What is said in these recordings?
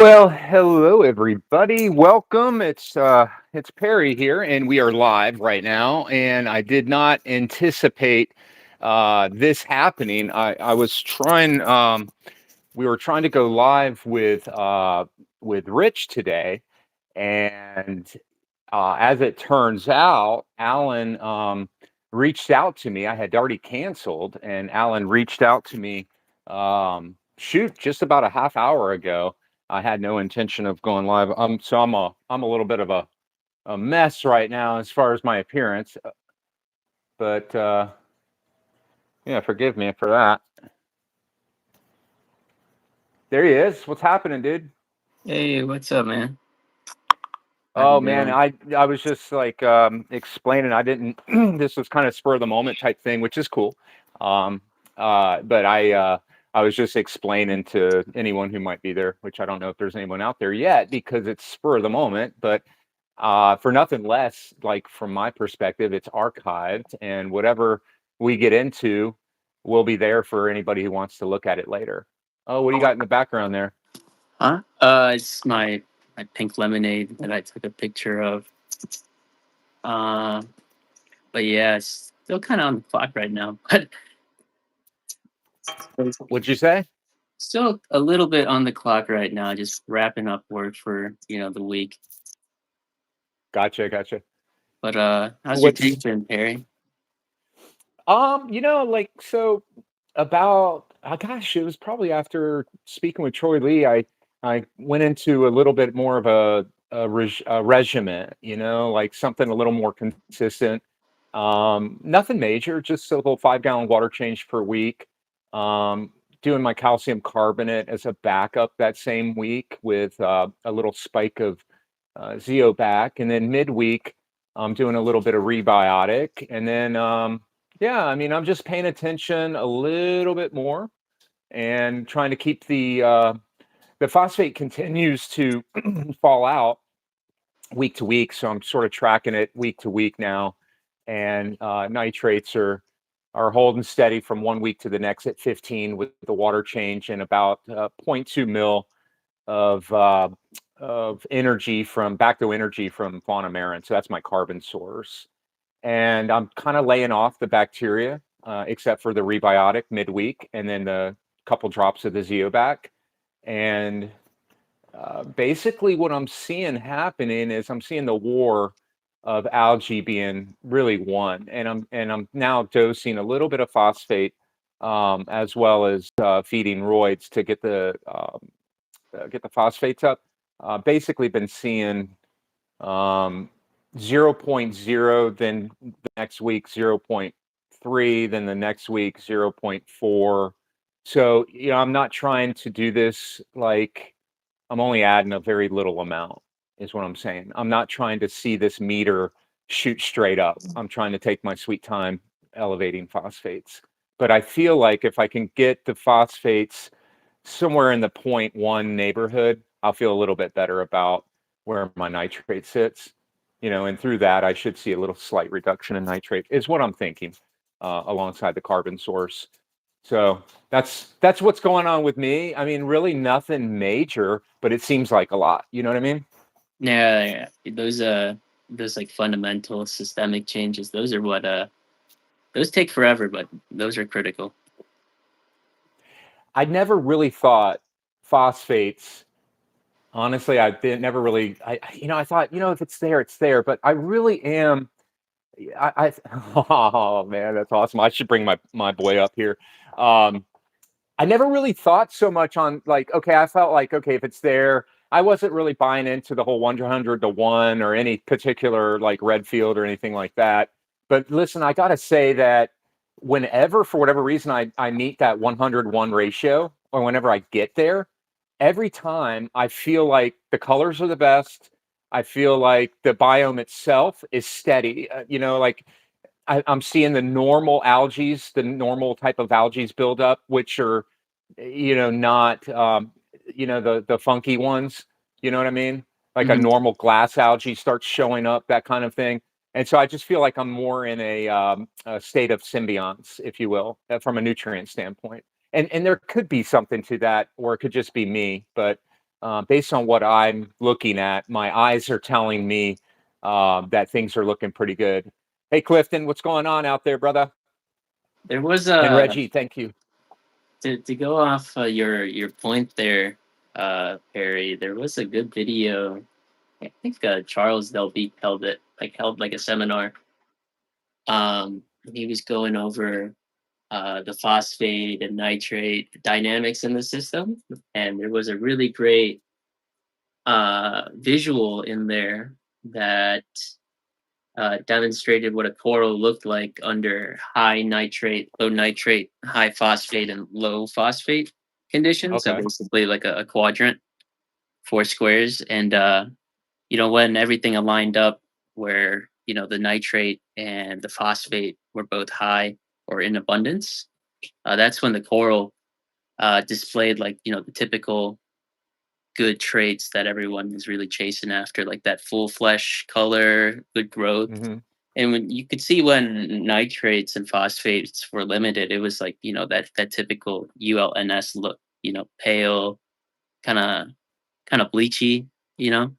Well, hello everybody. Welcome. It's Perry here, and we are live right now. And I did not anticipate this happening. I was trying. We were trying to go live with Rich today, and as it turns out, Alan reached out to me. I had already canceled, and Alan reached out to me. Shoot, just about a half hour ago. I had no intention of going live. So I'm a little bit of a mess right now as far as my appearance. But yeah, forgive me for that. There he is. What's happening, dude? Hey, what's up, man? How you Oh man, doing? I was just like explaining. I didn't. This was kind of spur of the moment type thing, which is cool. Um, but I was just explaining to anyone who might be there, which I don't know if there's anyone out there yet because it's spur of the moment. But for nothing less, like from my perspective, it's archived, and whatever we get into will be there for anybody who wants to look at it later. Oh, what do you got in the background there? Huh? It's my pink lemonade that I took a picture of. Uh, but yeah, it's still kind of on the clock right now, but What'd you say? still a little bit on the clock right now. Just wrapping up work for the week. Gotcha, gotcha. But how's your What's take been, Perry? like so about gosh, it was probably after speaking with Troy Lee, I went into a little bit more of a regimen, like something a little more consistent. Nothing major, just a little 5 gallon water change per week. Um, Doing my calcium carbonate as a backup that same week with a little spike of Zeobac, and then midweek I'm doing a little bit of rebiotic, and then yeah, I mean, I'm just paying attention a little bit more and trying to keep the phosphate continues to fall out week to week, so I'm sort of tracking it week to week now, and nitrates are holding steady from 1 week to the next at 15 with the water change and about zero point 0.2 mil of energy from bacto energy from fauna marin. So that's my carbon source, and I'm kind of laying off the bacteria, except for the rebiotic midweek, and then the couple drops of the zeobac. And basically, what I'm seeing happening is I'm seeing the war of algae being really won, and I'm now dosing a little bit of phosphate, as well as feeding roids to get the phosphates up. Basically, been seeing um, zero point 0, then the next week 0.3, then the next week 0.4. So, I'm not trying to do this like I'm only adding a very little amount, is what I'm saying. I'm not trying to see this meter shoot straight up. I'm trying to take my sweet time elevating phosphates. But I feel like if I can get the phosphates somewhere in the point 0.1 neighborhood, I'll feel a little bit better about where my nitrate sits. And through that, I should see a little slight reduction in nitrate, is what I'm thinking, alongside the carbon source. So that's what's going on with me. I mean, really nothing major, but it seems like a lot. You know what I mean? Yeah. Those like fundamental systemic changes. Those are what those take forever, but those are critical. I never really thought phosphates. Honestly, never really. I thought, if it's there, it's there. But I really am. I oh man, that's awesome. I should bring my boy up here. Um, I never really thought so much on, like, okay, I felt like, okay, if it's there, I wasn't really buying into the whole 100 to 1 or any particular like red field or anything like that. But listen, I got to say that whenever, for whatever reason, I meet that 101 ratio, or whenever I get there, every time I feel like the colors are the best. I feel like the biome itself is steady. Like I'm seeing the normal algae, the normal type of algae build up, which are, not, the funky ones. You know what I mean? Like a Mhm. normal glass algae starts showing up, that kind of thing. And so I just feel like I'm more in a state of symbionts, if you will, from a nutrient standpoint. And there could be something to that, or it could just be me. But based on what I'm looking at, my eyes are telling me that things are looking pretty good. Hey, Clifton, what's going on out there, brother? There was And a Reggie, thank you. to go off your point there, Perry. There was a good video. I think Charles Delbeek held like a seminar. He was going over the phosphate and nitrate dynamics in the system, and there was a really great visual in there that demonstrated what a coral looked like under high nitrate, low nitrate, high phosphate, and low phosphate conditions. So Okay. basically, like a quadrant, four squares, and when everything aligned up, where the nitrate and the phosphate were both high or in abundance, that's when the coral displayed like the typical good traits that everyone is really chasing after, like that full flesh color, good growth. Hmm. And when you could see when nitrates and phosphates were limited, it was like, that typical ULNS look, pale, kind of bleachy, you know.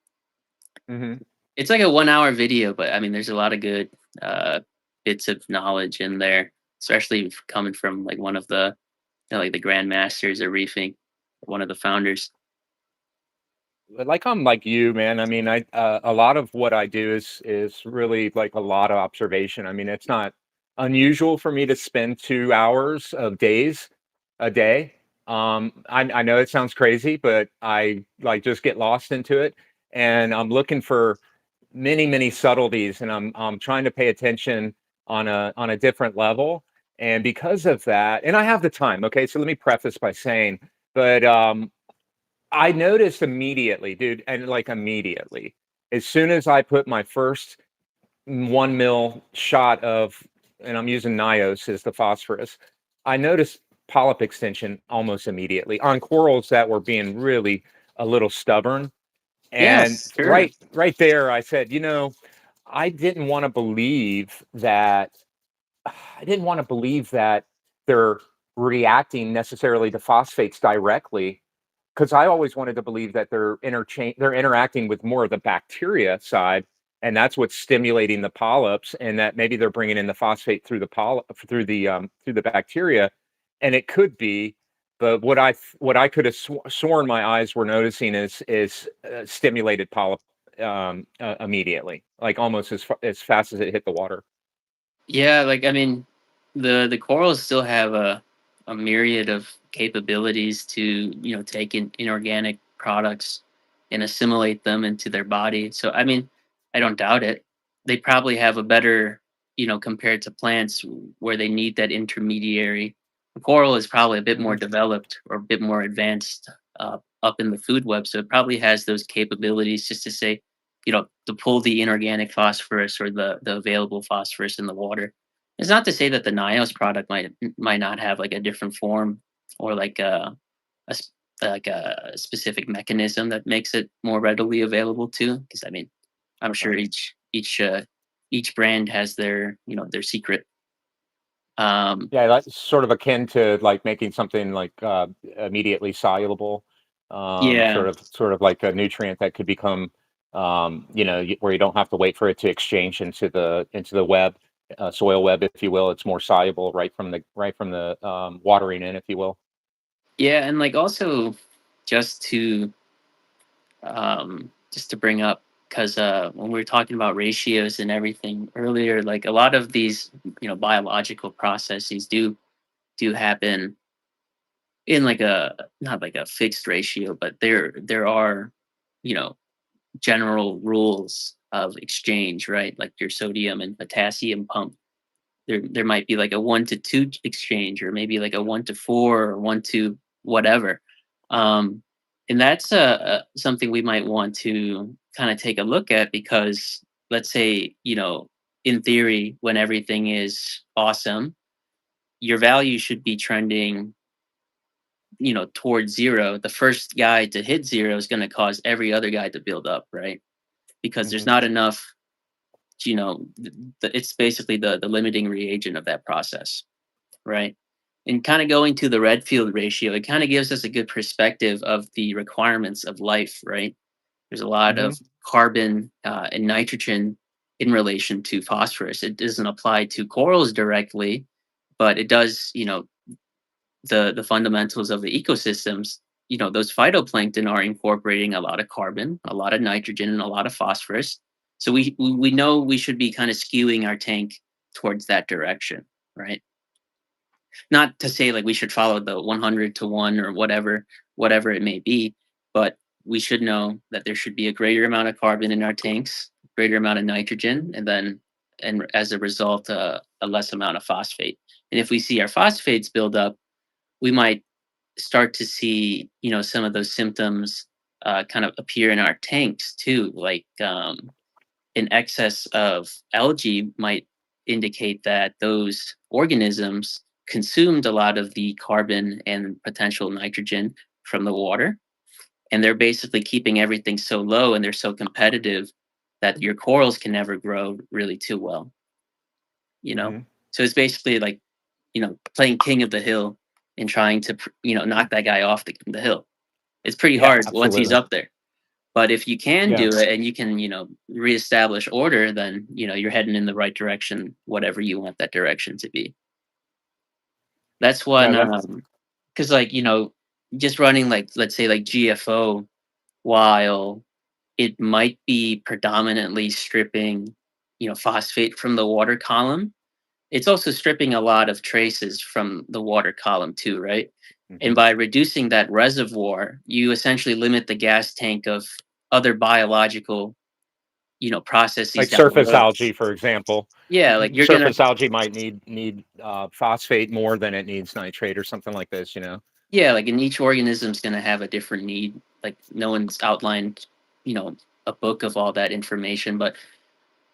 Hmm. It's like a 1 hour video, but I mean there's a lot of good uh bits of knowledge in there, especially coming from like one of the like the grandmasters of reefing, one of the founders. Like I'm like you, man. I mean, I a lot of what I do is really like a lot of observation. I mean, it's not unusual for me to spend 2 hours of days a day. I know it sounds crazy, but I like just get lost into it, and I'm looking for many subtleties, and I'm trying to pay attention on a different level. And because of that, and I have the time. Okay, so let me preface by saying, but I noticed immediately, dude, and like immediately, as soon as I put my first 1 mil shot of, and I'm using Nios as the phosphorus, I noticed polyp extension almost immediately on corals that were being really a little stubborn. And Yes, sure. right there, I said, I didn't want to believe that. I didn't want to believe that they're reacting necessarily to phosphates directly, because I always wanted to believe that they're interacting with more of the bacteria side, and that's what's stimulating the polyps, and that maybe they're bringing in the phosphate through the through the bacteria, and it could be. But what I could have sworn my eyes were noticing is stimulated polyp immediately, like almost as fast as it hit the water. Yeah, like I mean, the corals still have a myriad of capabilities to take in inorganic products and assimilate them into their body. So I mean, I don't doubt it. They probably have a better compared to plants where they need that intermediary. The coral is probably a bit more Hmm. developed or a bit more advanced up in the food web, so it probably has those capabilities just to say to pull the inorganic phosphorus or the available phosphorus in the water. It's not to say that the Nios product might not have like a different form or like a s- like a specific mechanism that makes it more readily available too. Because I mean, I'm sure Okay. each brand has their their secret. Um, Yeah, that's sort of akin to like making something like immediately soluble, yeah, sort of like a nutrient that could become, where you don't have to wait for it to exchange into the web, soil web, if you will. It's more soluble right from the watering in, if you will. yeah, and like also just to bring up because when we were talking about ratios and everything earlier, like a lot of these biological processes do happen in like a not like a fixed ratio, but there are you know general rules of exchange, right? Like your sodium and potassium pump. There might be like a 1 to 2 exchange, or maybe like a 1 to 4 or 1 to whatever. Um, and that's something we might want to kind of take a look at because let's say in theory when everything is awesome, your value should be trending towards zero. The first guy to hit zero is going to cause every other guy to build up, right? Because there's Hmm. not enough, it's basically the limiting reagent of that process, right? And kind of going to the Redfield ratio, it kind of gives us a good perspective of the requirements of life, right? There's a lot Hmm. of carbon and nitrogen in relation to phosphorus. It doesn't apply to corals directly, but it does, the fundamentals of the ecosystems. Those phytoplankton are incorporating a lot of carbon, a lot of nitrogen, and a lot of phosphorus. So we know we should be kind of skewing our tank towards that direction, right? Not to say like we should follow the 100 to 1 or whatever it may be, but we should know that there should be a greater amount of carbon in our tanks, greater amount of nitrogen, and as a result, a less amount of phosphate. And if we see our phosphates build up, we might start to see some of those symptoms kind of appear in our tanks too, like an excess of algae might indicate that those organisms consumed a lot of the carbon and potential nitrogen from the water. And they're basically keeping everything so low and they're so competitive that your corals can never grow really too well, you know? Hmm. So it's basically like, playing king of the hill and trying to, knock that guy off the hill. It's pretty Yeah, hard once he's absolutely. up there. But if you can Yeah. do it and you can, reestablish order, then, you're heading in the right direction, whatever you want that direction to be. That's No, one, that's because like, just running like, let's say like GFO, while it might be predominantly stripping, phosphate from the water column, it's also stripping a lot of traces from the water column too, right? mhm. And by reducing that reservoir, you essentially limit the gas tank of other biological, processes Like down the surface road. algae, for example. Yeah, like you're gonna Surface algae might need phosphate more than it needs nitrate or something like this. yeah, like and each organism's gonna have a different need. Like no one's outlined, you know, a book of all that information. But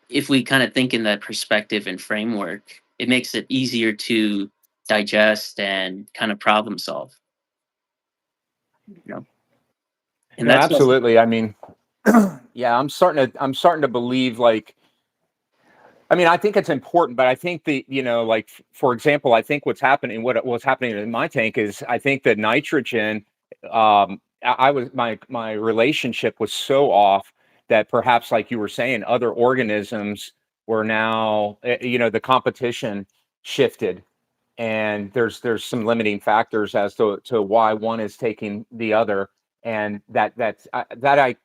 if we kind of think in that perspective and framework, it makes it easier to digest and kind of problem solve, you know. And No, that's what absolutely. I mean, yeah, I'm starting to believe like I mean, I think it's important, but I think like for example, I think what's happening in my tank is I think the nitrogen, I was my relationship was so off that perhaps like you were saying, other organisms were now, the competition shifted, and there's some limiting factors as to why one is taking the other, and that I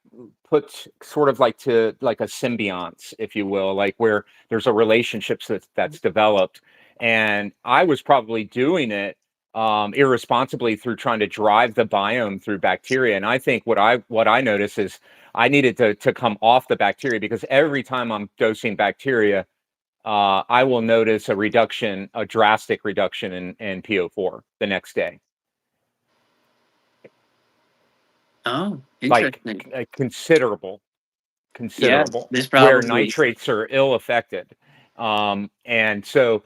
put sort of like to like a symbionts, if you will, like where there's a relationship that's developed, and I was probably doing it irresponsibly through trying to drive the biome through bacteria. And I think what I notice is I needed to come off the bacteria, because every time I'm dosing bacteria, I will notice a drastic reduction in PO4 the next day, oh, like interesting. considerable, Yeah, considerable, there's where probably nitrates are ill affected. And so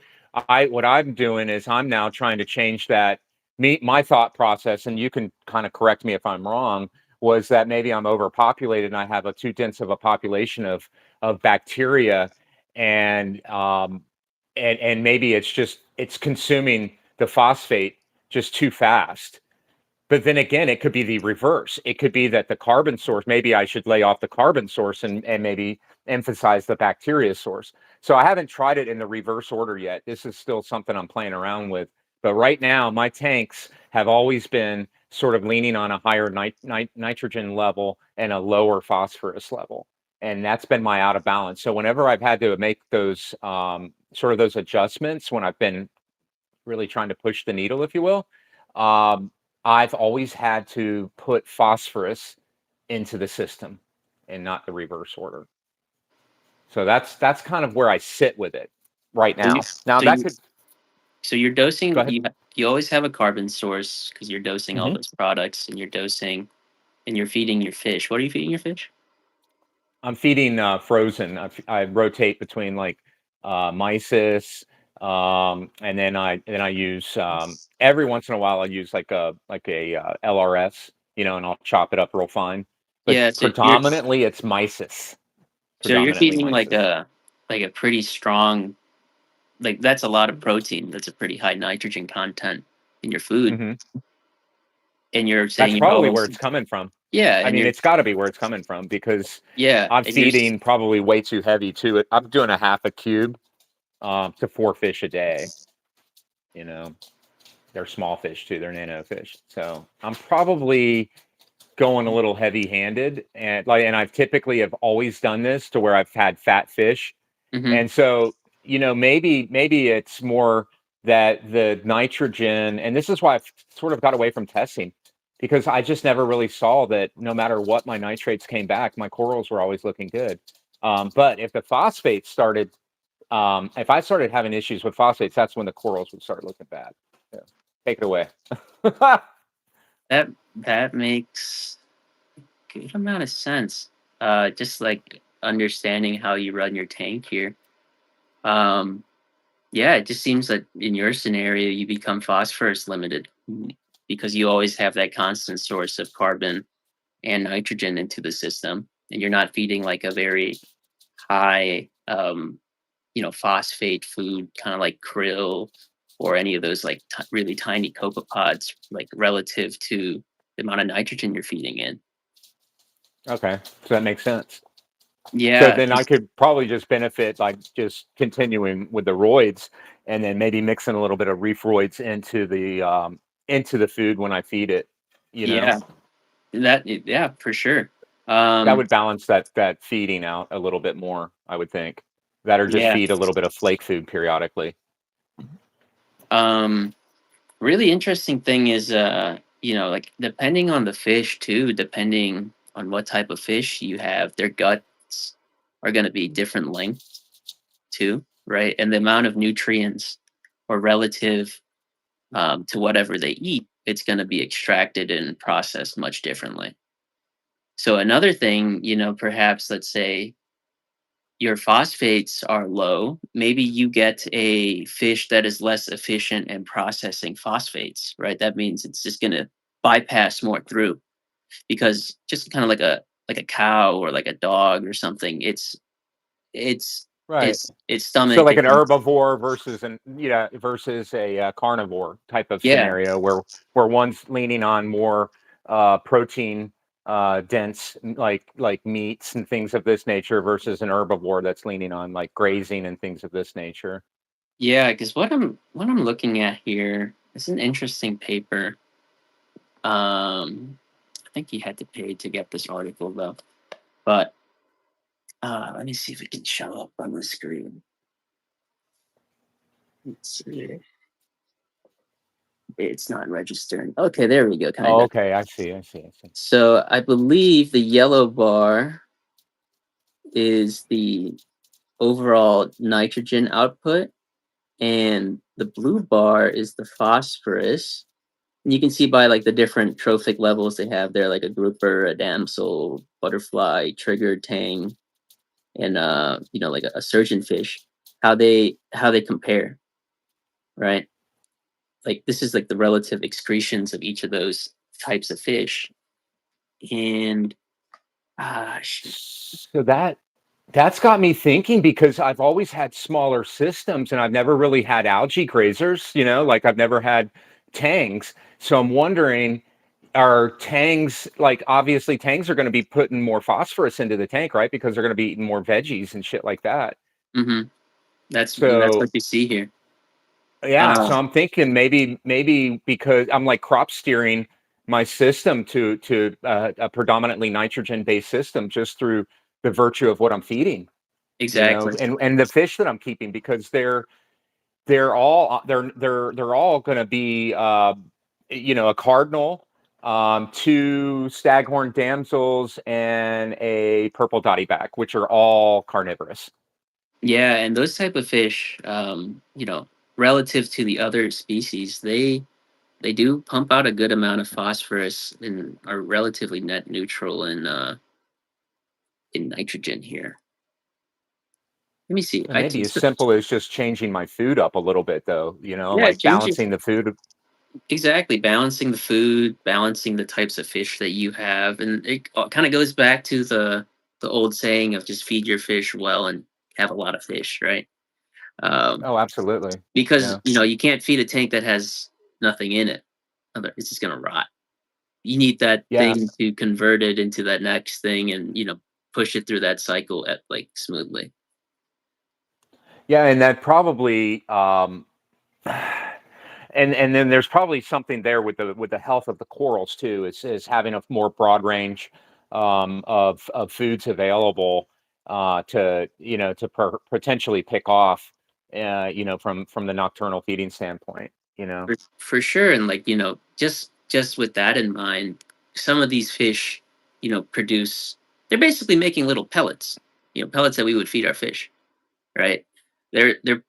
what I'm doing is I'm now trying to change that. My thought process, and you can kind of correct me if I'm wrong, was that maybe I'm overpopulated and I have a too dense of a population of bacteria, and and maybe it's consuming the phosphate just too fast. But then again, it could be the reverse. It could be that the carbon source, maybe I should lay off the carbon source and maybe emphasize the bacteria source. So I haven't tried it in the reverse order yet. This is still something I'm playing around with. But right now, my tanks have always been sort of leaning on a higher nitrogen level and a lower phosphorus level. And that's been my out of balance. So whenever I've had to make those sort of those adjustments, when I've been really trying to push the needle, if you will, um, I've always had to put phosphorus into the system and not the reverse order. So that's kind of where I sit with it right so you now. Now so that you could so you're go dosing ahead. you always have a carbon source because you're dosing all Hmm. those products and you're dosing and you're feeding your fish. What are you feeding your fish? I'm feeding frozen. I rotate between like mysis, and then I use every once in a while I use like a LRS, and I'll chop it up real fine. But Yeah, predominantly it's mysis. so you're Predominantly feeding mysis. like a pretty strong like that's a lot of protein. That's a pretty high nitrogen content in your food, Hmm. and you're That's saying you're probably where always it's coming from. yeah, I and mean, you're it's got to be where it's coming from because yeah, I'm and you're feeding probably way too heavy to it. I'm doing a half a cube to 4 fish a day. You know, they're small fish too. They're nano fish. So I'm probably going a little heavy handed, and I've typically have always done this to where I've had fat fish. hmm And so, maybe it's more that the nitrogen, and this is why I've sort of got away from testing because I just never really saw that no matter what my nitrates came back, my corals were always looking good. But if the phosphates started, if I started having issues with phosphates, that's when the corals would start looking bad. Yeah. Take it away. that that makes a good amount of sense. Just like understanding how you run your tank here. Um, yeah, it just seems that in your scenario, you become phosphorus limited because you always have that constant source of carbon and nitrogen into the system, and you're not feeding like a very high, phosphate food, kind of like krill or any of those like really tiny copepods, like relative to the amount of nitrogen you're feeding in. Okay, so that makes sense. So Yeah, then I could probably just benefit like just continuing with the roids and then maybe mixing a little bit of reef roids into the food when I feed it, you know. yeah, yeah, for sure. That Um, would balance that feeding out a little bit more, I would think. That or just yeah. feed a little bit of flake food periodically. Um, Really interesting thing is, like depending on the fish too, depending on what type of fish you have, their guts are going to be different length too, right? And the amount of nutrients or relative to whatever they eat, it's going to be extracted and processed much differently. So another thing, perhaps let's say your phosphates are low, maybe you get a fish that is less efficient in processing phosphates, right? That means it's just going to bypass more through because just kind of like a cow or like a dog or something, it's Right. its So stomach like is an herbivore versus a carnivore type of yeah, scenario where one's leaning on more protein dense like meats and things of this nature versus an herbivore that's leaning on like grazing and things of this nature. yeah. Because what I'm looking at here is an interesting paper. I think you had to pay to get this article though, but let me see if it can show up on the screen. Let's see. It's not registering. Okay, there we go, Oh, kinda. okay, I see. So, I believe the yellow bar is the overall nitrogen output, and the blue bar is the phosphorus. And you can see by, like, the different trophic levels they have there, like a grouper, a damsel, butterfly, trigger, tang, and, like a surgeonfish, how they compare, right? Like, this is, like, the relative excretions of each of those types of fish, and shoot. So that's got me thinking because I've always had smaller systems and I've never really had algae grazers, like I've never had tangs. So I'm wondering, are tangs like obviously tangs are going to be putting more phosphorus into the tank, right? Because they're going to be eating more veggies and shit like that. Mhm. That's So what you see here. yeah, Uh, so I'm thinking maybe because I'm like crop steering my system to a predominantly nitrogen based system just through the virtue of what I'm feeding. exactly. And the fish that I'm keeping because they're all going to be a cardinal, two staghorn damsels, and a purple dotty back, which are all carnivorous. Yeah, and those type of fish, relative to the other species, they do pump out a good amount of phosphorus and are relatively net neutral in nitrogen here. Let me see. It I may be can as simple as just changing my food up a little bit, though. yeah, Like changing balancing the food. exactly balancing the food, balancing the types of fish that you have, and it kind of goes back to the old saying of just feed your fish well and have a lot of fish, right? um, Oh, absolutely. because Yeah. you can't feed a tank that has nothing in it. It's just gonna rot. You need that Yeah. thing to convert it into that next thing, and push it through that cycle at like smoothly. Yeah, and that probably and then there's probably something there with the health of the corals too. Is having a more broad range of foods available to to potentially pick off from the nocturnal feeding standpoint. You know. For sure, and like just with that in mind, some of these fish, produce. They're basically making little pellets. Pellets that we would feed our fish, right? They're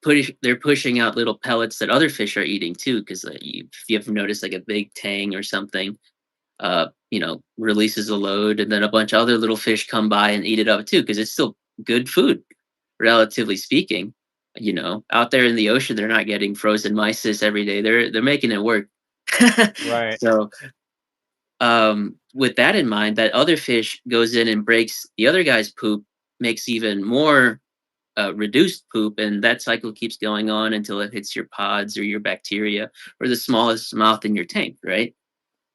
pushing out little pellets that other fish are eating too. Because if you ever notice like a big tang or something, releases a load, and then a bunch of other little fish come by and eat it up too. Because it's still good food, relatively speaking. Out there in the ocean, they're not getting frozen mysis every day. They're making it work. Right. So, with that in mind, that other fish goes in and breaks the other guy's poop, makes even more reduced poop, and that cycle keeps going on until it hits your pods or your bacteria or the smallest mouth in your tank, right?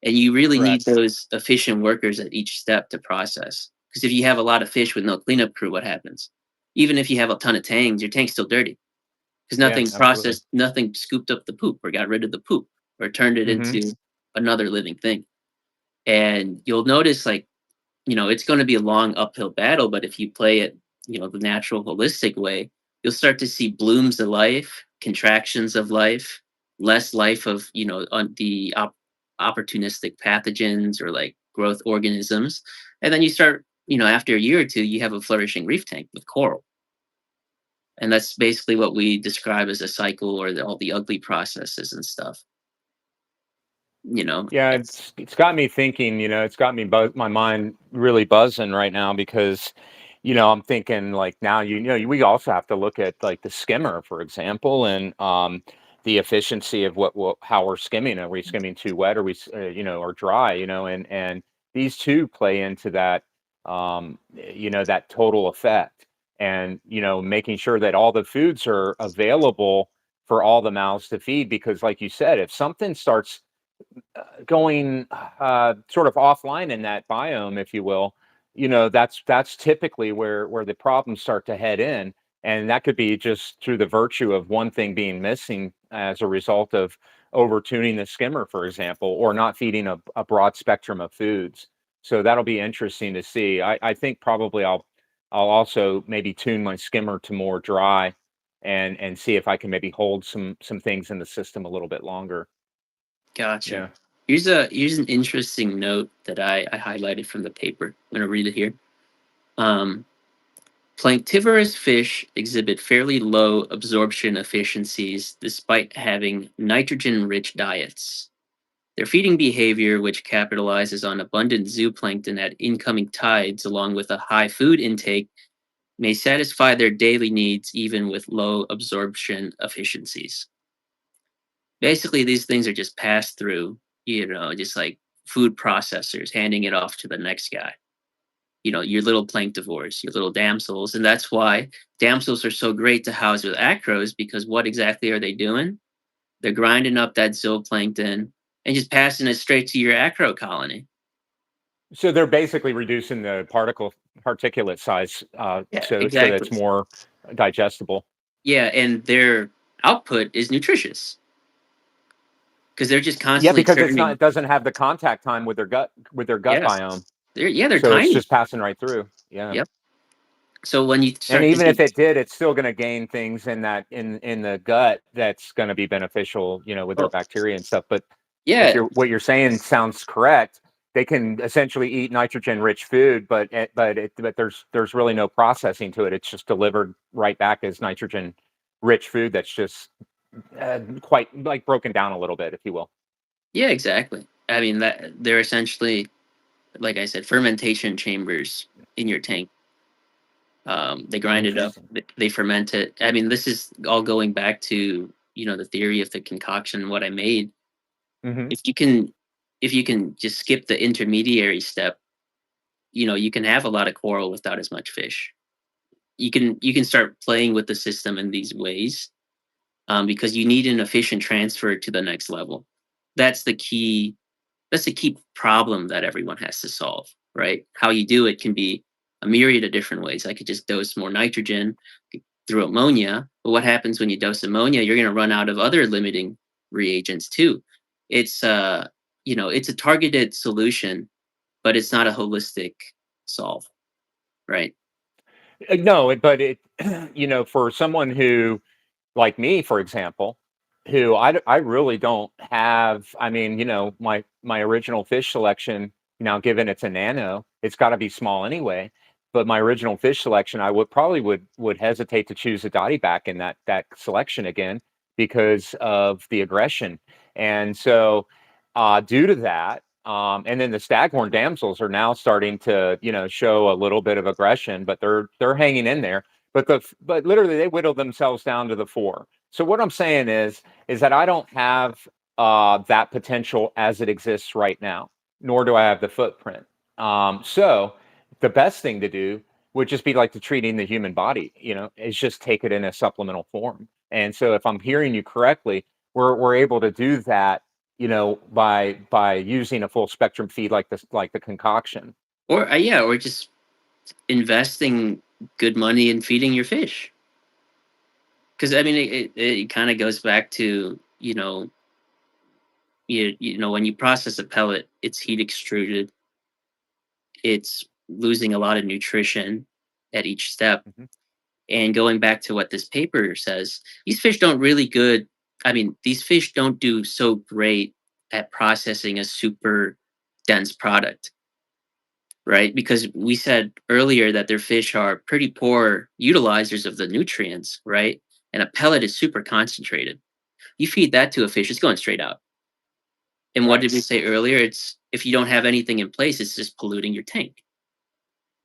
And you really need Correct. those efficient workers at each step to process. Because if you have a lot of fish with no cleanup crew, what happens? Even if you have a ton of tanks, your tank's still dirty because Yeah. nothing Absolutely. processed, nothing scooped up the poop or got rid of the poop or turned it Hmm. into another living thing. And you'll notice, like, it's going to be a long uphill battle, but if you play it, the natural holistic way, you'll start to see blooms of life, contractions of life, less life of, opportunistic pathogens or like growth organisms. And then you start, after a year or two, you have a flourishing reef tank with coral. And that's basically what we describe as a cycle or all the ugly processes and stuff. Yeah, It's it's got me thinking. It's got me my mind really buzzing right now because, I'm thinking like now, we also have to look at like the skimmer, for example, and the efficiency of how we're skimming. Are we skimming too wet? Or or dry? And these two play into that, that total effect, and making sure that all the foods are available for all the mouths to feed. Because, like you said, if something starts going sort of offline in that biome, if you will, that's typically where the problems start to head in, and that could be just through the virtue of one thing being missing as a result of overtuning the skimmer, for example, or not feeding a broad spectrum of foods. So that'll be interesting to see. I think probably I'll also maybe tune my skimmer to more dry, and see if I can maybe hold some things in the system a little bit longer. Gotcha. Yeah. Here's an interesting note that I highlighted from the paper. I'm gonna read it here. Um, Planktivorous fish exhibit fairly low absorption efficiencies despite having nitrogen-rich diets. Their feeding behavior, which capitalizes on abundant zooplankton at incoming tides along with a high food intake, may satisfy their daily needs even with low absorption efficiencies. Basically, these things are just passed through, just like food processors handing it off to the next guy. Your little planktivores, your little damsels. And that's why damsels are so great to house with acros, because what exactly are they doing? They're grinding up that zooplankton and just passing it straight to your acro colony. So they're basically reducing the particulate size, Yeah, so exactly. that's more digestible. Yeah, and their output is nutritious because they're just Yeah, constantly because churning. it doesn't have the contact time with their gut Yes, biome, they're so it's tiny. just passing right through. Yeah. Yep. So when you And start to even see, if it did, it's still going to gain things in the gut that's going to be beneficial, with their oh bacteria and stuff. But if yeah, what you're saying sounds correct, they can essentially eat nitrogen-rich food, but there's really no processing to it. It's just delivered right back as nitrogen-rich food that's just quite like broken down a little bit, if you will. yeah, exactly. I mean that they're essentially, like I said, fermentation chambers in your tank. They grind it up, Interesting. they ferment it. I mean, this is all going back to the theory of the concoction. What I made, Hmm. if you can, if you can just skip the intermediary step, you can have a lot of coral without as much fish. you can start playing with the system in these ways, because you need an efficient transfer to the next level. That's the key. That's the key problem that everyone has to solve, right? How you do it can be a myriad of different ways. I could just dose more nitrogen through ammonia, but what happens when you dose ammonia? You're going to run out of other limiting reagents too. It's it's a targeted solution, but it's not a holistic solve, right? No, but it, for someone who, like me, for example, who I really don't have. I mean, my original fish selection, now given it's a nano, it's got to be small anyway. But my original fish selection, I would hesitate to choose a dotty back in that selection again because of the aggression. And so, due to that, and then the staghorn damsels are now starting to, show a little bit of aggression, but they're hanging in there. But literally they whittle themselves down to the four. So what I'm saying is that I don't have that potential as it exists right now, nor do I have the footprint. So the best thing to do would just be like the treating the human body, is just take it in a supplemental form. And so if I'm hearing you correctly, we're able to do that, by using a full spectrum feed like this, like the concoction. Or yeah, or just investing good money in feeding your fish. Because I mean, it kind of goes back to when you process a pellet, it's heat extruded. It's losing a lot of nutrition at each step. Mhm. And going back to what this paper says, these fish don't really good. I mean, these fish don't do so great at processing a super dense product, right? Because we said earlier that their fish are pretty poor utilizers of the nutrients, right? And a pellet is super concentrated. You feed that to a fish, it's going straight out. And what Right. did we say earlier? It's if you don't have anything in place, it's just polluting your tank.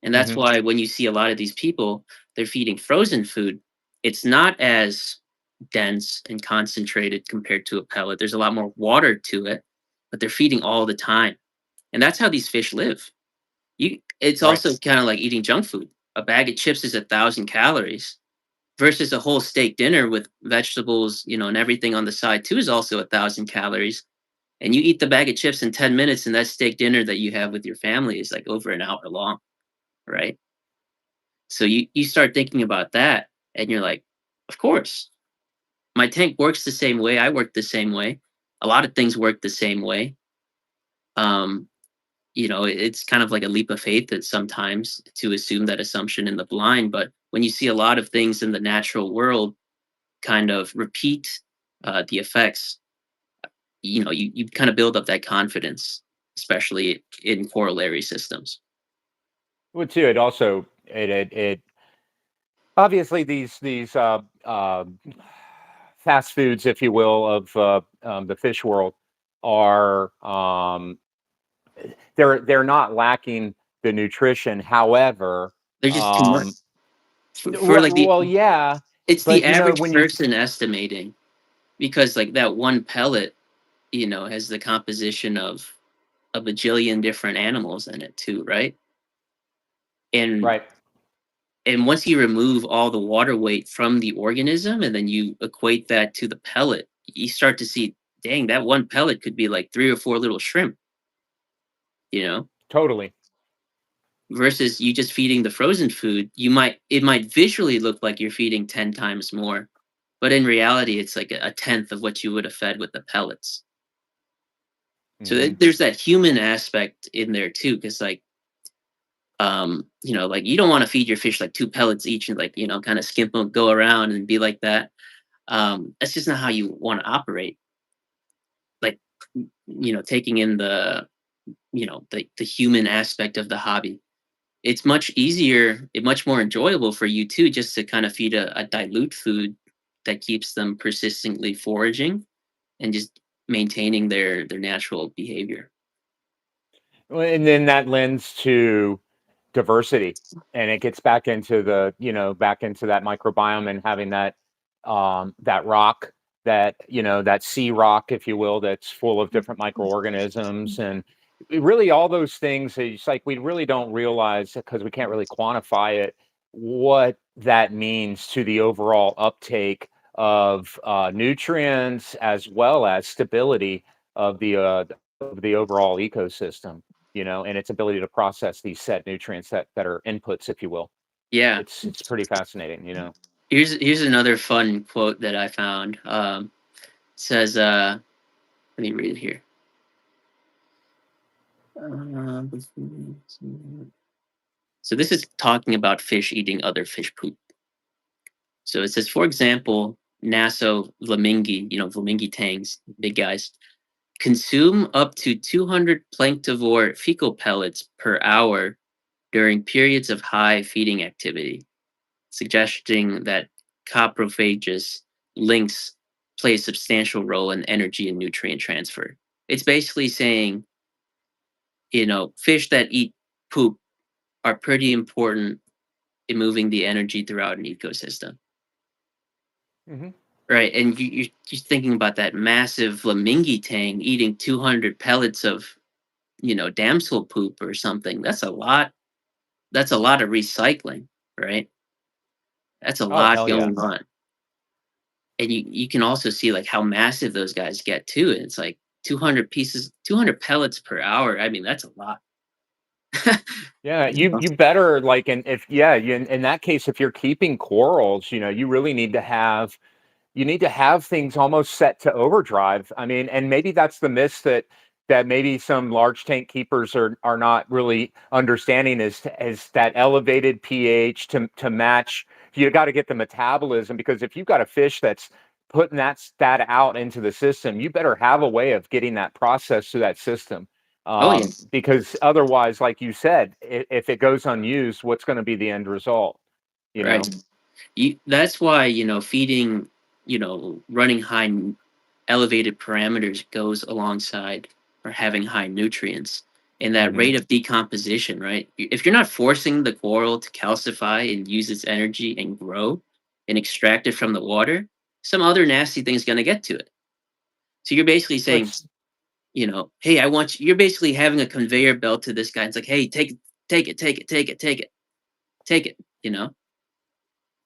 And that's Hmm. why when you see a lot of these people, they're feeding frozen food, it's not as dense and concentrated compared to a pellet. There's a lot more water to it, but they're feeding all the time. And that's how these fish live. It's Right. also kind of like eating junk food. A bag of chips is 1,000 calories versus a whole steak dinner with vegetables, and everything on the side too is also 1,000 calories. And you eat the bag of chips in 10 minutes, and that steak dinner that you have with your family is like over an hour long, right? So you start thinking about that, and you're like, of course, my tank works the same way. I work the same way. A lot of things work the same way. Um, it's kind of like a leap of faith that sometimes to assume that assumption in the blind. But when you see a lot of things in the natural world kind of repeat the effects, you kind of build up that confidence, especially in corollary systems. Well, too, it also it obviously these fast foods, if you will, of the fish world are they're not lacking the nutrition. However, They're just too much um, for like the well, yeah, it's the but average when you person estimating because like that one pellet, has the composition of a bajillion different animals in it too, right? And right. and once you remove all the water weight from the organism and then you equate that to the pellet, you start to see, dang, that one pellet could be like three or four little shrimp, you know? Totally. Versus you just feeding the frozen food, it might visually look like you're feeding 10 times more, but in reality, it's like a tenth of what you would have fed with the pellets. So Hmm. there's that human aspect in there too, because like like you don't want to feed your fish like two pellets each and like kind of skimp them, go around and be like that. That's just not how you want to operate. Like taking in the human aspect of the hobby. It's much easier, much more enjoyable for you too, just to kind of feed a dilute food that keeps them persistently foraging and just maintaining their natural behavior. Well, and then that lends to diversity, and it gets back into back into that microbiome and having that rock, that sea rock, if you will, that's full of different microorganisms. And really all those things, it's like we really don't realize because we can't really quantify it, what that means to the overall uptake of nutrients as well as stability of the overall ecosystem, and its ability to process these set nutrients that are inputs, if you will. Yeah. It's pretty fascinating. Here's another fun quote that I found. Says, let me read it here. Uh, so this is talking about fish eating other fish poop. So it says, for example, Naso flamingi, flamingi tangs, big guys, consume up to 200 planktivore fecal pellets per hour during periods of high feeding activity, suggesting that coprophagous links play a substantial role in energy and nutrient transfer. It's basically saying, fish that eat poop are pretty important in moving the energy throughout an ecosystem. Hmm. Right, and you're just thinking about that massive flamingi tang eating 200 pellets of, damsel poop or something. That's a lot. That's a lot of recycling, right? That's a Oh, lot hell yeah. going on. And you can also see like how massive those guys get too. And it's like 200 pieces, 200 pellets per hour. I mean, that's a lot. Yeah, you better like, and if yeah, in that case, if you're keeping corals, you really need to have things almost set to overdrive. I mean, and maybe that's the miss that maybe some large tank keepers are not really understanding is that elevated pH to match. You got to get the metabolism, because if you've got a fish that's putting that out into the system, you better have a way of getting that process through that system. Oh yeah, Because otherwise, like you said, if it goes unused, what's going to be the end result? You right. know? That's why feeding, running elevated parameters goes alongside or having high nutrients and that Hmm. rate of decomposition, right? If you're not forcing the coral to calcify and use its energy and grow and extract it from the water, some other nasty thing's going to get to it. So you're basically saying, Which hey, you're basically having a conveyor belt to this guy. It's like, hey, take it, take it, take it, take it, take it, take it, you know?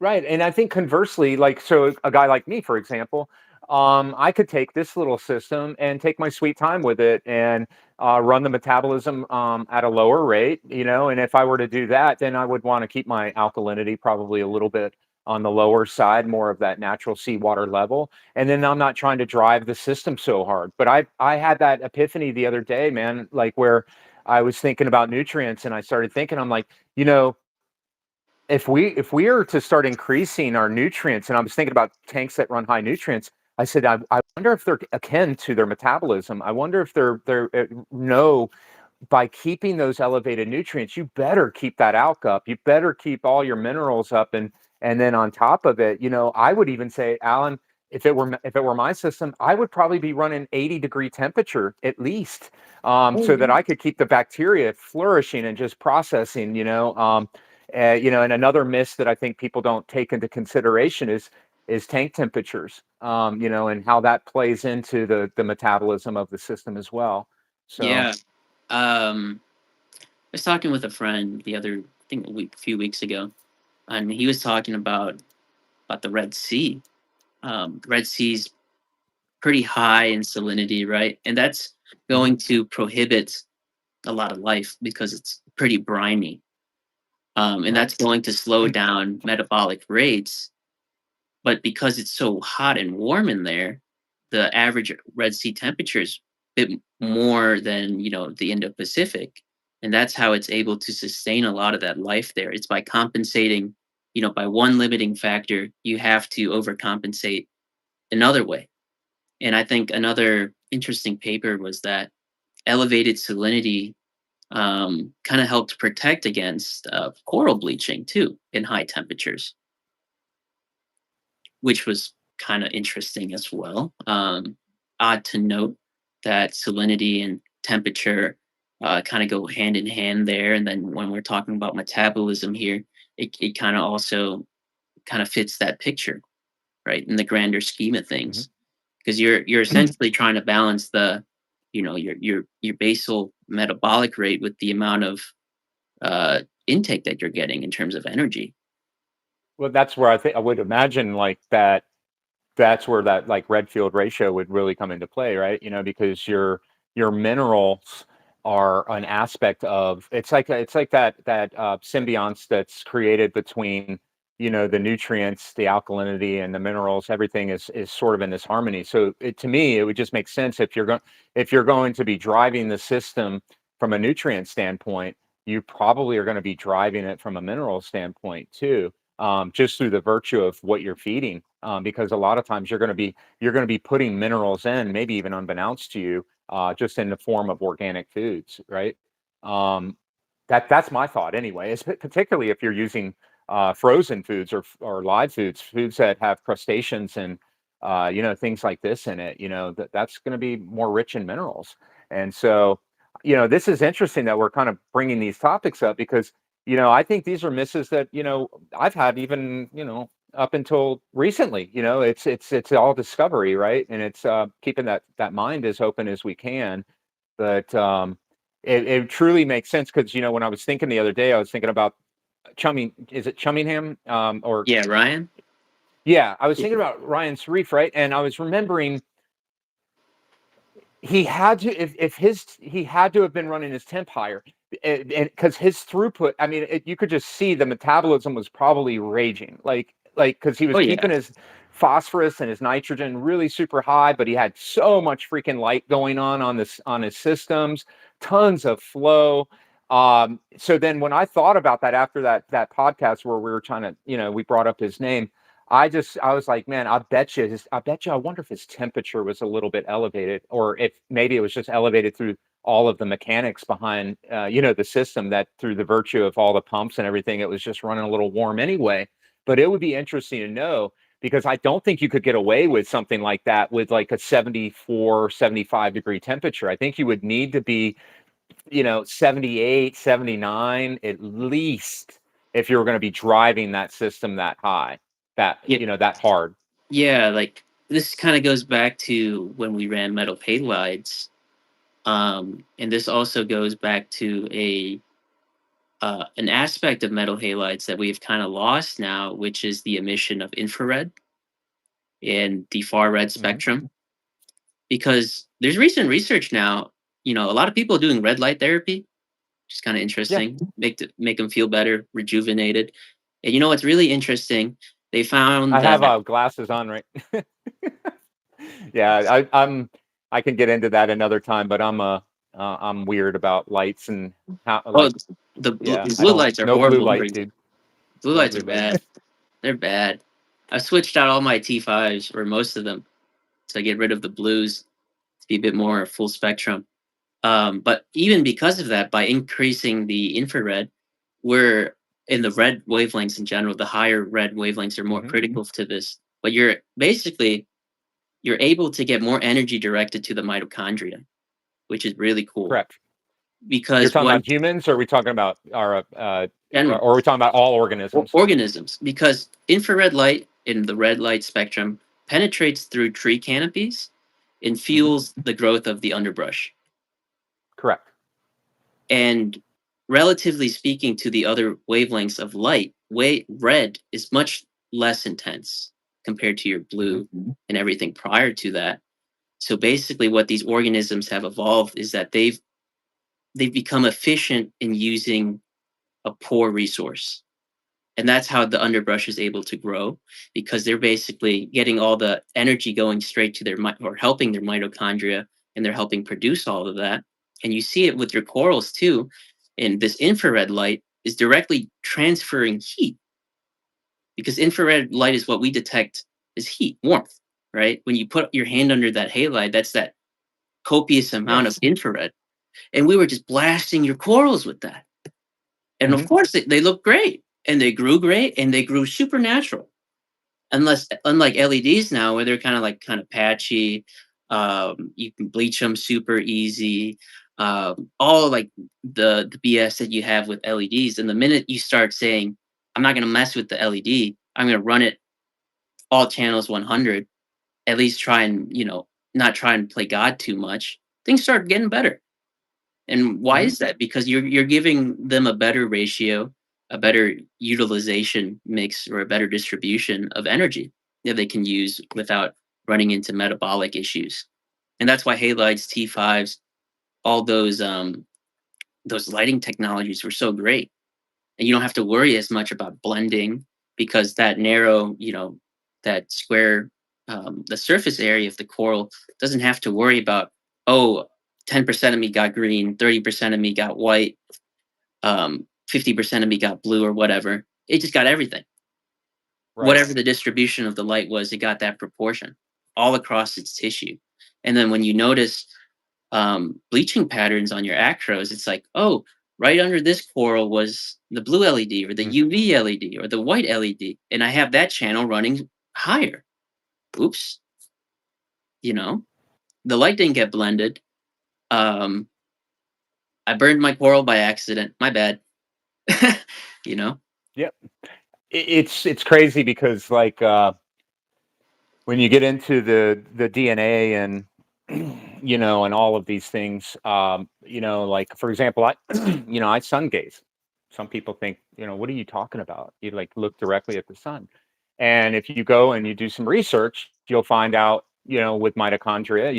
Right, and I think conversely, like, so a guy like me, for example, I could take this little system and take my sweet time with it and run the metabolism at a lower rate, and if I were to do that, then I would want to keep my alkalinity probably a little bit on the lower side, more of that natural seawater level, and then I'm not trying to drive the system so hard. But I had that epiphany the other day, man, like where I was thinking about nutrients and I started thinking, I'm like, you know, if we are to start increasing our nutrients, and I was thinking about tanks that run high nutrients, I said, I wonder if they're akin to their metabolism. I wonder if they're no, by keeping those elevated nutrients, you better keep that alk up. You better keep all your minerals up, and then on top of it, I would even say, Alan, if it were my system, I would probably be running 80-degree temperature at least, so that I could keep the bacteria flourishing and just processing. And another miss that I think people don't take into consideration is tank temperatures. And how that plays into the metabolism of the system as well. So. Yeah. Um, I was talking with a friend I think a few weeks ago, and he was talking about the Red Sea. The Red Sea's pretty high in salinity, right? And that's Mhm. going to prohibit a lot of life because it's pretty briny. And Right. that's going to slow down metabolic rates. But because it's so hot and warm in there, the average Red Sea temperature is a bit more than, the Indo-Pacific. And that's how it's able to sustain a lot of that life there. It's by compensating, by one limiting factor, you have to overcompensate another way. And I think another interesting paper was that elevated salinity kind of helped protect against coral bleaching too in high temperatures, which was kind of interesting as well. Odd to note that salinity and temperature kind of go hand in hand there. And then when we're talking about metabolism here, it kind of also kind of fits that picture, right, in the grander scheme of Mhm. things, because you're essentially trying to balance your basal metabolic rate with the amount of intake that you're getting in terms of energy. well, that's where I think I would imagine like that that's where that like red field ratio would really come into play, right? You know, because your minerals are an aspect of it's like that symbionts that's created between the nutrients, the alkalinity, and the minerals. Everything is sort of in this harmony. So to me, it would just make sense if you're going to be driving the system from a nutrient standpoint, you probably are going to be driving it from a mineral standpoint too, just through the virtue of what you're feeding. Because a lot of times you're going to be putting minerals in, maybe even unbeknownst to you, just in the form of organic foods, right? Um, that's my thought anyway. Is particularly if you're using frozen foods or live foods, foods that have crustaceans and things like this in it. That's going to be more rich in minerals. And so, this is interesting that we're kind of bringing these topics up because I think these are misses that I've had even up until recently. It's all discovery, right? And it's keeping that mind as open as we can. But it truly makes sense because when I was thinking the other day, I was thinking about Chumming. Is it Chummingham? Or Yeah, Ryan. yeah, I was Yeah. thinking about Ryan's Reef, right? And I was remembering he had to if his he had to have been running his temp higher, and because his throughput, I mean, you could just see the metabolism was probably raging, like because he Oh was yeah. keeping his phosphorus and his nitrogen really super high, but he had so much freaking light going on this on his systems, tons of flow. So then when I thought about that after that podcast where we were trying to, we brought up his name, I was like, man, I bet you, I wonder if his temperature was a little bit elevated, or if maybe it was just elevated through all of the mechanics behind, the system that through the virtue of all the pumps and everything, it was just running a little warm anyway. But it would be interesting to know because I don't think you could get away with something like that with like a 74, 75 degree temperature. I think you would need to be 78, 79 at least if you were going to be driving that system that high, Yeah, that hard. yeah. Like this kind of goes back to when we ran metal halides, and this also goes back to a an aspect of metal halides that we've kind of lost now, which is the emission of infrared and the far red Hmm. spectrum. Because there's recent research now, a lot of people are doing red light therapy, which is kind of Yeah, interesting, make them feel better, rejuvenated. And you know what's really interesting? They found I have that. glasses on, right? Yeah, I can get into that another time, but I'm weird about lights and how Oh, like the yeah, I blue don't lights are no blue horrible light, for you. dude. Blue No lights blue are light. bad. They're bad. I switched out all my T5s or most of them to get rid of the blues to be a bit more full spectrum. But even because of that, by increasing the infrared, we're in the red wavelengths in general. The higher red wavelengths are more Hmm. critical to this. But you're able to get more energy directed to the mitochondria, which is really cool. Correct. You're Because talking one about humans, or are we talking about our general or are we talking about all organisms? organisms, because infrared light in the red light spectrum penetrates through tree canopies and Hmm. fuels the growth of the underbrush. Correct. And relatively speaking to the other wavelengths of light, red is much less intense compared to your Hmm. blue and everything prior to that. So basically what these organisms have evolved is that they've become efficient in using a poor resource. And that's how the underbrush is able to grow, because they're basically getting all the energy going straight to or helping their mitochondria, and they're helping produce all of that. And you see it with your corals too. And this infrared light is directly transferring heat, because infrared light is what we detect as heat, warmth, right? When you put your hand under that halide, that's that copious amount of Yes. infrared. And we were just blasting your corals with that. And of Hmm. course, they look great and they grew great and they grew supernatural. Unlike LEDs now, where they're kind of patchy, you can bleach them super easy. All like the BS that you have with LEDs. And the minute you start saying, "I'm not going to mess with the LED. I'm going to run it all channels 100," at least try and not try and play God too much. Things start getting better. And why Hmm. is that? Because you're giving them a better ratio a better utilization mix or a better distribution of energy that they can use without running into metabolic issues. And that's why halides, T5s, all those lighting technologies were so great. And you don't have to worry as much about blending because that narrow, that square, the surface area of the coral doesn't have to worry about, oh, 10% of me got green, 30% of me got white, 50% of me got blue or whatever. It just got everything. Right. Whatever the distribution of the light was, it got that proportion all across its tissue. And then when you notice bleaching patterns on your acros, it's like, oh, right under this coral was the blue LED or the Mm. UV LED or the white LED, and I have that channel running higher. Oops, you know, the light didn't get blended. Um, I burned my coral by accident. My bad. you know. Yep. It's crazy because like when you get into the DNA and and all of these things, like for example, I I sun gaze. Some people think, what are you talking about? You like look directly at the sun. And if you go and you do some research, you'll find out, with mitochondria,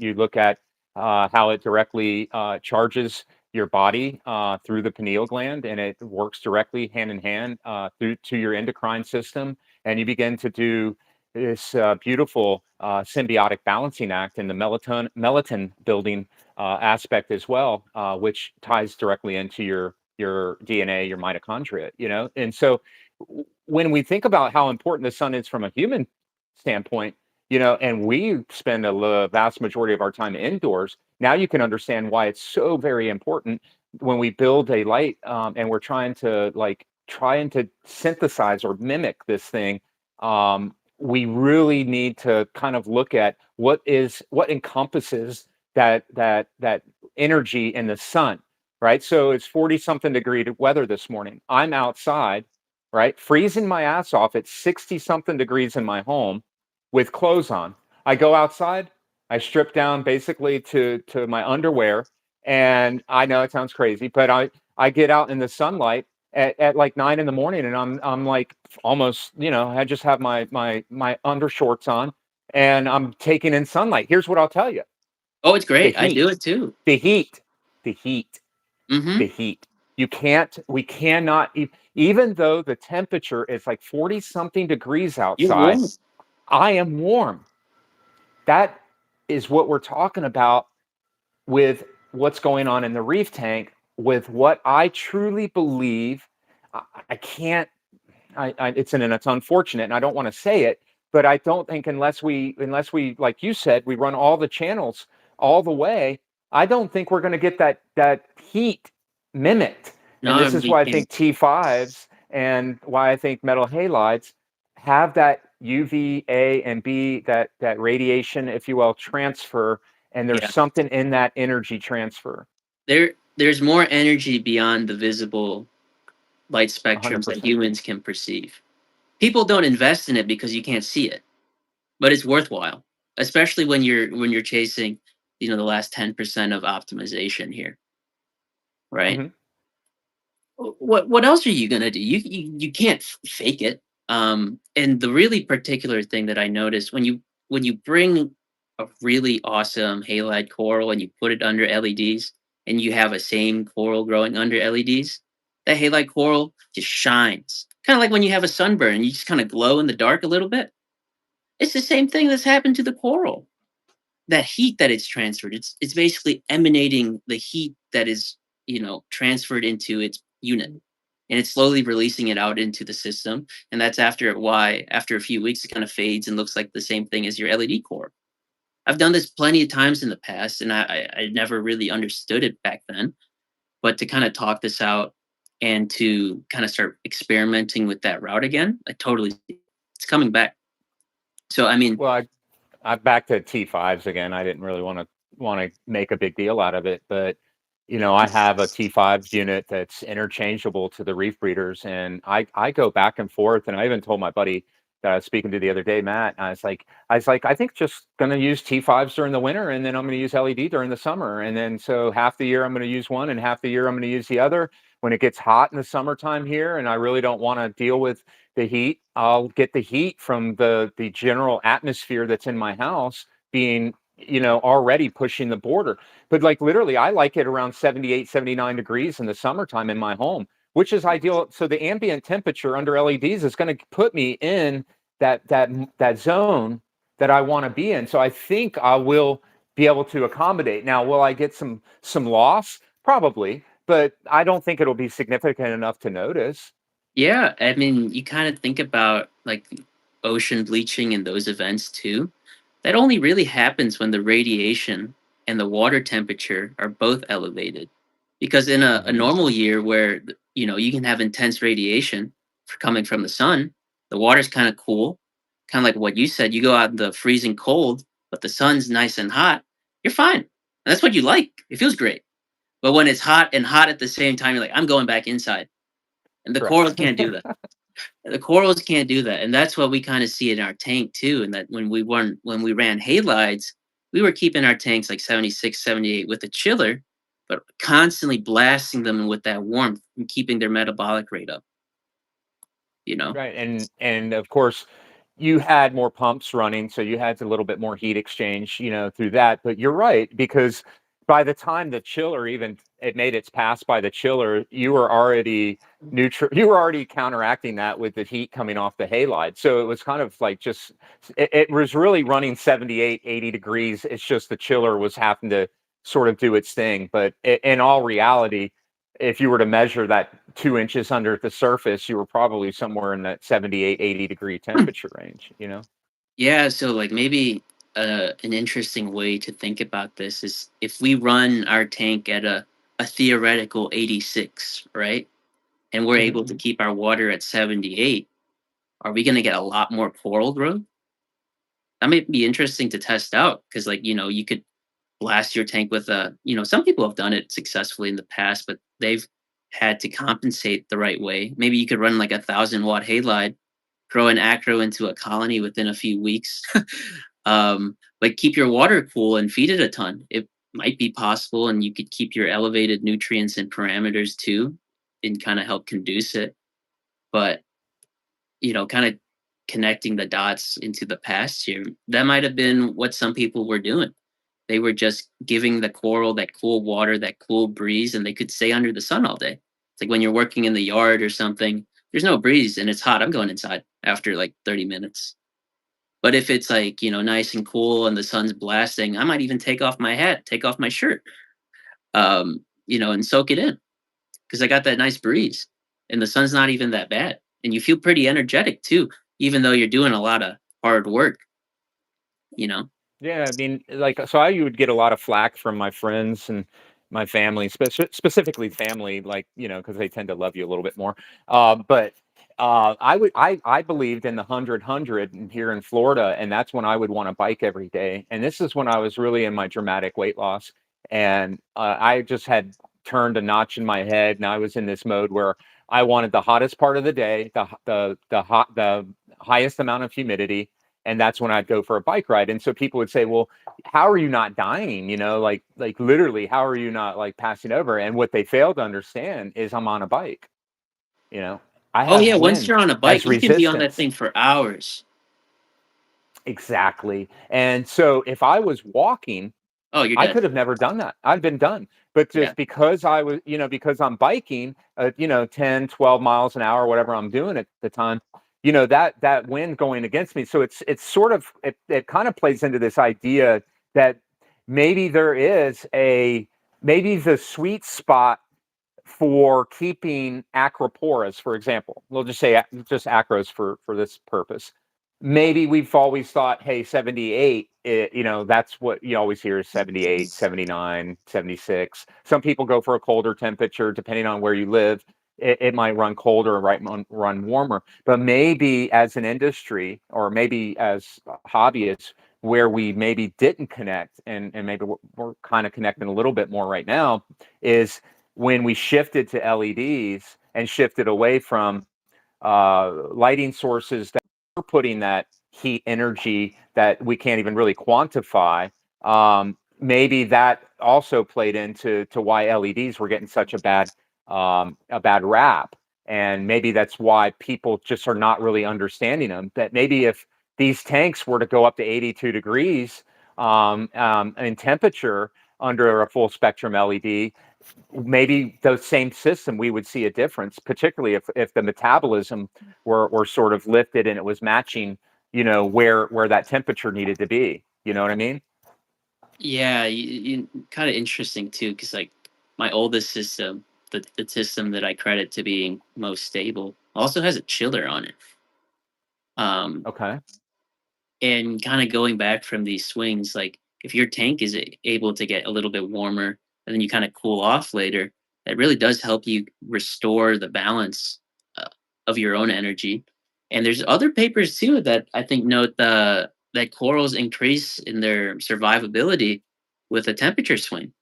you look at how it directly charges your body through the pineal gland, and it works directly hand in hand through to your endocrine system, and you begin to do this beautiful symbiotic balancing act in the melatonin building aspect as well, which ties directly into your DNA, your mitochondria. And so when we think about how important the sun is from a human standpoint, and we spend vast majority of our time indoors, now you can understand why it's so very important when we build a light, and we're trying to synthesize or mimic this thing. We really need to kind of look at what encompasses that energy in the sun, right? So it's 40 something degree weather this morning. I'm outside, right? Freezing my ass off at 60 something degrees in my home with clothes on. I go outside, I strip down basically to my underwear, and I know it sounds crazy, but I get out in the sunlight at like 9 in the morning, and I'm like almost, I just have my undershorts on, and I'm taking in sunlight. Here's what I'll tell you: Oh, it's the great. I heat, do it too. the heat, the heat, Mm-hmm. the heat. We cannot, even though the temperature is like 40 something degrees You're outside, warm. I am warm. That is what we're talking about with what's going on in the reef tank, with what I truly believe. I can't it's unfortunate, and I don't want to say it, but I don't think unless we like you said, we run all the channels all the way. I don't think we're going to get that heat mimicked. And No, this is we why I can. think T5s and why I think metal halides have that UVA and B, that radiation, if you will, transfer. And there's Yeah. something in that energy transfer. There's more energy beyond the visible light spectrums that 100%. humans can perceive. People don't invest in it because you can't see it, but it's worthwhile, especially when you're chasing, the last 10% of optimization here, right? Hmm. What else are you gonna do? You can't fake it. And the really particular thing that I noticed when you bring a really awesome halide coral and you put it under LEDs and you have a same coral growing under LEDs, that halide coral just shines. Kind of like when you have a sunburn and you just kind of glow in the dark a little bit. It's the same thing that's happened to the coral. That heat that it's transferred, it's basically emanating the heat that is, transferred into its unit. And it's slowly releasing it out into the system. And that's after a few weeks, it kind of fades and looks like the same thing as your LED core. I've done this plenty of times in the past, and I never really understood it back then. But to kind of talk this out and to kind of start experimenting with that route again, I totally, it's coming back. So, I mean, Well, I'm back to T5s again. I didn't really want to make a big deal out of it, but I have a T5 unit that's interchangeable to the reef breeders, and I go back and forth. And I even told my buddy that I was speaking to the other day, Matt. I was like, I think just going to use T5s during the winter, and then I'm going to use LED during the summer, and then so half the year I'm going to use one, and half the year I'm going to use the other. when it gets hot in the summertime here and I really don't want to deal with the heat, I'll get the heat from the general atmosphere that's in my house being, already pushing the border. But like literally, I like it around 78, 79 degrees in the summertime in my home, which is ideal. So the ambient temperature under LEDs is going to put me in that zone that I want to be in. So I think I will be able to accommodate. Now, will I get some loss? Probably, but I don't think it'll be significant enough to notice. Yeah, I mean, you kind of think about like ocean bleaching and those events too. That only really happens when the radiation and the water temperature are both elevated. Because in a Hmm. normal year where you can have intense radiation coming from the sun, the water's kind of cool, kind of like what you said. You go out in the freezing cold, but the sun's nice and hot, you're fine. And that's what you like. It feels great. But when it's hot and hot at the same time, you're like, I'm going back inside. And the Correct. corals can't do that. The corals can't do that, and that's what we kind of see in our tank too. And that when we ran halides, we were keeping our tanks like 76, 78 with a chiller, but constantly blasting them with that warmth and keeping their metabolic rate up. You know. Right, and of course, you had more pumps running, so you had a little bit more heat exchange, through that. But you're right, because by the time the chiller even it made its pass by the chiller, you were already counteracting that with the heat coming off the halide. So it was kind of like just it was really running 78, 80 degrees. It's just the chiller was having to sort of do its thing. But in all reality, if you were to measure that 2 inches under the surface, you were probably somewhere in that 78, 80 degree temperature range. Yeah, so like maybe an interesting way to think about this is if we run our tank at a theoretical 86, right? And we're Hmm. able to keep our water at 78, are we going to get a lot more coral growth? That might be interesting to test out because, like, you could blast your tank with some people have done it successfully in the past, but they've had to compensate the right way. Maybe you could run like 1,000 watt halide, grow an acro into a colony within a few weeks, but keep your water cool and feed it a ton. It might be possible, and you could keep your elevated nutrients and parameters too, and kind of help conduce it. But kind of connecting the dots into the past here, that might have been what some people were doing. They were just giving the coral that cool water, that cool breeze, and they could stay under the sun all day. It's like when you're working in the yard or something, there's no breeze and it's hot. I'm going inside after like 30 minutes. But if it's like, nice and cool and the sun's blasting, I might even take off my hat, take off my shirt, and soak it in because I got that nice breeze and the sun's not even that bad. And you feel pretty energetic too, even though you're doing a lot of hard work, you know? Yeah, I mean, like, so I would get a lot of flack from my friends and my family, specifically family, like, because they tend to love you a little bit more. But I believed in the 100 here in Florida, and that's when I would want to bike every day. And this is when I was really in my dramatic weight loss, and I just had turned a notch in my head, and I was in this mode where I wanted the hottest part of the day, the highest amount of humidity, and that's when I'd go for a bike ride. And so people would say, "Well, how are you not dying? Like literally, how are you not like passing over?" And what they fail to understand is I'm on a bike. You know, I Oh have yeah, once wind you're on a bike, as you can be on that resistance. thing for hours. Exactly. And so if I was walking, Oh, you're I dead. could have never done that. I've been done. But Yeah. just because because I'm biking, 10, 12 miles an hour, whatever I'm doing at the time, that wind going against me. So it's sort of, it kind of plays into this idea that maybe there is maybe the sweet spot for keeping acroporas, for example. We'll just say just acros for this purpose. Maybe we've always thought, hey, 78, that's what you always hear is 78, 79, 76. Some people go for a colder temperature depending on where you live. It might run colder or run warmer. But maybe as an industry or maybe as hobbyists, where we maybe didn't connect and maybe we're kind of connecting a little bit more right now is when we shifted to LEDs and shifted away from lighting sources that are putting that heat energy that we can't even really quantify. Maybe that also played into why LEDs were getting such a bad a bad rap. And maybe that's why people just are not really understanding them. That maybe if these tanks were to go up to 82 degrees in temperature under a full spectrum LED, maybe the same system we would see a difference, particularly if the metabolism were sort of lifted and it was matching, where that temperature needed to be. You know what I mean? Yeah, kind of interesting too, because like my oldest system, the system that I credit to being most stable, also has a chiller on it. Um, Okay. and kind of going back from these swings, like if your tank is able to get a little bit warmer and then you kind of cool off later, that really does help you restore the balance uh, of your own energy. And there's other papers too that I think note that corals increase in their survivability with a temperature swing,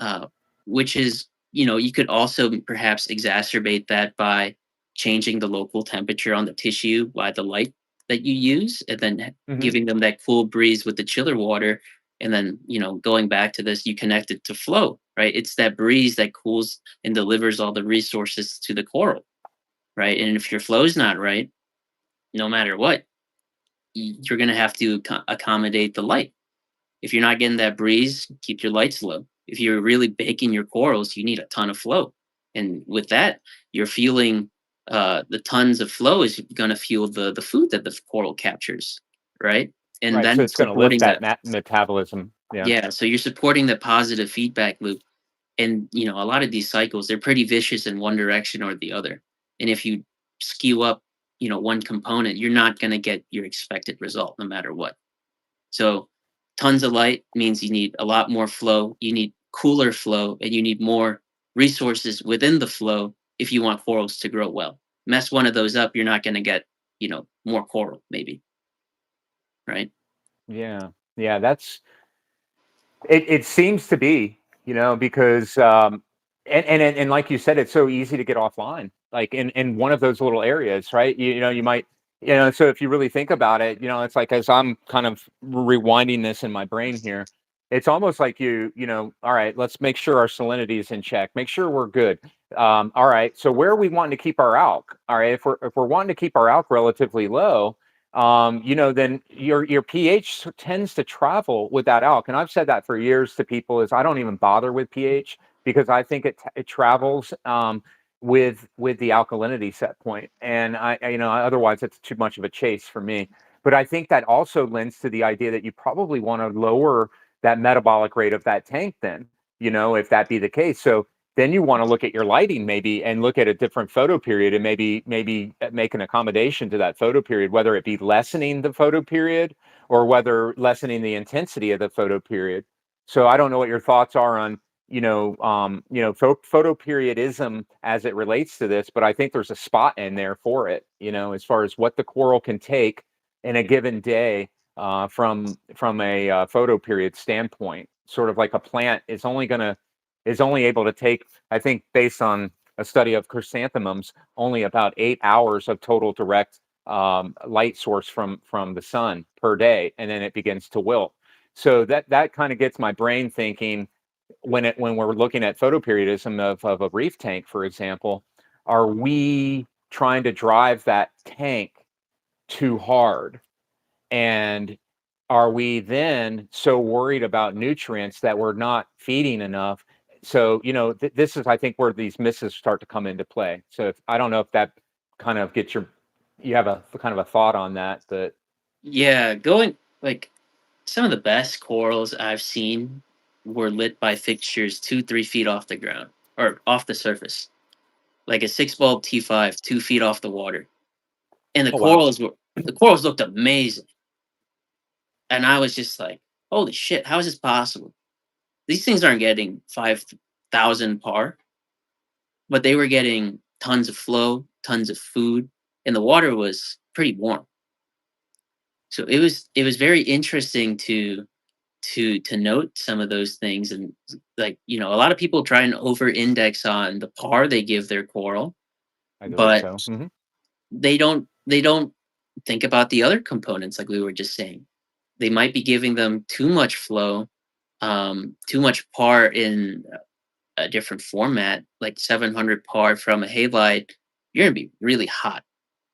uh, which is, you could also perhaps exacerbate that by changing the local temperature on the tissue by the light that you use, and then Hmm. giving them that cool breeze with the chiller water. And then, going back to this, you connect it to flow, right? It's that breeze that cools and delivers all the resources to the coral, right? And if your flow's not right, no matter what, you're going to have to accommodate the light. If you're not getting that breeze, keep your lights low. If you're really baking your corals, you need a ton of flow. And with that, you're fueling the tons of flow is going to fuel the food that the coral captures, right? And Right. So then it's going to lift supporting that that. metabolism. Yeah. Yeah. So you're supporting the positive feedback loop. And, a lot of these cycles, they're pretty vicious in one direction or the other. And if you skew up, one component, you're not going to get your expected result no matter what. So tons of light means you need a lot more flow, you need cooler flow, and you need more resources within the flow if you want corals to grow well. Mess one of those up, you're not going to get, more coral, maybe, right? Yeah. Yeah. It seems to be, because and like you said, it's so easy to get offline, like in one of those little areas, right? You might, so if you really think about it, it's like as I'm kind of rewinding this in my brain here, it's almost like all right, let's make sure our salinity is in check, make sure we're good. All right, so where are we wanting to keep our alk? All right, if we're wanting to keep our alk relatively low, then your pH tends to travel with that alk. And I've said that for years to people is I don't even bother with pH because I think it travels with the alkalinity set point. And otherwise it's too much of a chase for me. But I think that also lends to the idea that you probably want to lower that metabolic rate of that tank then, if that be the case. So then you want to look at your lighting maybe and look at a different photo period and maybe make an accommodation to that photo period, whether it be lessening the photo period or whether lessening the intensity of the photo period. So I don't know what your thoughts are on photo periodism as it relates to this, but I think there's a spot in there for it, as far as what the coral can take in a given day, from a photo period standpoint. Sort of like a plant is only able to take, I think, based on a study of chrysanthemums, only about 8 hours of total direct light source from the sun per day, and then it begins to wilt. So that kind of gets my brain thinking when we're looking at photoperiodism of a reef tank, for example. Are we trying to drive that tank too hard? And are we then so worried about nutrients that we're not feeding enough? So, this is, I think, where these misses start to come into play. So, I don't know if that kind of you have a kind of a thought on that, but Yeah, going like some of the best corals I've seen were lit by fixtures 2, 3 feet off the ground or off the surface, like a 6 bulb T5, 2 feet off the water. And oh wow, the corals looked amazing. And I was just like, holy shit, how is this possible? These things aren't getting 5,000 par, but they were getting tons of flow, tons of food, and the water was pretty warm. So it was very interesting to note some of those things. And like, a lot of people try and over index on the par they give their coral, I believe but so. Hmm. they don't think about the other components like we were just saying. They might be giving them too much flow, too much par in a different format, like 700 par from a halide, you're gonna be really hot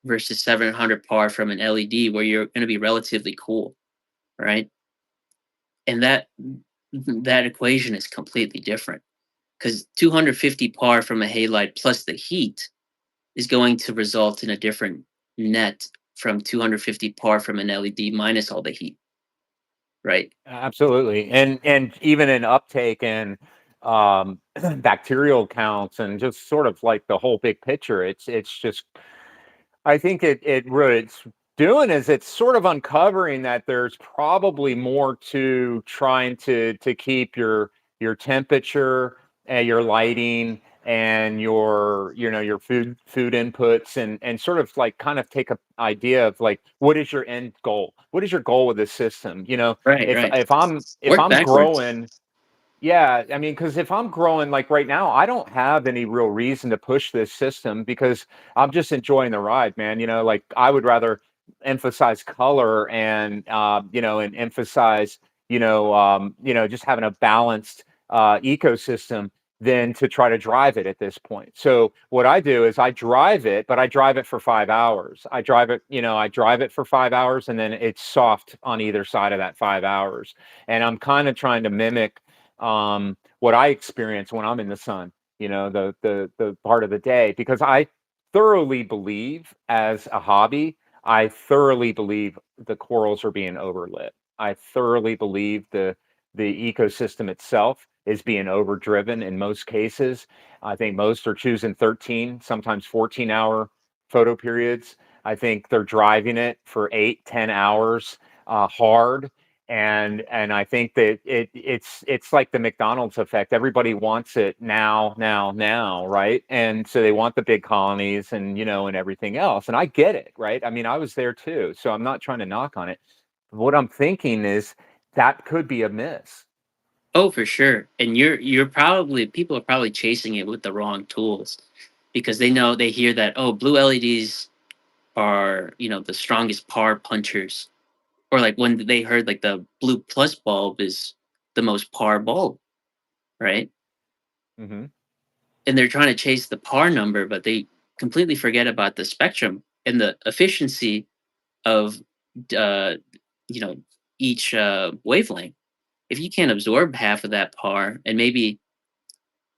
versus 700 par from an LED where you're gonna be relatively cool, right? And that equation is completely different because 250 par from a halide plus the heat is going to result in a different net from 250 par from an LED minus all the heat, right? Absolutely. And even in uptake and bacterial counts and just sort of like the whole big picture, it's just I think it what it's doing is it's sort of uncovering that there's probably more to trying to keep your temperature and your lighting and your your food inputs and sort of like kind of take a idea of like what is your end goal? What is your goal with this system? Right, right. If Work I'm backwards. growing, yeah, I mean, because if I'm growing like right now, I don't have any real reason to push this system because I'm just enjoying the ride, man. Like I would rather emphasize color and emphasize, just having a balanced ecosystem than to try to drive it at this point. So what I do is I drive it, but I drive it for 5 hours. I drive it for 5 hours and then it's soft on either side of that 5 hours. And I'm kind of trying to mimic what I experience when I'm in the sun, the part of the day, because I thoroughly believe as a hobby, I thoroughly believe the corals are being overlit. I thoroughly believe the ecosystem itself is being overdriven in most cases. I think most are choosing 13, sometimes 14-hour photo periods. I think they're driving it for 8, 10 hours hard, and I think that it's like the McDonald's effect. Everybody wants it now, now, now, right? And so they want the big colonies and everything else. And I get it, right? I mean, I was there too, so I'm not trying to knock on it. What I'm thinking is that could be a miss. Oh, for sure. And you're probably people are probably chasing it with the wrong tools because they hear that, oh, blue LEDs are, the strongest par punchers. Or like when they heard like the blue plus bulb is the most par bulb, right? Hmm. And they're trying to chase the par number, but they completely forget about the spectrum and the efficiency of uh, you know each wavelength. If you can't absorb half of that par, and maybe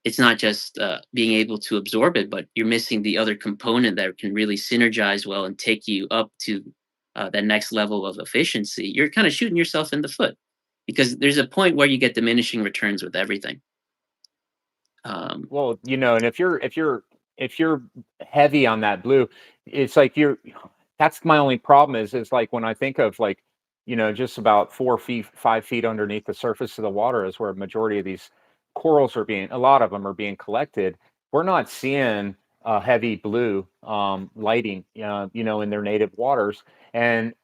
it's not just being able to absorb it, but you're missing the other component that can really synergize well and take you up to that next level of efficiency. You're kind of shooting yourself in the foot because there's a point where you get diminishing returns with everything. Um, Well, and if you're heavy on that blue, it's like that's my only problem is like when I think of like, just about 4 feet, 5 feet underneath the surface of the water is where a majority of these corals a lot of them are being collected. We're not seeing heavy blue lighting, in their native waters. And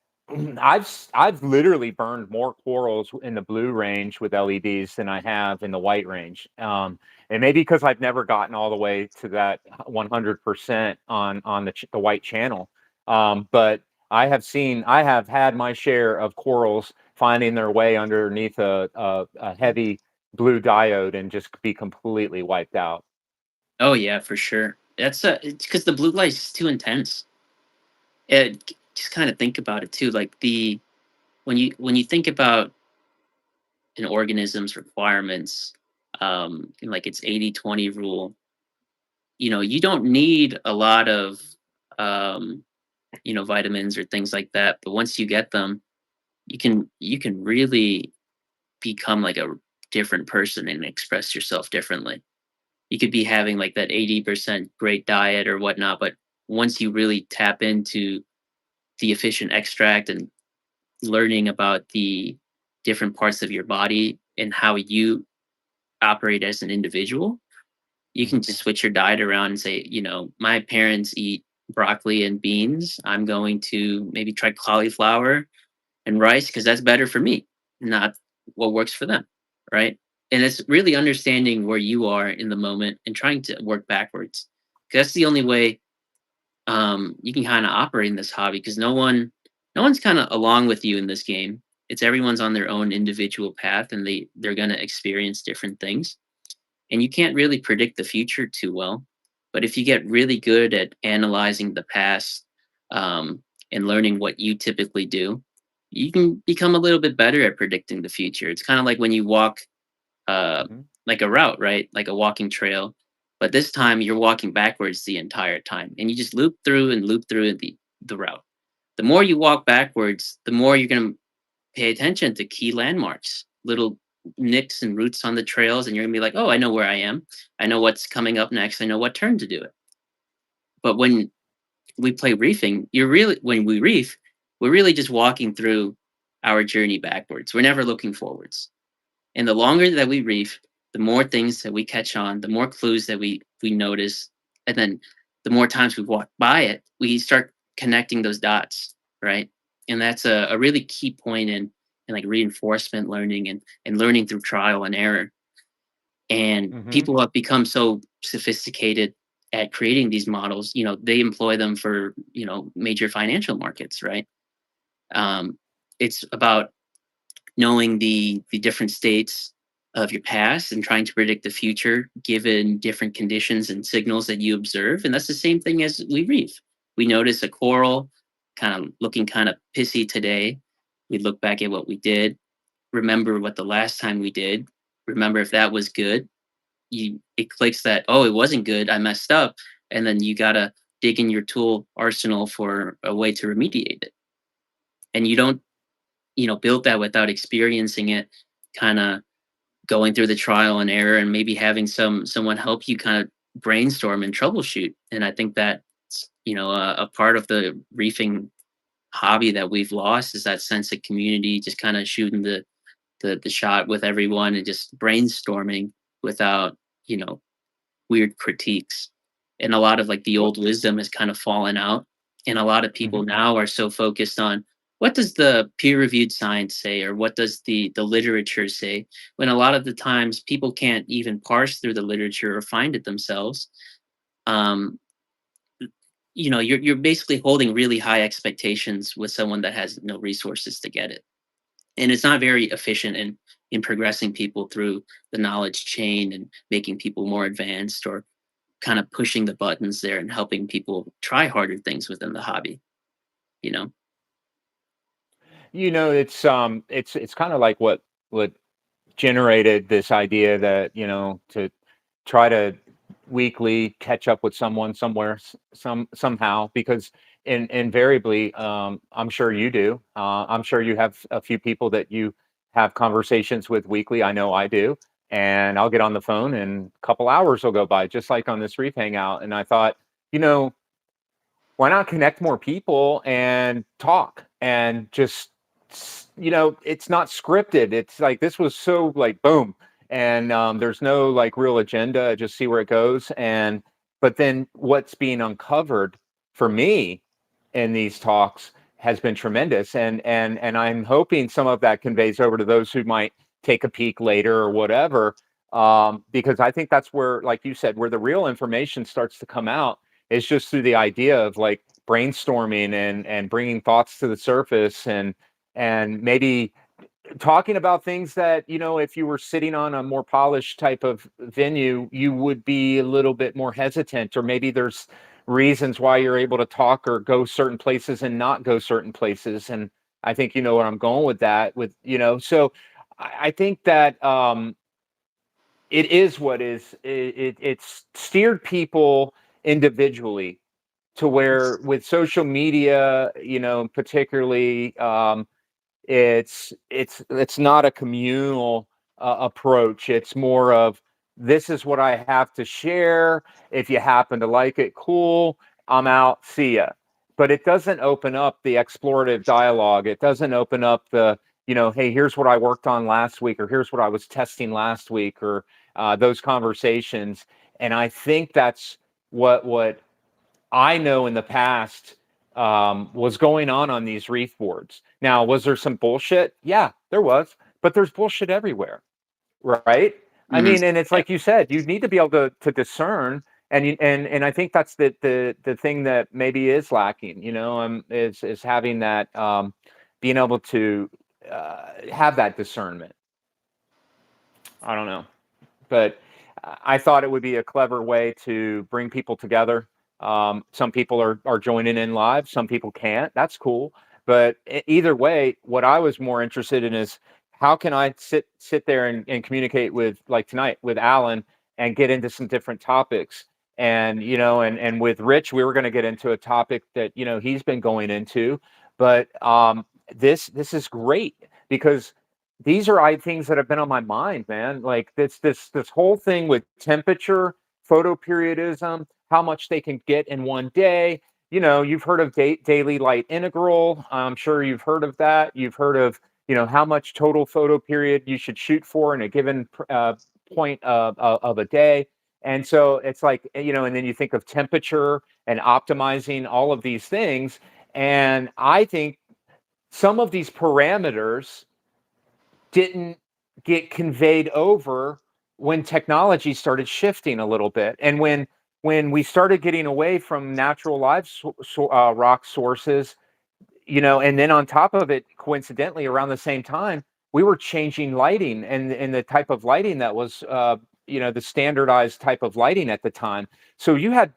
I've literally burned more corals in the blue range with LEDs than I have in the white range. And maybe because I've never gotten all the way to that 100% on the white channel. But I have had my share of corals finding their way underneath a heavy blue diode and just be completely wiped out. oh yeah, for sure. It's because the blue light is too intense. Just kind of think about it too, like the when you think about an organism's requirements, in like its 80/20 rule, you don't need a lot of um, vitamins or things like that. But once you get them, you can really become like a different person and express yourself differently. You could be having like that 80% great diet or whatnot, but once you really tap into the efficient extract and learning about the different parts of your body and how you operate as an individual, you can Mhm. just switch your diet around and say, my parents eat broccoli and beans. I'm going to maybe try cauliflower and rice because that's better for me, not what works for them. Right. And it's really understanding where you are in the moment and trying to work backwards. 'Cause that's the only way you can kind of operate in this hobby because no one's kind of along with you in this game. It's everyone's on their own individual path and they're going to experience different things. and you can't really predict the future too well. But if you get really good at analyzing the past, um, and learning what you typically do, you can become a little bit better at predicting the future. It's kind of like when you walk, uh, Mhm. like a route, right? Like a walking trail. But this time you're walking backwards the entire time, and you just loop through the route. The more you walk backwards, the more you're going to pay attention to key landmarks, little nicks and roots on the trails, and you're gonna be like, "Oh, I know where I am. I know what's coming up next. I know what turn to do it." But when we play reefing, when we reef, we're really just walking through our journey backwards. We're never looking forwards. And the longer that we reef, the more things that we catch on, the more clues that we notice, and then the more times we walk by it, we start connecting those dots, right? And that's a really key point in like reinforcement learning and learning through trial and error. And Mhm. people have become so sophisticated at creating these models. They employ them for major financial markets, right? Um, it's about knowing the different states of your past and trying to predict the future given different conditions and signals that you observe. And that's the same thing as we reef. We notice a coral kind of looking kind of pissy today. We look back at what we did, remember what the last time we did, remember if that was good. It clicks that, oh, it wasn't good, I messed up, and then you gotta dig in your tool arsenal for a way to remediate it. And you don't build that without experiencing it, kind of going through the trial and error, and maybe having someone help you kind of brainstorm and troubleshoot. And I think that a part of the reefing hobby that we've lost is that sense of community, just kind of shooting the shot with everyone and just brainstorming without you know weird critiques. And a lot of like the Well, old wisdom has kind of fallen out. And a lot of people mhm. now are so focused on what does the peer-reviewed science say, or what does the literature say, when a lot of the times people can't even parse through the literature or find it themselves. um you're basically holding really high expectations with someone that has no resources to get it, and it's not very efficient in progressing people through the knowledge chain and making people more advanced, or kind of pushing the buttons there and helping people try harder things within the hobby, you know? It's kind of like what generated this idea that, to try to weekly catch up with someone somewhere, somehow, because invariably, I'm sure you do. I'm sure you have a few people that you have conversations with weekly. I know I do. And I'll get on the phone and a couple hours will go by, just like on this Reef Hangout. And I thought, you know, why not connect more people and talk and just it's not scripted. It's like this was so like boom, and there's no like real agenda. Just see where it goes. And but then what's being uncovered for me in these talks has been tremendous, and I'm hoping some of that conveys over to those who might take a peek later or whatever, because I think that's where, like you said, where the real information starts to come out. It's just through the idea of like brainstorming and bringing thoughts to the surface, and maybe talking about things that, if you were sitting on a more polished type of venue, you would be a little bit more hesitant, or maybe there's reasons why you're able to talk or go certain places and not go certain places. And I think you know where I'm going with that, so I think that it is what is it's steered people individually to where, with social media, particularly, it's not a communal approach. It's more of, this is what I have to share. If you happen to like it, cool. I'm out. See ya. But it doesn't open up the explorative dialogue. It doesn't open up the, hey, here's what I worked on last week, or here's what I was testing last week, or those conversations. And I think that's what I know in the past was going on these reef boards. Now, was there some bullshit? Yeah, there was, but there's bullshit everywhere, right? I Mhm. mean, and it's Yeah. like you said, you need to be able to discern, and I think that's the thing that maybe is lacking, is having that, being able to have that discernment. I don't know, but I thought it would be a clever way to bring people together. Some people are joining in live, some people can't. That's cool. But either way, what I was more interested in is how can I sit there and communicate with, like tonight with Alan, and get into some different topics. And and with Rich, we were going to get into a topic that he's been going into, but this is great because these are things that have been on my mind, man. Like this whole thing with temperature, photoperiodism, how much they can get in one day. You've heard of daily light integral. I'm sure you've heard of that. You've heard of how much total photoperiod you should shoot for in a given point of a day. And so it's like, and then you think of temperature and optimizing all of these things. And I think some of these parameters didn't get conveyed over when technology started shifting a little bit, and when we started getting away from natural rock sources, and then on top of it, coincidentally, around the same time, we were changing lighting and the type of lighting that was the standardized type of lighting at the time. So you had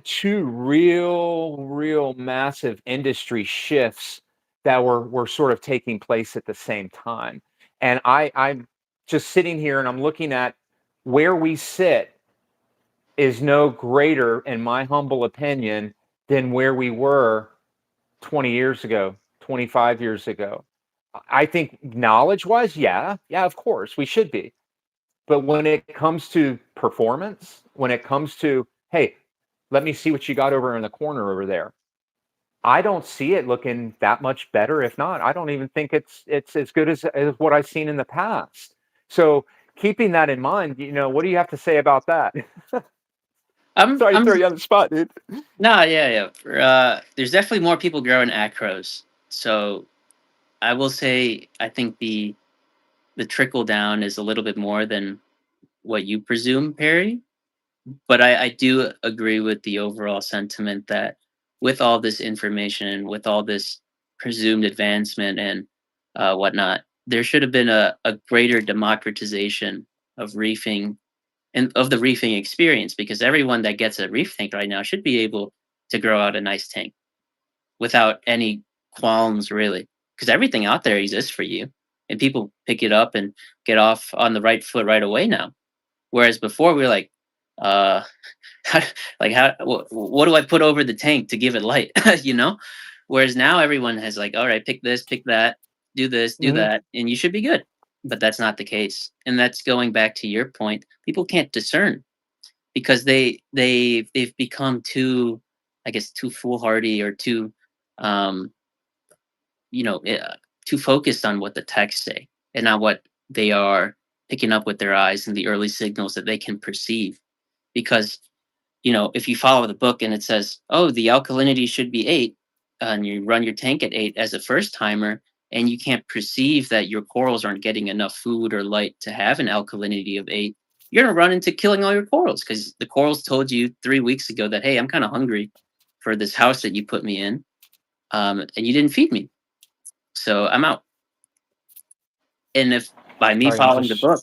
two real massive industry shifts that were sort of taking place at the same time. And I'm just sitting here and I'm looking at where we sit is no greater, in my humble opinion, than where we were 20 years ago, 25 years ago. I think knowledge-wise, yeah, of course, we should be. But when it comes to performance, when it comes to, hey, let me see what you got over in the corner over there. I don't see it looking that much better. If not, I don't even think it's as good as what I've seen in the past. So keeping that in mind, what do you have to say about that? Sorry to I'm throw you on the spot, dude. no, yeah, yeah. There's definitely more people growing acros. So I will say I think the trickle down is a little bit more than what you presume, Perry. But I do agree with the overall sentiment that with all this information and with all this presumed advancement and whatnot, there should have been a greater democratization of reefing and of the reefing experience, because everyone that gets a reef tank right now should be able to grow out a nice tank without any qualms, really, because everything out there exists for you, and people pick it up and get off on the right foot right away now. Whereas before we were like, uh, how, what do I put over the tank to give it light? you know. Whereas now everyone has like, all right, pick this, pick that, do this, do Hmm. that, and you should be good. But that's not the case, and that's going back to your point. People can't discern because they've become too, I guess, too foolhardy or too, um, you know, uh, too focused on what the texts say and not what they are picking up with their eyes and the early signals that they can perceive. Because if you follow the book and it says, oh, the alkalinity should be 8, and you run your tank at 8 as a first timer, and you can't perceive that your corals aren't getting enough food or light to have an alkalinity of 8, you're going to run into killing all your corals because the corals told you 3 weeks ago that, hey, I'm kind of hungry for this house that you put me in, and you didn't feed me. So I'm out. And if by me Sorry, I'm following the just. book,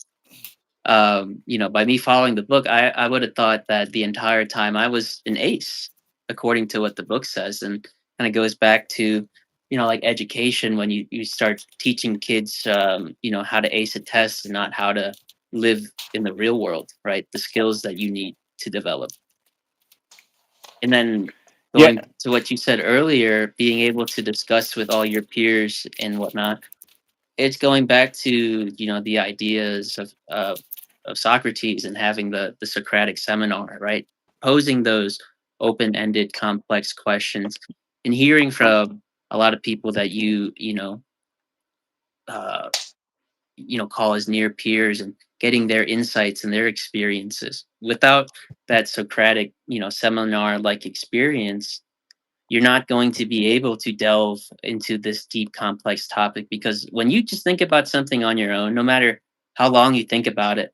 by me following the book, I would have thought that the entire time I was an ace, according to what the book says, and kind of goes back to, like education when you start teaching kids, how to ace a test and not how to live in the real world, right? The skills that you need to develop, and then Yeah. going to what you said earlier, being able to discuss with all your peers and whatnot, it's going back to the ideas of Socrates and having the Socratic seminar, right? Posing those open-ended, complex questions, and hearing from a lot of people that uh, call as near peers, and getting their insights and their experiences. Without that Socratic, seminar-like experience, you're not going to be able to delve into this deep, complex topic, because when you just think about something on your own, no matter how long you think about it,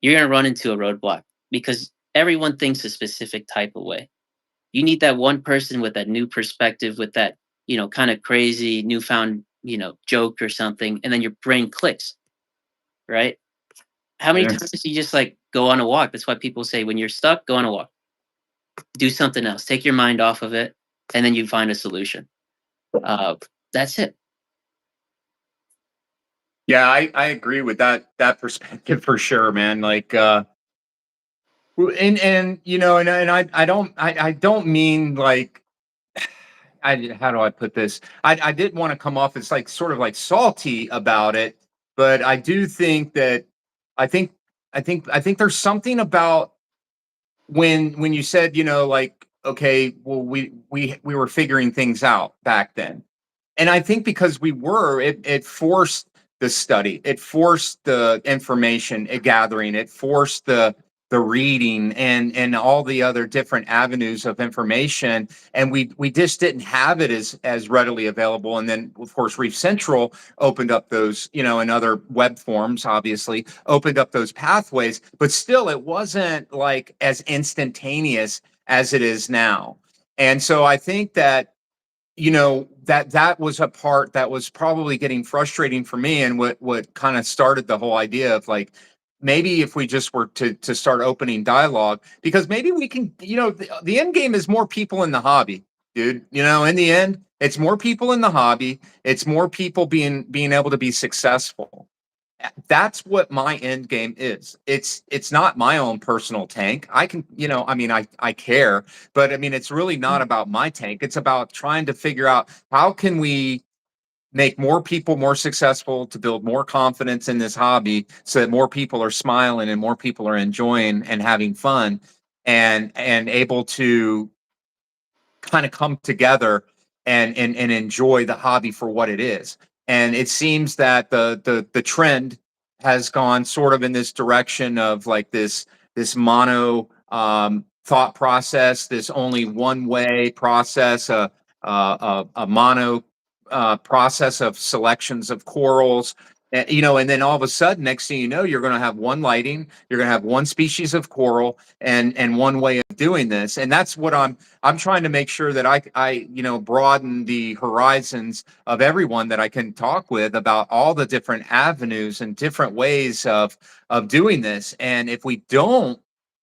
you're going to run into a roadblock because everyone thinks a specific type of way. You need that one person with that new perspective, with that, kind of crazy newfound, joke or something, and then your brain clicks, right? How many Yeah. times do you just like go on a walk? That's why people say when you're stuck, go on a walk. Do something else. Take your mind off of it, and then you find a solution. Uh, that's it. Yeah, I agree with that perspective for sure, man. Like and I don't mean like how do I put this? I didn't want to come off as like sort of like salty about it, but I do think that I think I think there's something about when you said, like, okay, well, we were figuring things out back then. And I think because we were, it forced the study, it forced the information gathering, it forced the reading and all the other different avenues of information, and we just didn't have it as readily available. And then of course Reef Central opened up those, and other web forms obviously opened up those pathways, but still it wasn't like as instantaneous as it is now. And so I think that that was a part that was probably getting frustrating for me, and what kind of started the whole idea of like, maybe if we just were to start opening dialogue, because maybe we can, the end game is more people in the hobby, dude. In the end it's more people in the hobby, it's more people being able to be successful. That's what my end game is. It's not my own personal tank. I can, I mean, I care, but I mean, it's really not about my tank. It's about trying to figure out how can we make more people more successful, to build more confidence in this hobby so that more people are smiling and more people are enjoying and having fun and able to kind of come together and enjoy the hobby for what it is. And it seems that the trend has gone sort of in this direction of like this mono thought process, this only one way process, a mono process of selections of corals. And then all of a sudden, next thing you know, you're going to have one lighting, you're going to have one species of coral, and one way of doing this. And that's what I'm trying to make sure that I broaden the horizons of everyone that I can talk with about all the different avenues and different ways of doing this. And if we don't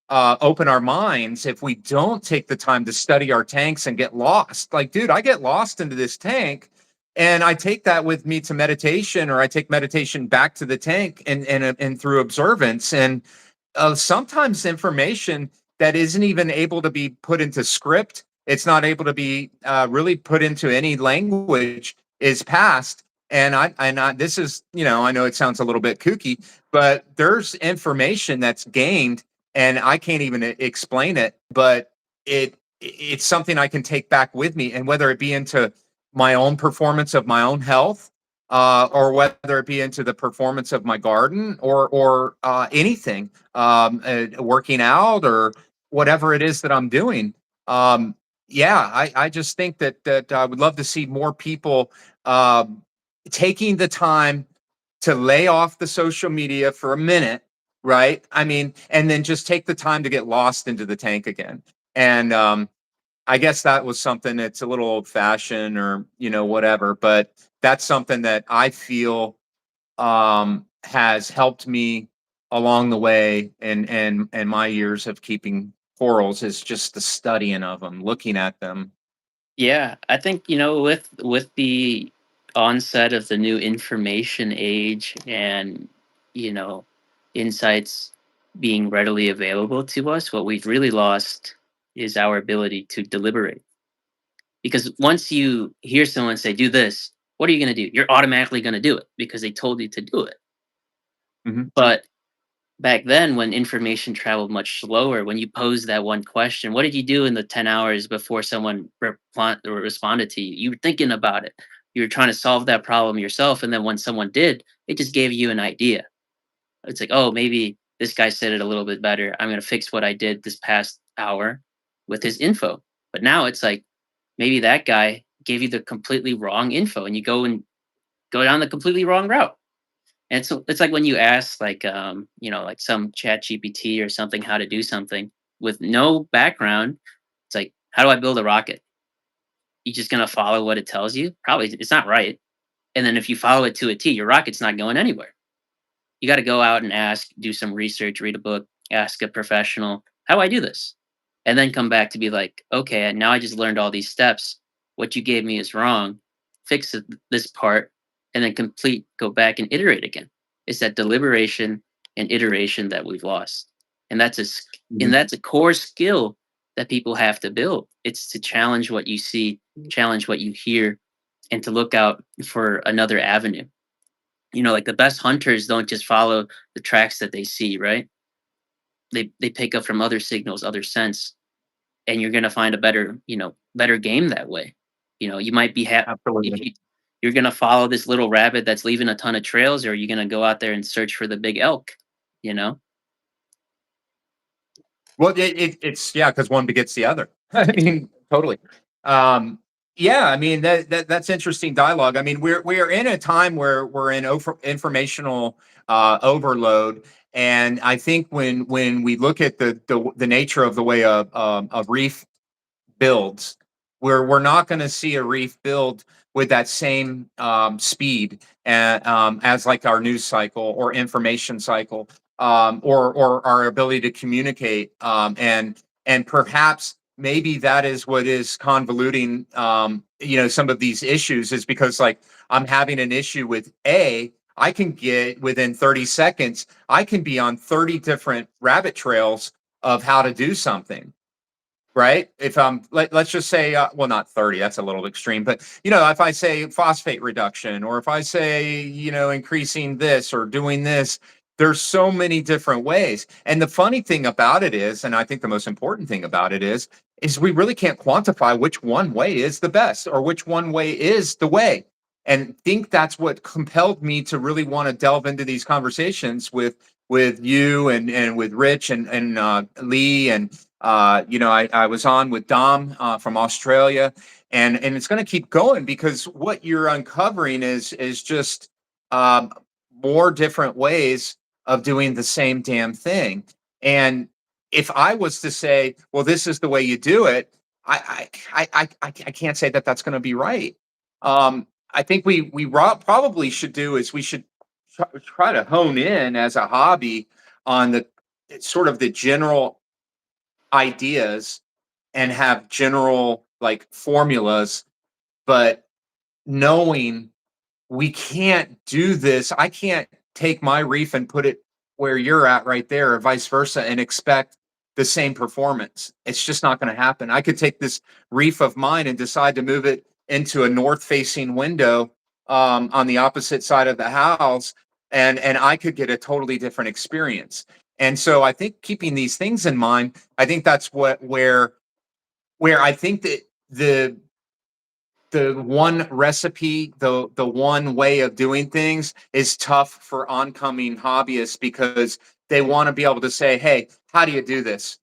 open our minds, if we don't take the time to study our tanks and get lost, like, dude, I get lost into this tank. And I take that with me to meditation, or I take meditation back to the tank and through observance. And sometimes information that isn't even able to be put into script, it's not able to be really put into any language, is passed. And this is, I know it sounds a little bit kooky, but there's information that's gained, and I can't even explain it, but it's something I can take back with me, and whether it be into my own performance of my own health, or whether it be into the performance of my garden, or anything, working out, or whatever it is that I'm doing. Yeah, I just think that I would love to see more people um, taking the time to lay off the social media for a minute, right? I mean, and then just take the time to get lost into the tank again. And I guess that was something that's a little old fashioned, or whatever, but that's something that I feel has helped me along the way, and my years of keeping corals, is just the studying of them, looking at them. Yeah, I think with the onset of the new information age and you know insights being readily available to us, what we've really lost is our ability to deliberate. Because once you hear someone say, "Do this," what are you going to do? You're automatically going to do it because they told you to do it. Mhm. But back then, when information traveled much slower, when you posed that one question, what did you do in the 10 hours before someone responded to you? You were thinking about it. You were trying to solve that problem yourself. And then when someone did, it just gave you an idea. It's like, oh, maybe this guy said it a little bit better. I'm going to fix what I did this past hour with his info. But now it's like, maybe that guy gave you the completely wrong info and you go down the completely wrong route. And so it's like when you ask like like some chat GPT or something how to do something with no background, it's like, how do I build a rocket? You just gonna follow what it tells you? Probably it's not right. And then if you follow it to a T, your rocket's not going anywhere. You got to go out and ask, do some research, read a book, ask a professional, how do I do this? And then come back to be like, okay, and now I just learned all these steps. What you gave me is wrong. Fix this part, and then go back and iterate again. It's that deliberation and iteration that we've lost. And and Mhm. that's a core skill that people have to build. It's to challenge what you see, challenge what you hear, and to look out for another avenue. Like the best hunters don't just follow the tracks that they see, right? They pick up from other signals, other scents, and you're gonna find a better game that way. You might be if Absolutely. you're gonna follow this little rabbit that's leaving a ton of trails, or you're gonna go out there and search for the big elk, you know? Well, it's yeah, because one begets the other. I mean, totally. Um, yeah, I mean that's interesting dialogue. I mean, we are in a time where we're in informational overload, and I think when we look at the nature of the way a reef builds, where we're not going to see a reef build with that same speed as like our news cycle or information cycle, or our ability to communicate, and perhaps maybe that is what is convoluting some of these issues, is because like I'm having an issue with A, I can get within 30 seconds, I can be on 30 different rabbit trails of how to do something, right? If let's just say, well, not 30, that's a little extreme, but if I say phosphate reduction, or if I say, increasing this or doing this, there's so many different ways. And the funny thing about it is, and I think the most important thing about it is we really can't quantify which one way is the best or which one way is the way. And think that's what compelled me to really want to delve into these conversations with you and with Rich and Lee, and I was on with Dom from Australia, and it's going to keep going because what you're uncovering is just um, more different ways of doing the same damn thing. And if I was to say, well, this is the way you do it, I can't say that that's going to be right. I think probably should do is we should try to hone in as a hobby on the sort of the general ideas and have general like formulas, but knowing we can't do this. I can't take my reef and put it where you're at right there, or vice versa, and expect the same performance. It's just not going to happen. I could take this reef of mine and decide to move it into a north facing window on the opposite side of the house, and I could get a totally different experience. And so I think keeping these things in mind, I think that's where I think that the the one recipe, the one way of doing things is tough for oncoming hobbyists because they want to be able to say, "Hey, how do you do this?"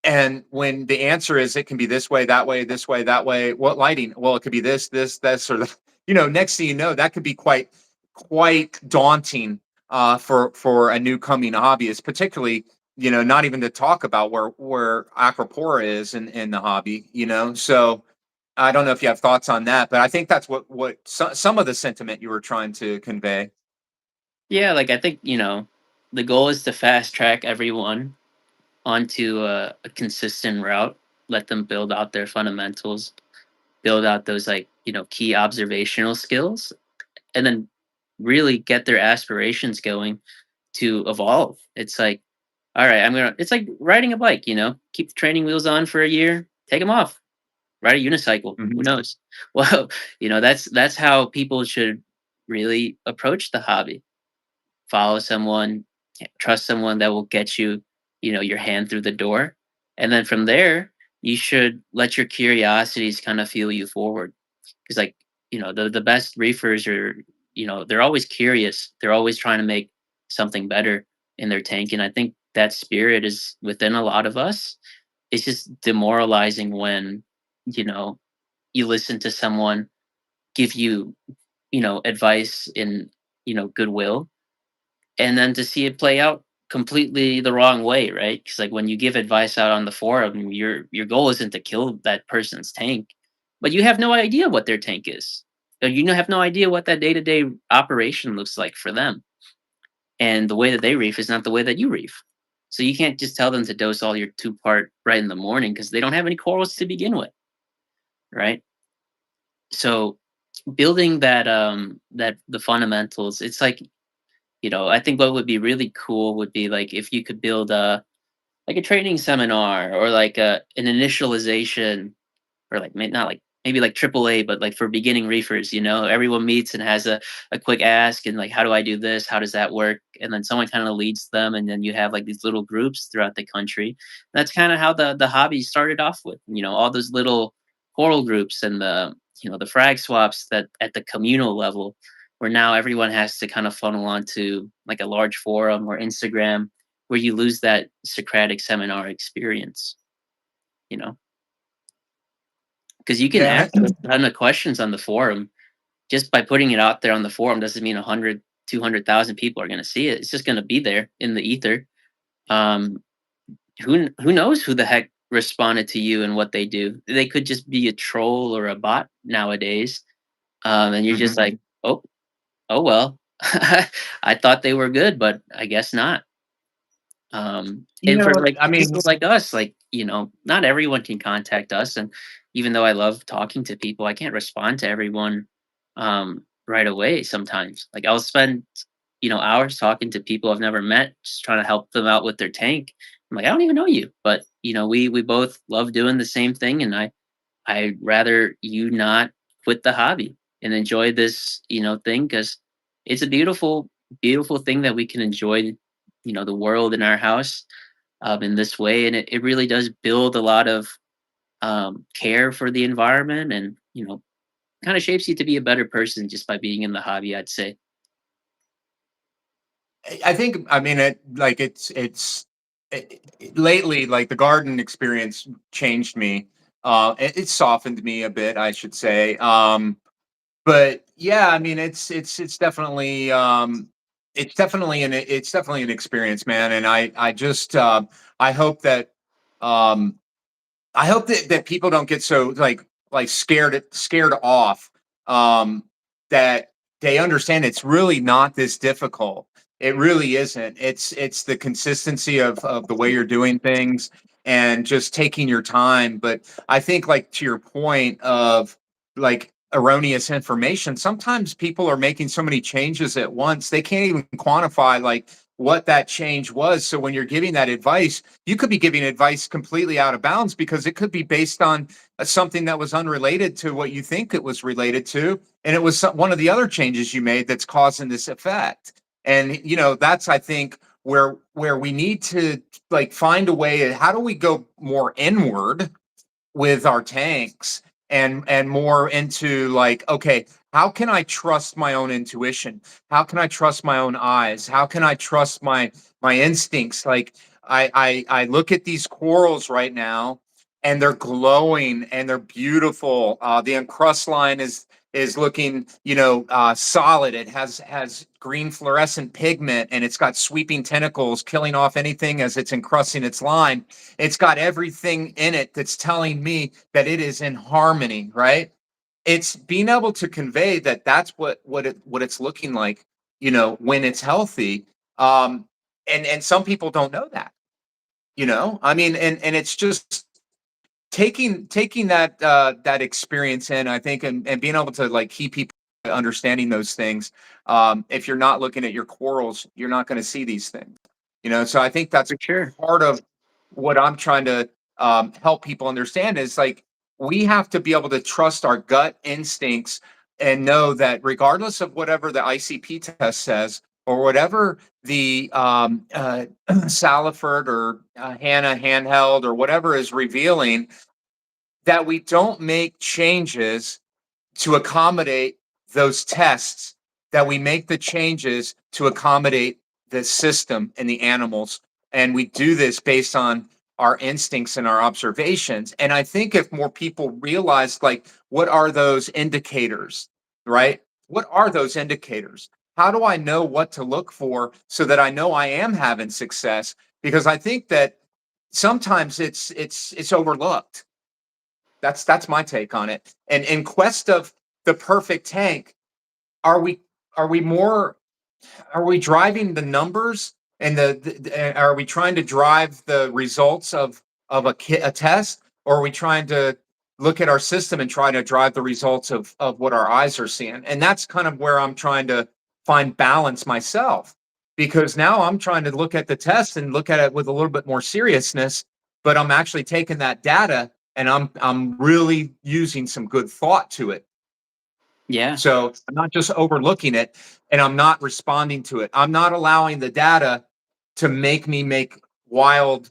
And when the answer is it can be this way, that way, this way, that way, what lighting? Well, it could be this, or that. Next thing you know, that could be quite daunting for a new coming hobbyist, particularly, not even to talk about where Acropora is in the hobby, So I don't know if you have thoughts on that, but I think that's what some of the sentiment you were trying to convey. Yeah, like I think, the goal is to fast track everyone onto a consistent route, let them build out their fundamentals, build out those like, key observational skills, and then really get their aspirations going to evolve. It's like, all right, it's like riding a bike, keep the training wheels on for a year, take them off, ride a unicycle. Who Mhm. knows? Well, that's how people should really approach the hobby. Follow someone, trust someone that will get you, your hand through the door. And then from there, you should let your curiosities kind of fuel you forward. Because like, the best reefers are, they're always curious. They're always trying to make something better in their tank. And I think that spirit is within a lot of us. It's just demoralizing when, you know, you listen to someone give you, advice in, goodwill, and then to see it play out completely the wrong way, right? Because like when you give advice out on the forum, your goal isn't to kill that person's tank, but you have no idea what their tank is. Have no idea what that day to day operation looks like for them. and the way that they reef is not the way that you reef. So you can't just tell them to dose all your 2 part right in the morning because they don't have any corals to begin with, right? So building that the fundamentals, it's like, I think what would be really cool would be like if you could build a training seminar or like an initialization, or like not like maybe like AAA, but like for beginning reefers, everyone meets and has a quick ask and like, how do I do this? How does that work? And then someone kind of leads them, and then you have like these little groups throughout the country. That's kind of how the hobby started off with, all those little choral groups and the frag swaps that at the communal level, where now everyone has to kind of funnel onto like a large forum or Instagram, where you lose that Socratic seminar experience, you know because you can Yeah. ask a ton of questions on the forum. Just by putting it out there on the forum doesn't mean 100, 200,000 people are going to see it. It's just going to be there in the ether. Um, who knows who the heck responded to you and what they do? They could just be a troll or a bot nowadays, and you're just Mhm. like, oh well. I thought they were good, but I guess not. You And for know, like I mean, people like us, like, not everyone can contact us. And even though I love talking to people, I can't respond to everyone right away sometimes. Like I'll spend, hours talking to people I've never met, just trying to help them out with their tank. I'm like, I don't even know you, but we both love doing the same thing, and I'd rather you not quit the hobby and enjoy this, thing, because it's a beautiful, beautiful thing that we can enjoy, the world in our house in this way. And it really does build a lot of care for the environment, and, kind of shapes you to be a better person just by being in the hobby, I'd say. I think, I mean, lately, like the garden experience changed me. It softened me a bit, I should say. But yeah, I mean, it's definitely an experience, man. And I hope that, um, that people don't get so like scared off, um, that they understand it's really not this difficult. It really isn't. It's the consistency of the way you're doing things and just taking your time. But I think, like, to your point of like erroneous information, sometimes people are making so many changes at once they can't even quantify like what that change was. So when you're giving that advice, you could be giving advice completely out of bounds because it could be based on something that was unrelated to what you think it was related to, and it was one of the other changes you made that's causing this effect. And that's, I think, where we need to like find a way. How do we go more inward with our tanks and more into like, okay, how can I trust my own intuition? How can I trust my own eyes? How can I trust my instincts? Like, I look at these corals right now, and they're glowing and they're beautiful. The uncrust line is looking, solid. It has green fluorescent pigment, and it's got sweeping tentacles killing off anything as it's encrusting its line. It's got everything in it that's telling me that it is in harmony, right? It's being able to convey that that's what it's looking like, when it's healthy. And some people don't know that, I mean, and it's just taking that experience in, I think, and being able to like keep people understanding those things. If you're not looking at your corals, you're not going to see these things, so I think that's For sure. part of what I'm trying to help people understand is like, we have to be able to trust our gut instincts and know that regardless of whatever the ICP test says, or whatever the Saliford or Hannah handheld or whatever is revealing, that we don't make changes to accommodate those tests, that we make the changes to accommodate the system and the animals. And we do this based on our instincts and our observations. And I think if more people realize, like, what are those indicators, right? What are those indicators? How do I know what to look for so that I know I am having success? Because I think that sometimes it's overlooked. That's my take on it. And in quest of the perfect tank, are we are we more Are we driving the numbers and are we trying to drive the results of a test, or are we trying to look at our system and try to drive the results of what our eyes are seeing? And that's kind of where I'm trying to find balance myself, because now I'm trying to look at the test and look at it with a little bit more seriousness, but I'm actually taking that data and I'm really using some good thought to it. Yeah. So I'm not just overlooking it and I'm not responding to it. I'm not allowing the data to make me make wild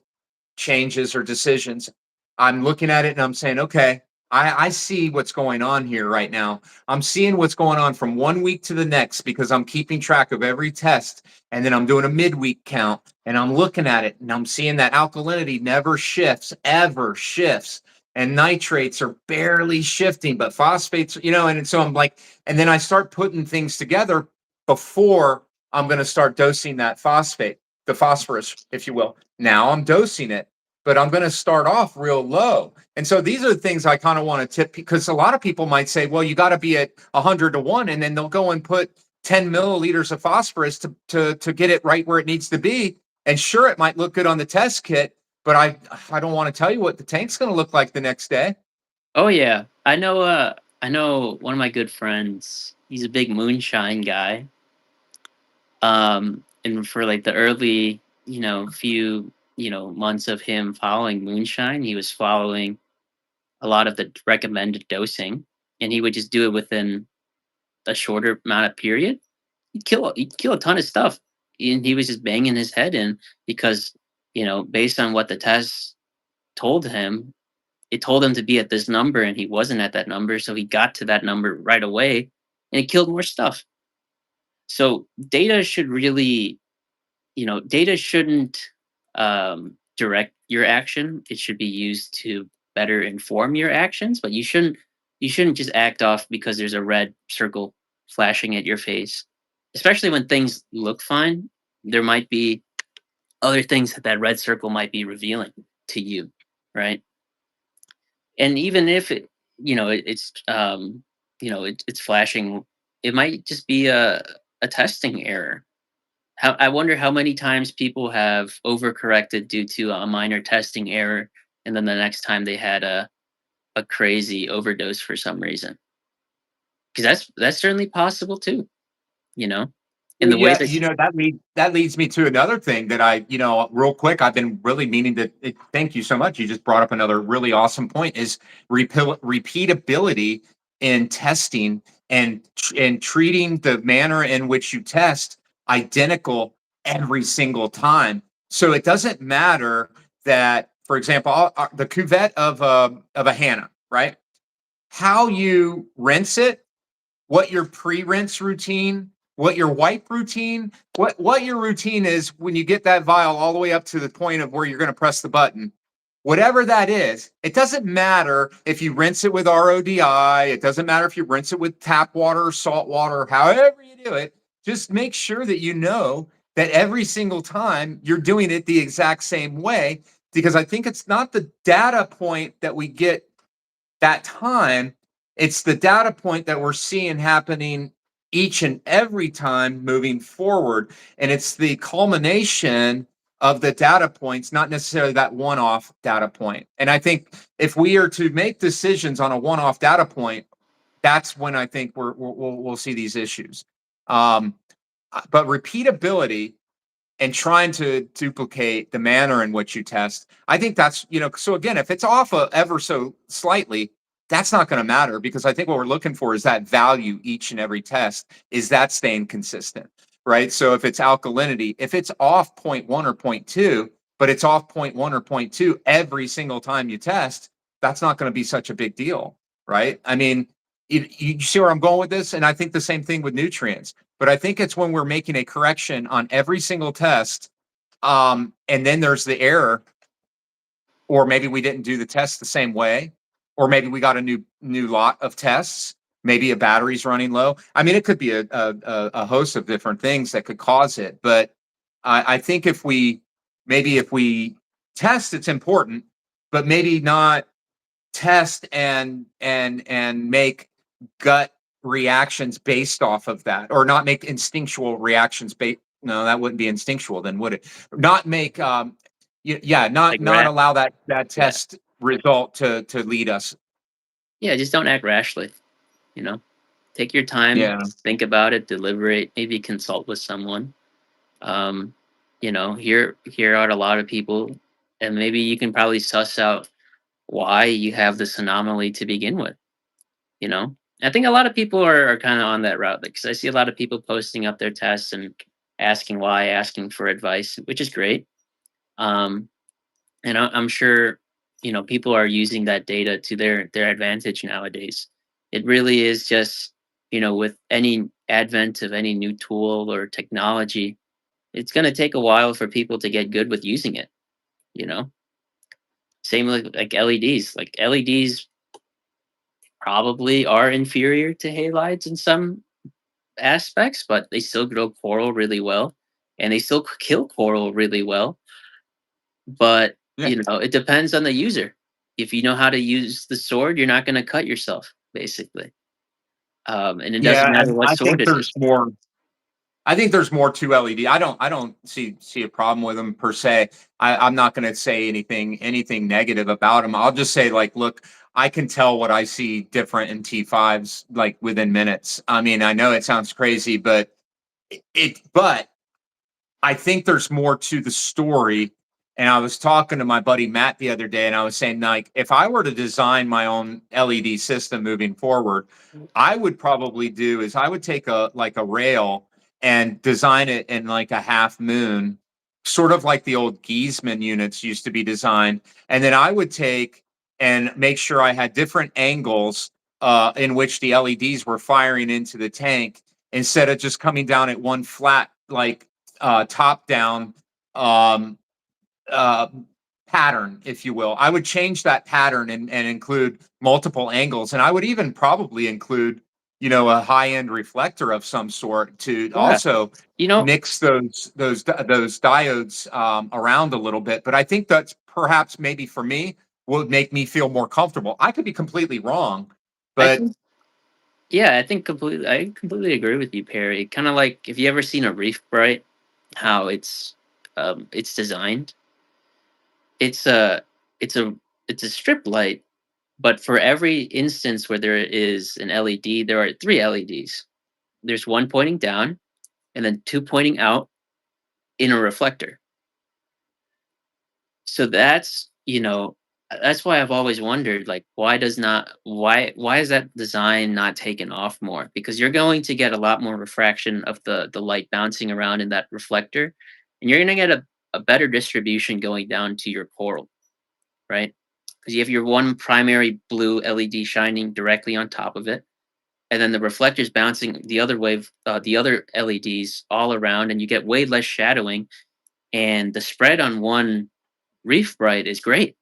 changes or decisions. I'm looking at it and I'm saying, okay, I see what's going on here right now. I'm seeing what's going on from 1 week to the next because I'm keeping track of every test. And then I'm doing a midweek count and I'm looking at it and I'm seeing that alkalinity never shifts, ever shifts. And nitrates are barely shifting, but phosphates, and so I'm like, and then I start putting things together before I'm going to start dosing that phosphate, the phosphorus, if you will. Now I'm dosing it, but I'm going to start off real low. And so these are the things I kind of want to tip, because a lot of people might say, well, you got to be at 100 to 1, and then they'll go and put 10 milliliters of phosphorus to get it right where it needs to be. And sure, it might look good on the test kit, but I don't want to tell you what the tank's going to look like the next day. Oh yeah. I know one of my good friends. He's a big moonshine guy. And for like the early, few, months of him following moonshine, he was following a lot of the recommended dosing, and he would just do it within a shorter amount of period. He'd kill a ton of stuff, and he was just banging his head in because, based on what the tests told him, it told him to be at this number, and he wasn't at that number, so he got to that number right away, and it killed more stuff. So data shouldn't direct your action. It should be used to better inform your actions, but you shouldn't just act off because there's a red circle flashing at your face. Especially when things look fine, there might be other things that red circle might be revealing to you, right? And even if it's flashing, it might just be a testing error. I wonder how many times people have overcorrected due to a minor testing error, and then the next time they had a crazy overdose for some reason. Because that's certainly possible too, you know. In Well, the way yeah, that that leads me to another thing that real quick, I've been really meaning to thank you so much. You just brought up another really awesome point, is repeatability in testing, and treating the manner in which you test identical every single time. So it doesn't matter that, for example, the cuvette of a Hannah, right? How you rinse it, what your pre-rinse routine, what your wipe routine, what your routine is when you get that vial all the way up to the point of where you're going to press the button. Whatever that is, it doesn't matter if you rinse it with RODI, it doesn't matter if you rinse it with tap water or salt water, however you do it, just make sure that you know that every single time you're doing it the exact same way, because I think it's not the data point that we get that time, it's the data point that we're seeing happening each and every time moving forward. And it's the culmination of the data points, not necessarily that one off data point. And I think if we are to make decisions on a one off data point, that's when I think we'll see these issues. Um, but repeatability and trying to duplicate the manner in which you test, I think that's, so again, if it's off ever so slightly, that's not going to matter, because I think what we're looking for is that value each and every test, is that staying consistent, right? So if it's alkalinity, if it's off zero point 0.1 or zero point 0.2, but it's off 0.1 or zero point 0.2 every single time you test, that's not going to be such a big deal, right? I mean, you see where I'm going with this? And I think the same thing with nutrients. But I think it's when we're making a correction on every single test, and then there's the error, or maybe we didn't do the test the same way, or maybe we got a new lot of tests. Maybe a battery's running low. I mean, it could be a host of different things that could cause it. But I think if we test, it's important, but maybe not test and make gut reactions based off of that, or not make instinctual reactions based. No, that wouldn't be instinctual then, would it? Not make yeah, not Like rat. allow that Yeah. test result to lead us. Yeah. Just don't act rashly. You know, take your time, Yeah. think about it, deliberate, maybe consult with someone. Um, hear out a lot of people, and maybe you can probably suss out why you have this anomaly to begin with. You know, I think a lot of people are kind of on that route because I see a lot of people posting up their tests and asking why, asking for advice, which is great. Um, and I'm sure people are using that data to their advantage nowadays. It really is just with any advent of any new tool or technology, it's going to take a while for people to get good with using it. You know, same like LEDs. Like LEDs probably are inferior to halides in some aspects, but they still grow coral really well, and they still kill coral really well. But Yeah. it depends on the user. If you know how to use the sword, you're not going to cut yourself, basically. And it doesn't Yeah, matter and what I sword think it there's is. more. I think there's more to LED. I don't see a problem with them per se. I'm not going to say anything negative about them. I'll just say, like, look, I can tell what I see different in T5s like within minutes. I mean, I know it sounds crazy, but but I think there's more to the story. And I was talking to my buddy Matt the other day, and I was saying, like, if I were to design my own LED system moving forward, I would probably do is I would take a rail and design it in like a half moon, sort of like the old Giesman units used to be designed. And then I would take and make sure I had different angles in which the LEDs were firing into the tank instead of just coming down at one flat, like top down um, uh, pattern, if you will. I would change that pattern and include multiple angles, and I would even probably include, a high end reflector of some sort to Yeah. also You know, mix those diodes around a little bit. But I think that's perhaps maybe for me would make me feel more comfortable. I could be completely wrong, I but think, yeah, I completely agree with you, Perry. Kind of like if you ever seen a reef bright, how it's designed. It's a, it's a, it's a strip light, but for every instance where there is an LED, there are three LEDs. There's one pointing down, and then two pointing out in a reflector. So that's why I've always wondered, like, why is that design not taken off more? Because you're going to get a lot more refraction of the light bouncing around in that reflector, and you're going to get a better distribution going down to your coral, right? Because you have your one primary blue LED shining directly on top of it, and then the reflectors bouncing the other LEDs all around, and you get way less shadowing. And the spread on one Reef Bright is great.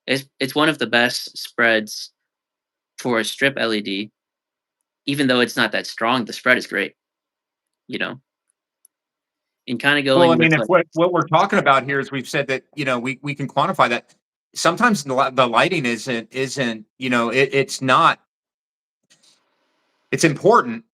It's one of the best spreads for a strip LED. Even though it's not that strong, the spread is great. You know, and kind of well, I going with mean, if like, what we're talking about here is we've said that we can quantify that. Sometimes the lighting isn't it's not, it's important,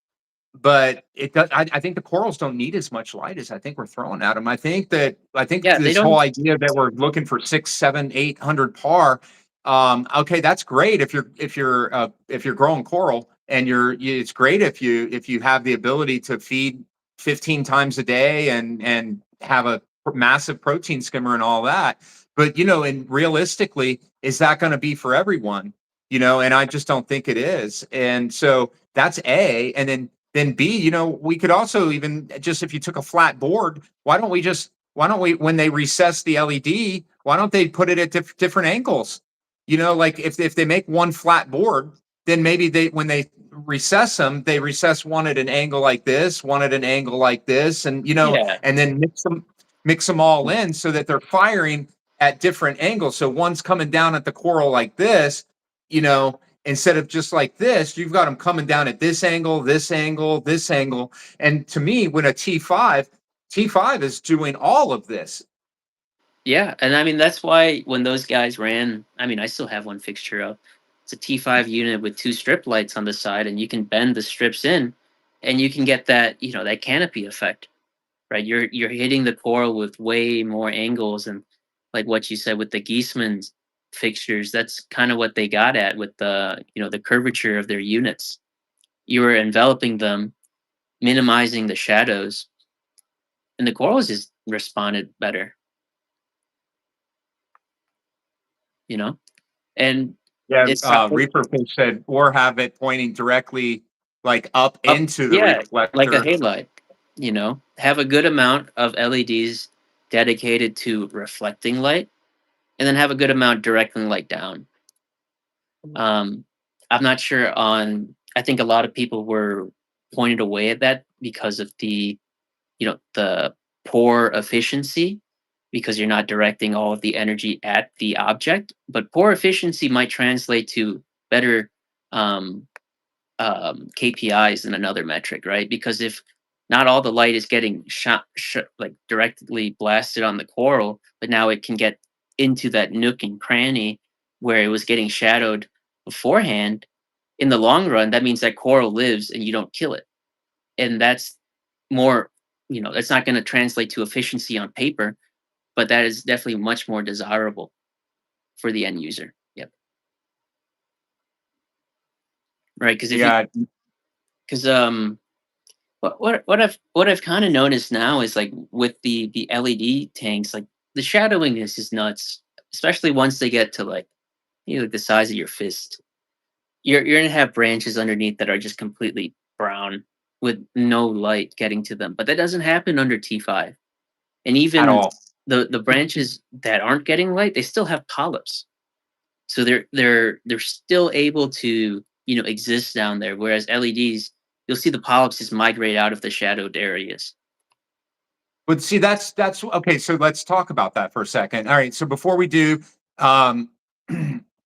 but it does. I think the corals don't need as much light as I think we're throwing at them. I think yeah, they this whole don't. idea that we're looking for 6, 7, 800 par. Okay, that's great if you're growing coral, and it's great if you have the ability to feed 15 times a day and have a massive protein skimmer and all that. But and realistically, is that going to be for everyone? And I just don't think it is. And so that's A. And then B, we could also, even just if you took a flat board, why don't we, when they recess the LED, why don't they put it at different angles? Like if they make one flat board, then maybe when they recess them, they recess one at an angle like this, one at an angle like this, and Yeah, and then mix them all in so that they're firing at different angles. So one's coming down at the coral like this, instead of just like this, you've got them coming down at this angle, this angle, this angle. And to me, when a T5 is doing all of this. yeah, and I mean that's why when those guys ran, I mean I still have one fixture up. It's a T5 unit with two strip lights on the side, and you can bend the strips in, and you can get that, that canopy effect, right? You're hitting the coral with way more angles, and like what you said with the Geismann's fixtures, that's kind of what they got at with the curvature of their units. You were enveloping them, minimizing the shadows, and the corals just responded better, you know. And Yeah, it's not Reaper Fish said, or have it pointing directly like up up, into the yeah, like a reflector. halide. Have a good amount of LEDs dedicated to reflecting light, and then have a good amount directing light down. Um, I'm not sure on. I think a lot of people were pointed away at that because of the poor efficiency, because you're not directing all of the energy at the object. But poor efficiency might translate to better um, KPIs in another metric, right? Because if not all the light is getting like directly blasted on the coral, but now it can get into that nook and cranny where it was getting shadowed beforehand. In the long run, that means that coral lives and you don't kill it, and that's more. That's not going to translate to efficiency on paper, but that is definitely much more desirable for the end user. Yep. Right. Because if you Yeah, because what I've kind of noticed now is like with the LED tanks, like the shadowing is nuts, especially once they get to like like the size of your fist. You're gonna have branches underneath that are just completely brown with no light getting to them, but that doesn't happen under T5. And at even all. the branches that aren't getting light, they still have polyps, so they're still able to exist down there. Whereas LEDs, you'll see the polyps just migrate out of the shadowed areas. But see, that's okay. So let's talk about that for a second. All right. So before we do, um,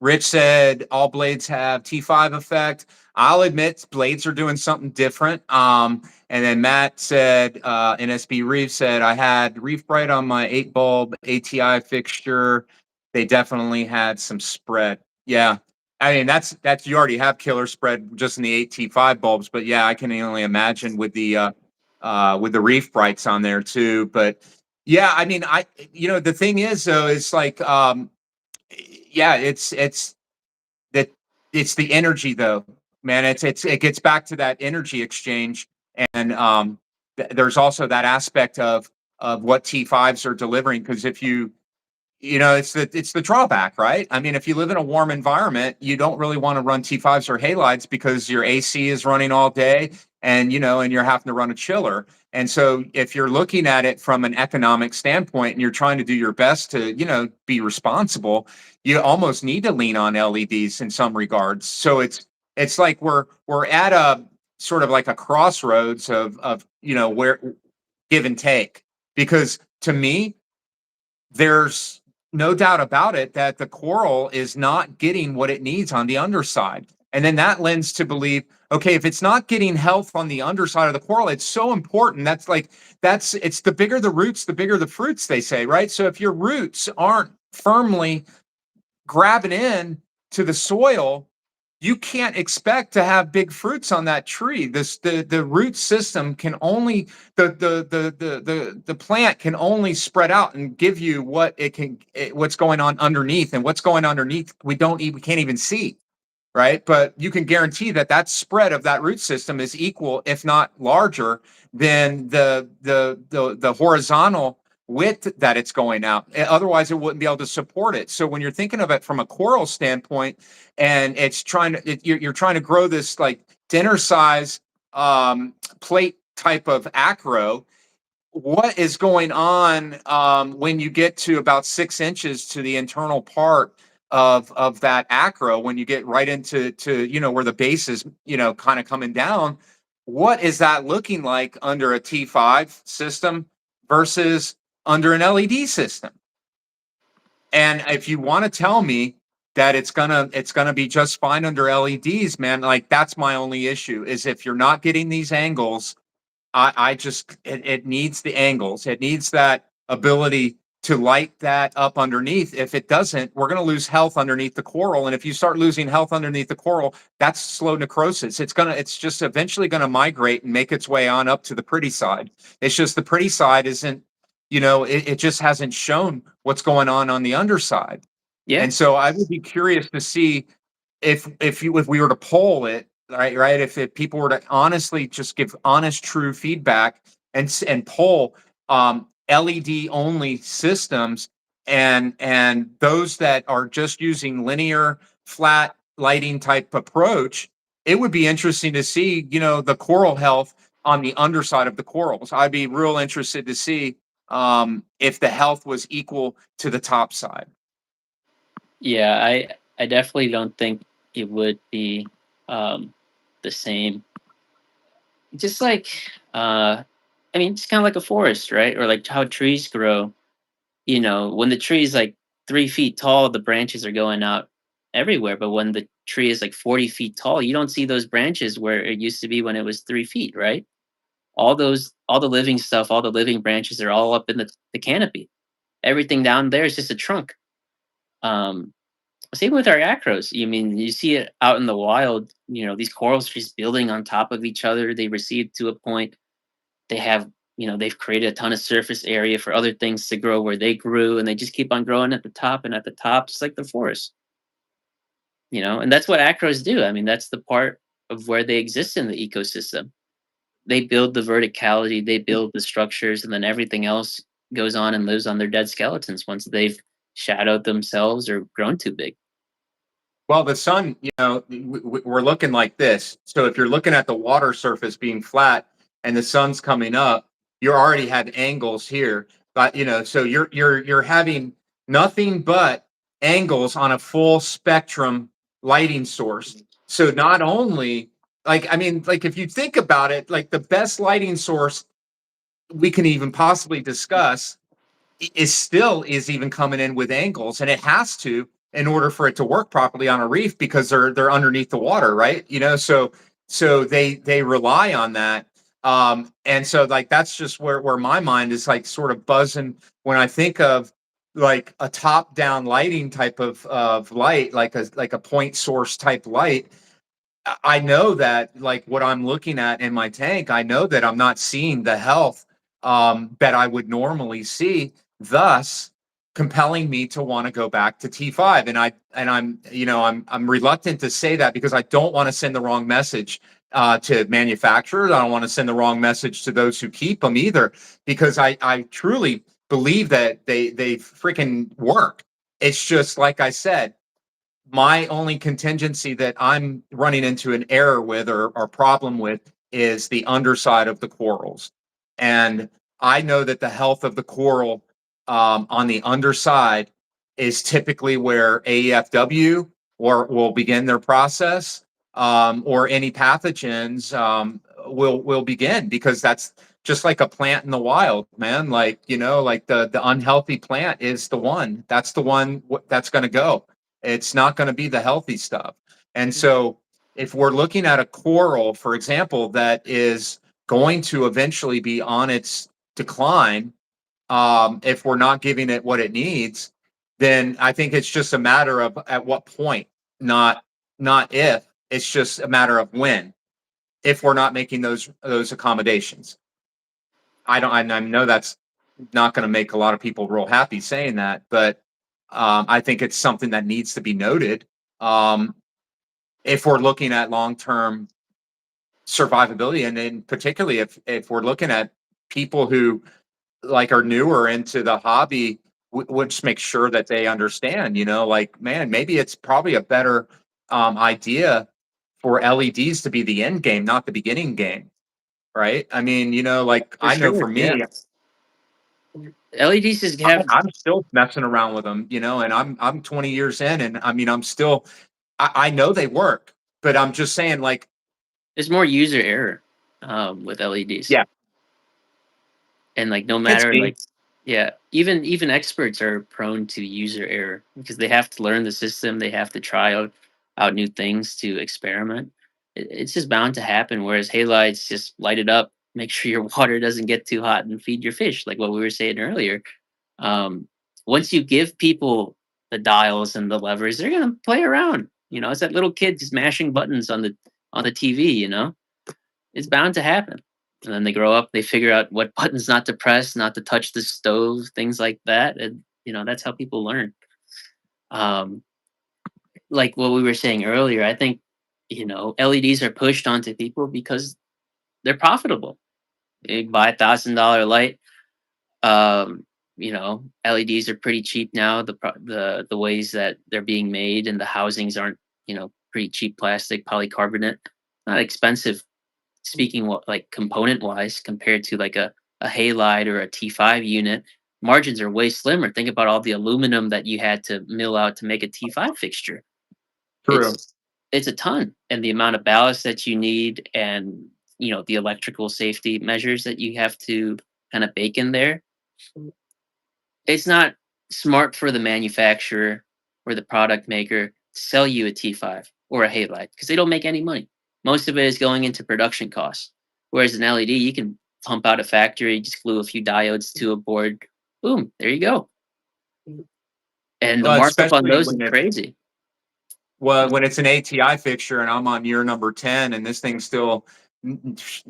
Rich said all blades have T5 effect. I'll admit blades are doing something different. And then Matt said, NSB Reef said, I had Reef Bright on my 8 bulb ATI fixture. They definitely had some spread. Yeah. I mean, that's you already have killer spread just in the 8T5 bulbs, but yeah, I can only imagine with the Reef Brights on there too. But yeah, I mean, the thing is though, it's like, yeah, it's that it's the energy though, man. It gets back to that energy exchange, and there's also that aspect of what T5s are delivering. Because if it's the drawback, right? I mean, if you live in a warm environment, you don't really want to run T5s or halides because your AC is running all day, and you're having to run a chiller. And so if you're looking at it from an economic standpoint and you're trying to do your best to, be responsible, you almost need to lean on LEDs in some regards. So it's like we're at a sort of like a crossroads of where give and take. Because to me, there's no doubt about it that the coral is not getting what it needs on the underside. And then that lends to believe, okay, if it's not getting health on the underside of the coral, it's so important. It's the bigger the roots, the bigger the fruits, they say, right? So if your roots aren't firmly grabbing in to the soil, you can't expect to have big fruits on that tree. The root system can only the plant can only spread out and give you what's going on underneath, and what's going underneath we can't even see, right? But you can guarantee that spread of that root system is equal, if not larger, than the horizontal width that it's going out. Otherwise, it wouldn't be able to support it. So when you're thinking of it from a coral standpoint, and you're trying to grow this like dinner size plate type of acro, what is going on when you get to about 6 inches to the internal part of that acro, when you get right into where the base is kind of coming down? What is that looking like under a T5 system versus under an LED system? And if you want to tell me that it's gonna be just fine under LEDs, man, like that's my only issue, is if you're not getting these angles. I just it needs the angles. It needs that ability to light that up underneath. If it doesn't, we're going to lose health underneath the coral. And if you start losing health underneath the coral, that's slow necrosis. It's just eventually going to migrate and make its way on up to the pretty side. It's just the pretty side isn't, it just hasn't shown what's going on the underside. Yeah. And so I would be curious to see if we were to poll it, right, if people were to honestly just give honest, true feedback and poll LED only systems and those that are just using linear flat lighting type approach, it would be interesting to see, the coral health on the underside of the corals. I'd be real interested to see if the health was equal to the top side. Yeah, I definitely don't think it would be um the same. Just like I mean, it's kind of like a forest, right? Or like how trees grow. When the tree is like 3 feet tall, the branches are going out everywhere. But when the tree is like 40 feet tall, you don't see those branches where it used to be when it was 3 feet, right? All the living stuff, all the living branches are all up in the canopy. Everything down there is just a trunk. Um, Same with our acros. You mean you see it out in the wild? These corals just building on top of each other. They recede to a point. They have, they've created a ton of surface area for other things to grow where they grew, and they just keep on growing at the top and at the top, just like the forest. And that's what acros do. I mean, that's the part of where they exist in the ecosystem. They build the verticality, they build the structures, and then everything else goes on and lives on their dead skeletons once they've shadowed themselves or grown too big. Well, the sun, we're looking like this. So if you're looking at the water surface being flat and the sun's coming up, you already have angles here. But so you're having nothing but angles on a full spectrum lighting source. So not only like I mean, like if you think about it, like the best lighting source we can even possibly discuss is even coming in with angles, and it has to in order for it to work properly on a reef because they're underneath the water, right? So they rely on that. And so like that's just where my mind is like sort of buzzing when I think of like a top down lighting type of light, like a point source type light. I know that like what I'm looking at in my tank, I know that I'm not seeing the health that I would normally see, thus compelling me to want to go back to T5. I'm reluctant to say that because I don't want to send the wrong message to manufacturers. I don't want to send the wrong message to those who keep them either, because I truly believe that they freaking work. It's just like I said, my only contingency that I'm running into an error with or problem with is the underside of the corals. And I know that the health of the coral on the underside is typically where AEFW or will begin their process, or any pathogens will begin, because that's just like a plant in the wild, man. Like, like the unhealthy plant is the one that's that's going to go. It's not going to be the healthy stuff. And so if we're looking at a coral, for example, that is going to eventually be on its decline, if we're not giving it what it needs, then I think it's just a matter of at what point, not not if. It's just a matter of when, if we're not making those accommodations. I know that's not going to make a lot of people real happy saying that, but I think it's something that needs to be noted. Um, if we're looking at long-term survivability, and then particularly if we're looking at people who like are newer into the hobby, would just make sure that they understand, like, man, maybe it's probably a better idea for LEDs to be the end game, not the beginning game, right? I mean, like For I know for sure. Yeah. me, LEDs just have I'm still messing around with them, and I'm 20 years in, and I mean, I know they work, but I'm just saying, like, there's more user error with LEDs. yeah, And like no it's matter me. like yeah, even experts are prone to user error because they have to learn the system, they have to try out new things to experiment. It's just bound to happen, whereas halides just light it up, make sure your water doesn't get too hot, and feed your fish like what we were saying earlier. once you give people the dials and the levers, they're gonna play around. You know, it's that little kid just mashing buttons on the TV. You know, it's bound to happen. And then they grow up, they figure out what buttons not to press, not to touch the stove, things like that. And you know, that's how people learn. Um, like what we were saying earlier, I think you know LEDs are pushed onto people because they're profitable. They buy $1,000 light. Um, you know, LEDs are pretty cheap now. The ways that they're being made and the housings aren't, you know, pretty cheap plastic, polycarbonate, not expensive. Speaking what like component wise compared to like a halide or a T5 unit, margins are way slimmer. Think about all the aluminum that you had to mill out to make a T5 fixture. True. It's a ton, and the amount of ballast that you need, and you know the electrical safety measures that you have to kind of bake in there. It's not smart for the manufacturer or the product maker to sell you a T5 or a halide because they don't make any money. Most of it is going into production costs. Whereas an LED, you can pump out a factory, just glue a few diodes to a board, boom, there you go. And the Well, markup on especially those is when it's crazy. well, when it's an ATI fixture and I'm on year number 10 and this thing's still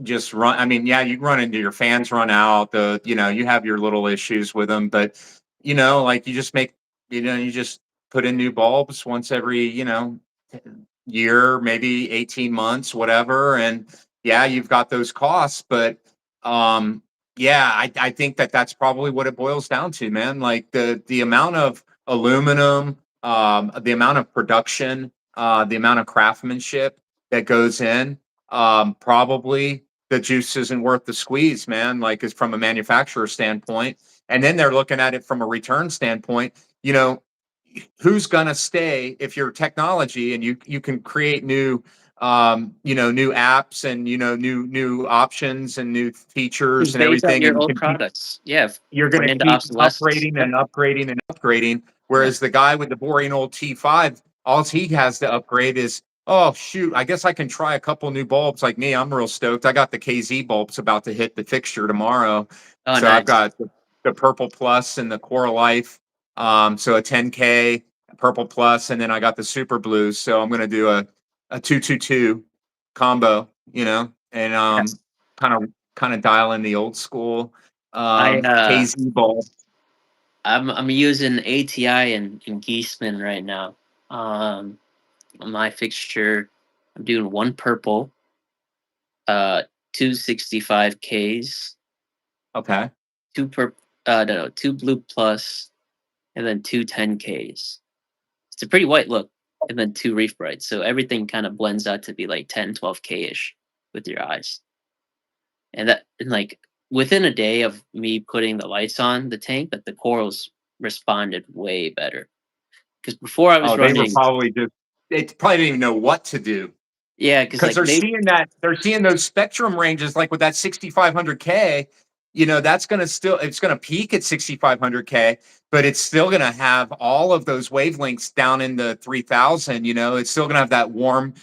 just run. I mean, yeah, you run into your fans run out. You have your little issues with them, but like you just put in new bulbs once every, year, maybe 18 months, whatever. And yeah, you've got those costs, but yeah, I think that that's probably what it boils down to, man. Like the amount of aluminum, the amount of production, the amount of craftsmanship that goes in, probably the juice isn't worth the squeeze, man. Like it's from a manufacturer standpoint, and then they're looking at it from a return standpoint. You know, who's gonna stay if you're technology and you can create new new apps and new options and new features Just and phase out everything, and your you old can keep products. Yeah, you're going to brand keep obsolescence. upgrading Yep. and upgrading and upgrading. Yeah. Whereas the guy with the boring old T5, all he has to upgrade is, oh, shoot, I guess I can try a couple new bulbs. Like me, I'm real stoked. I got the KZ bulbs about to hit the fixture tomorrow. Oh, So I've nice. got the Purple Plus and the Core Life. So a 10K Purple Plus, and then I got the Super Blues. So I'm going to do a 222 combo, and Yes. kind of dial in the old school I KZ bulb. I'm using ATI and Geeseman right now. Um, on my fixture, I'm doing one purple, uh, two 65Ks, Okay. two blue plus, and then two 10Ks. It's a pretty white look, and then two reef brights. So everything kind of blends out to be like 10, 12K ish with your eyes. And like within a day of me putting the lights on the tank, that the corals responded way better. Because before I was Oh, they were running, probably they probably didn't even know what to do yeah, because because like they, they're seeing those spectrum ranges like with that 6500K. That's going to it's going to peak at 6500K, but it's still going to have all of those wavelengths down in the 3000. It's still going to have that warm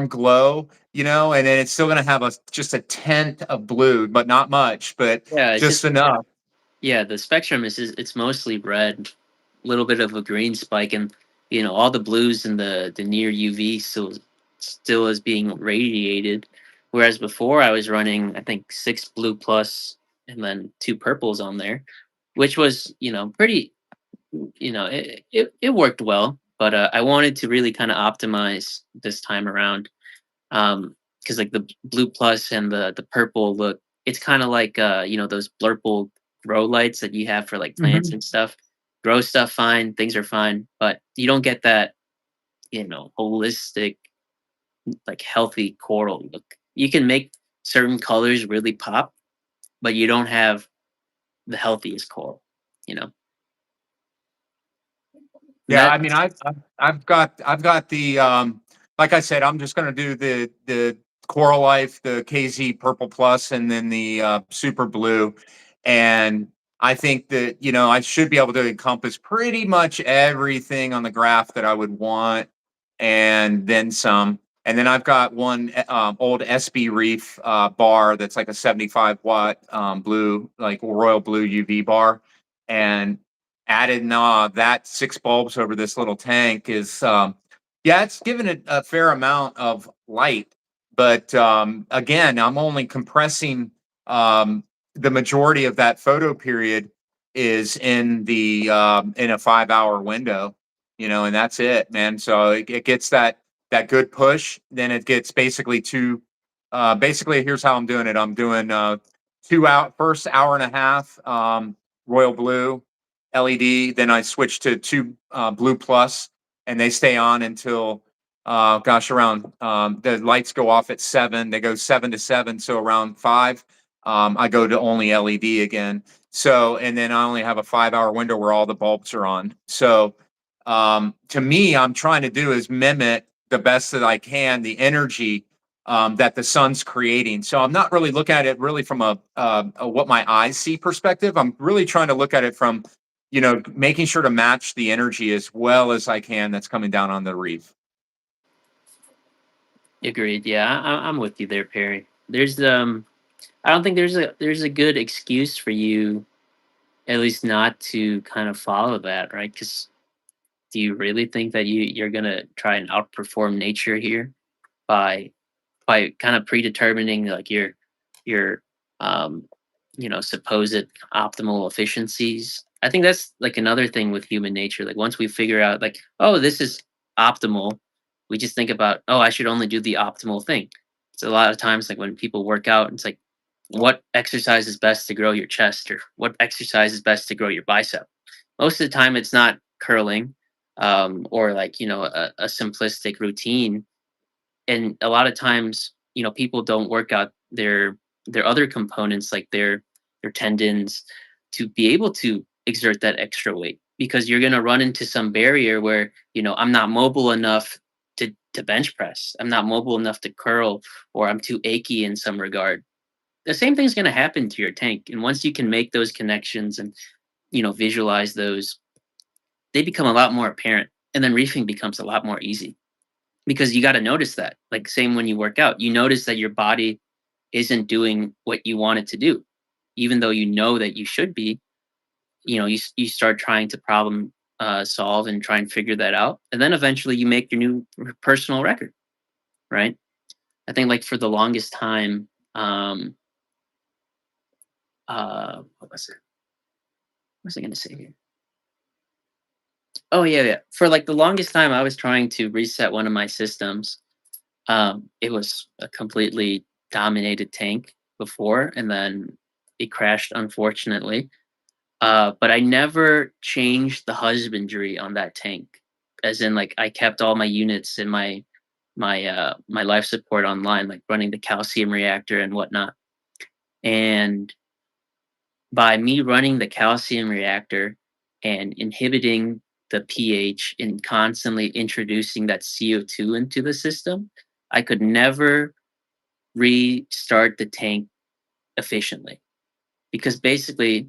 glow, and then it's still going to have just a tenth of blue, but not much, but yeah, it's just just enough. yeah, the spectrum is it's mostly red, little bit of a green spike, and you know all the blues and the near UV still is being radiated. Whereas before I was running, I think six blue plus and then two purples on there, which was pretty, it worked well. But I wanted to really kind of optimize this time around, because like the blue plus and the purple look, it's kind of like those blurple grow lights that you have for like plants Mhm. and stuff. Grow stuff fine, things are fine, but you don't get that holistic, like healthy coral look. You can make certain colors really pop, but you don't have the healthiest coral, you know. And Yeah, that I mean, I've got the like I said, I'm just going to do the Coral Life, the KZ Purple Plus, and then the Super Blue, and I think that I should be able to encompass pretty much everything on the graph that I would want, and then some. And then I've got one old SB Reef bar that's like a 75 watt blue, like royal blue UV bar, and added that 6 bulbs over this little tank is, yeah, it's given it a fair amount of light, but again, I'm only compressing um, the majority of that photo period is in a 5 hour window, and that's it, man. So it gets that good push, then it gets basically basically here's how I'm doing it. I'm doing 2 hour first hour and a half royal blue LED, then I switch to two blue plus, and they stay on until gosh, around the lights go off at 7. They go 7 to 7, so around 5, I go to only LED again. So, and then I only have a 5 hour window where all the bulbs are on. So, to me, I'm trying to do is mimic the best that I can the energy that the sun's creating. So I'm not really looking at it really from a what my eyes see perspective. I'm really trying to look at it from, making sure to match the energy as well as I can that's coming down on the reef. Agreed. Yeah, I'm with you there, Perry. I don't think there's a good excuse for you, at least not to kind of follow that, right? Because do you really think that you're gonna try and outperform nature here by kind of predetermining like your um supposed optimal efficiencies? I think that's like another thing with human nature. Like once we figure out like, oh, this is optimal, we just think about, oh, I should only do the optimal thing. So a lot of times like when people work out, it's like what exercise is best to grow your chest, or what exercise is best to grow your bicep. Most of the time it's not curling, or like a simplistic routine. And a lot of times people don't work out their other components like their tendons to be able to exert that extra weight, because you're going to run into some barrier where I'm not mobile enough to bench press, I'm not mobile enough to curl, or I'm too achy in some regard. The same thing's going to happen to your tank, and once you can make those connections and visualize those, they become a lot more apparent, and then reefing becomes a lot more easy, because you got to notice that, like same when you work out, you notice that your body isn't doing what you want it to do, even though you know that you should be. You start trying to problem solve and try and figure that out, and then eventually you make your new personal record, right? I think like for the longest time, what was I going to say here? Oh yeah, yeah, for like the longest time I was trying to reset one of my systems. It was a completely dominated tank before, and then it crashed, unfortunately. But I never changed the husbandry on that tank. As in, like I kept all my units and my life support online, like running the calcium reactor and whatnot. And by me running the calcium reactor and inhibiting the pH and constantly introducing that CO2 into the system, I could never restart the tank efficiently, because basically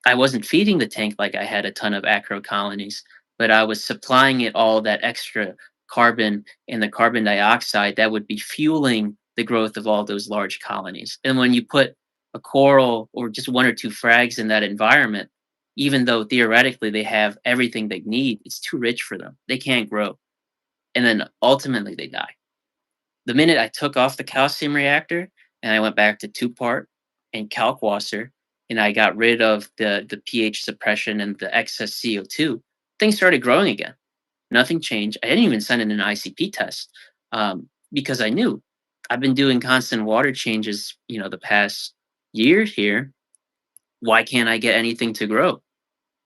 I wasn't feeding the tank like I had a ton of acro colonies, but I was supplying it all that extra carbon and the carbon dioxide that would be fueling the growth of all those large colonies. And when you put a coral or just one or two frags in that environment, even though theoretically they have everything they need, it's too rich for them. They can't grow. And then ultimately they die. The minute I took off the calcium reactor and I went back to two part and kalkwasser, and I got rid of the pH suppression and the excess CO2, things started growing again. Nothing changed. I didn't even send in an ICP test, because I knew I've been doing constant water changes, the past year here. Why can't I get anything to grow?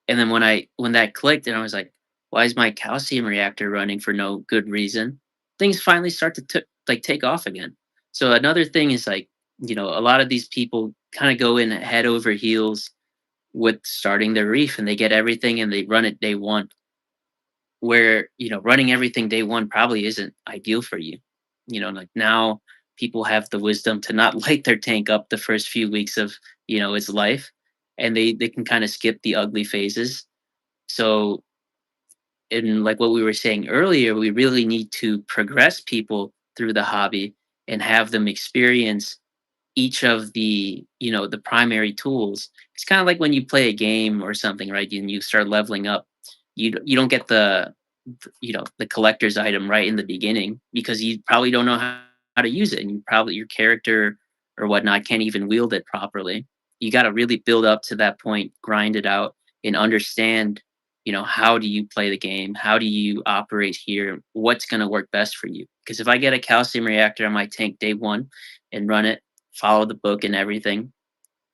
And then when that clicked and I was like, why is my calcium reactor running for no good reason? Things finally start to like take off again. So another thing is like, a lot of these people kind of go in head over heels with starting their reef, and they get everything and they run it day one, where, running everything day one probably isn't ideal for you. Like now people have the wisdom to not light their tank up the first few weeks of, its life, and they can kind of skip the ugly phases. So, in like what we were saying earlier, we really need to progress people through the hobby and have them experience each of the, the primary tools. It's kind of like when you play a game or something, right? And you start leveling up. You don't get the collector's item right in the beginning because you probably don't know how to use it, and you probably your character or whatnot can't even wield it properly. You got to really build up to that point, grind it out, and understand, how do you play the game? How do you operate here? What's going to work best for you? Because if I get a calcium reactor on my tank day one and run it, follow the book and everything,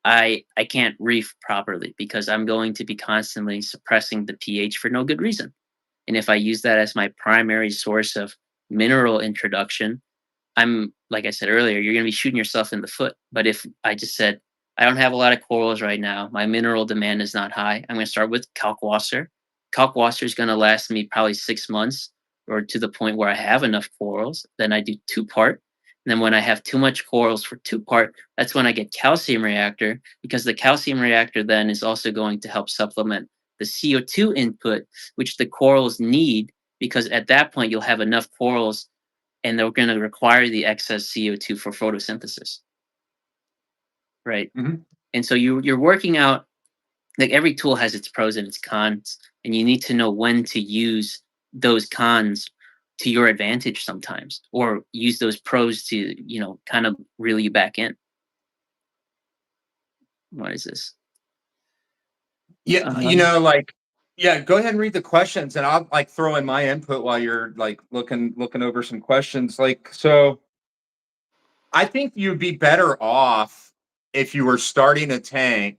I can't reef properly because I'm going to be constantly suppressing the pH for no good reason. And if I use that as my primary source of mineral introduction, I'm like I said earlier, you're going to be shooting yourself in the foot. But if I just said, I don't have a lot of corals right now, my mineral demand is not high, I'm going to start with kalkwasser. Kalkwasser is going to last me probably 6 months or to the point where I have enough corals. Then I do two part. And then when I have too much corals for two part, that's when I get calcium reactor, because the calcium reactor then is also going to help supplement the CO2 input, which the corals need, because at that point you'll have enough corals and they're going to require the excess CO2 for photosynthesis, right? Mhm. And so you're working out, like, every tool has its pros and its cons, and you need to know when to use those cons to your advantage sometimes, or use those pros to, kind of reel you back in. What is this? Yeah, Um, like, yeah, go ahead and read the questions, and I'll like throw in my input while you're like looking over some questions. Like, so I think you'd be better off if you were starting a tank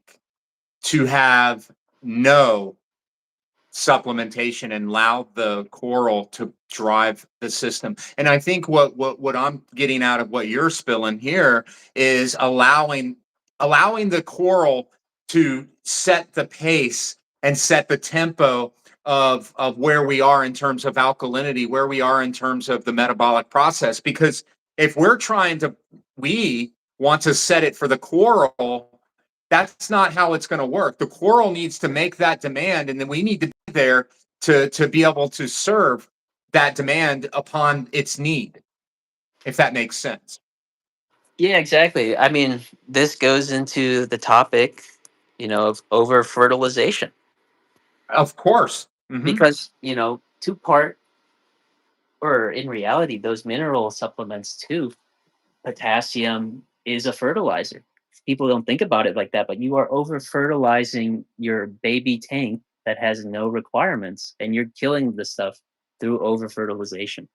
to have no supplementation and allow the coral to drive the system. And I think what I'm getting out of what you're spilling here is allowing the coral to set the pace and set the tempo of where we are in terms of alkalinity, where we are in terms of the metabolic process. Because if we want to set it for the coral, that's not how it's going to work. The coral needs to make that demand, and then we need to be there to be able to serve that demand upon its need, if that makes sense. yeah, exactly. I mean, this goes into the topic, of over fertilization, Of course. Hmm. because, two part, or in reality, those mineral supplements too, potassium is a fertilizer. People don't think about it like that, but you are over fertilizing your baby tank that has no requirements, and you're killing the stuff through over fertilization.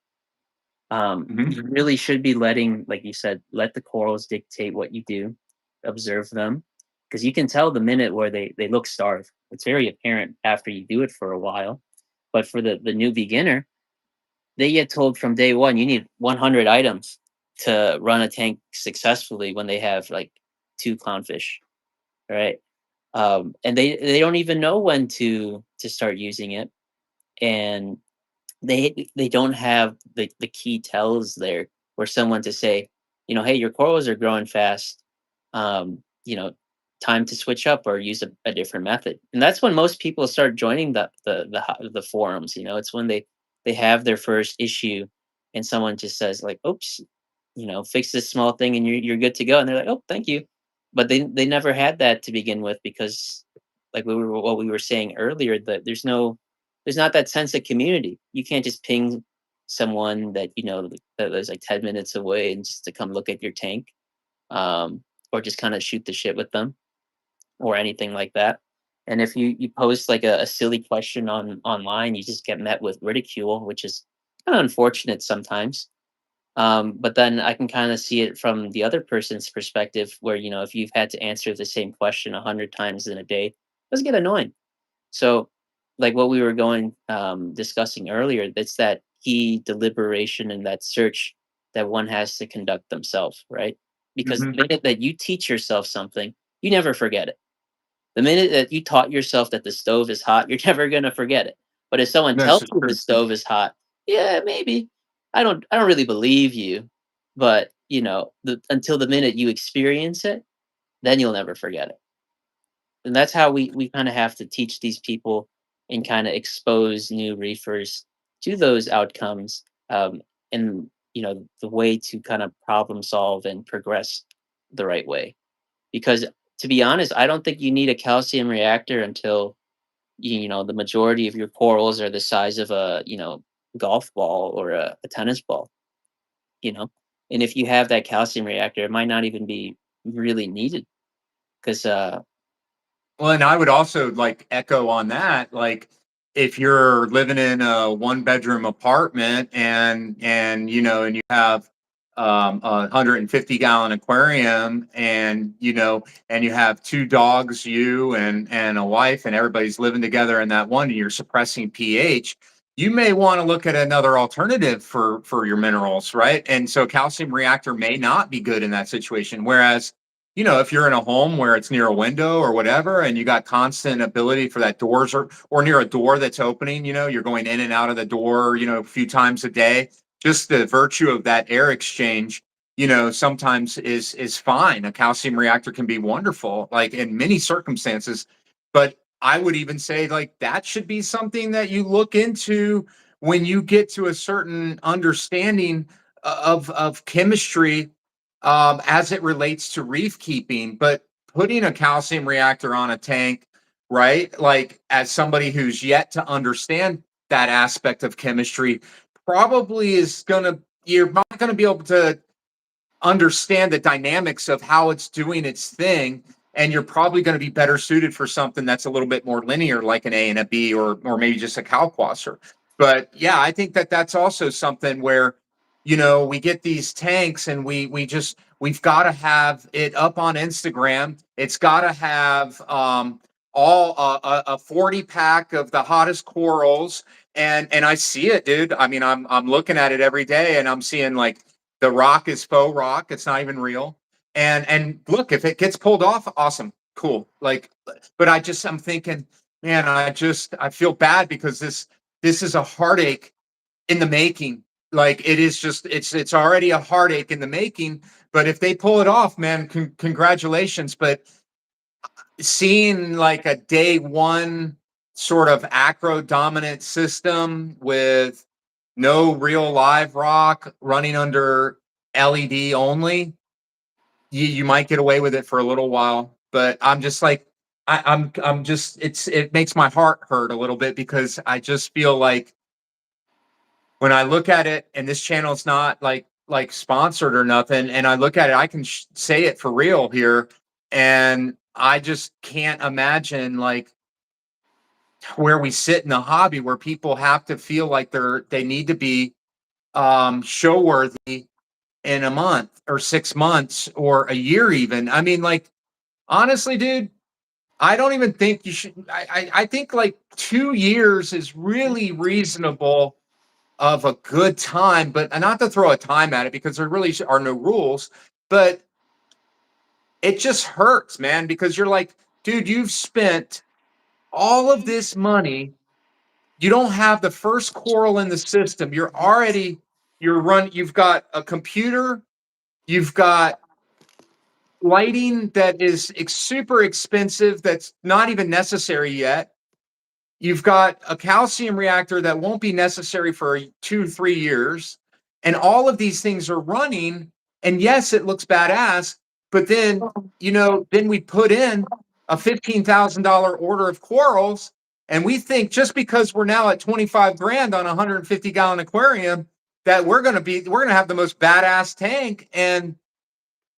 Hmm. You really should be letting, like you said, let the corals dictate what you do, observe them, because you can tell the minute where they look starved. It's very apparent after you do it for a while. But for the new beginner, they get told from day one you need 100 items to run a tank successfully when they have like two clownfish, right? And they don't even know when to start using it, and they don't have the key tells there for someone to say, hey, your corals are growing fast, um, you know, time to switch up or use a different method. And that's when most people start joining the forums. It's when they have their first issue, and someone just says like, "Oops, fix this small thing and you're good to go." And they're like, "Oh, thank you," but they never had that to begin with, because, like what we were saying earlier, that there's not that sense of community. You can't just ping someone that that lives like 10 minutes away and just to come look at your tank, um, or just kind of shoot the shit with them or anything like that. And if you post like a silly question online, you just get met with ridicule, which is kind of unfortunate sometimes. But then I can kind of see it from the other person's perspective, where if you've had to answer the same question 100 times in a day, it does get annoying. So, like what we were discussing earlier, that's that key deliberation and that search that one has to conduct themselves, right? Because Hmm. the minute that you teach yourself something, you never forget it. The minute that you taught yourself that the stove is hot, you're never gonna forget it. But if someone This tells is you the true. stove is hot, yeah, maybe. I don't really believe you, but until the minute you experience it, then you'll never forget it. And that's how we kind of have to teach these people and kind of expose new reefers to those outcomes, and the way to kind of problem solve and progress. the right way. Because to be honest, I don't think you need a calcium reactor until the majority of your corals are the size of a golf ball or a tennis ball. You know, and if you have that calcium reactor, it might not even be really needed because Well, and I would also like echo on that. Like, if you're living in a one bedroom apartment and and you have a 150-gallon aquarium, and you have two dogs, you and a wife, and everybody's living together in that one, and you're suppressing pH. You may want to look at another alternative for your minerals, right? And so calcium reactor may not be good in that situation. Whereas if you're in a home where it's near a window or whatever, and you got constant ability for that doors or near a door that's opening, you're going in and out of the door, a few times a day. Just the virtue of that air exchange, sometimes is fine. A calcium reactor can be wonderful, like in many circumstances. But I would even say like that should be something that you look into when you get to a certain understanding of chemistry, as it relates to reef keeping. But putting a calcium reactor on a tank, right? Like, as somebody who's yet to understand that aspect of chemistry, probably you're not gonna be able to understand the dynamics of how it's doing its thing, and you're probably going to be better suited for something that's a little bit more linear, like an A and a B, or maybe just a Kalkwasser. But yeah, I think that that's also something where we get these tanks, and we've got to have it up on Instagram. It's got to have all a 40 pack of the hottest corals, and I see it, dude. I mean, I'm looking at it every day, and I'm seeing like the rock is faux rock. It's not even real. And look, if it gets pulled off, awesome, cool. Like, but I'm thinking, man, I feel bad because this is a heartache in the making. Like, it is just it's already a heartache in the making. But if they pull it off, man, congratulations. But seeing like a day one sort of acro dominant system with no real live rock running under LED only, you might get away with it for a little while. But I'm just like, I'm just it makes my heart hurt a little bit, because I just feel like when I look at it, and this channel is not like sponsored or nothing, and I look at it, I can say it for real here, and I just can't imagine like where we sit in the hobby, where people have to feel like they need to be show worthy in a month or 6 months or a year even. I mean, like, honestly, dude, I don't even think you should. I think like 2 years is really reasonable of a good time, but not to throw a time at it, because there really are no rules. But it just hurts, man, because you're like, dude, you've spent all of this money. You don't have the first coral in the system. You've got a computer, you've got lighting that is super expensive, that's not even necessary yet. You've got a calcium reactor that won't be necessary for 2 3 years, and all of these things are running. And yes, it looks badass, but then we put in a $15,000 order of corals, and we think just because we're now at 25 grand on a 150-gallon aquarium, that we're gonna have the most badass tank. And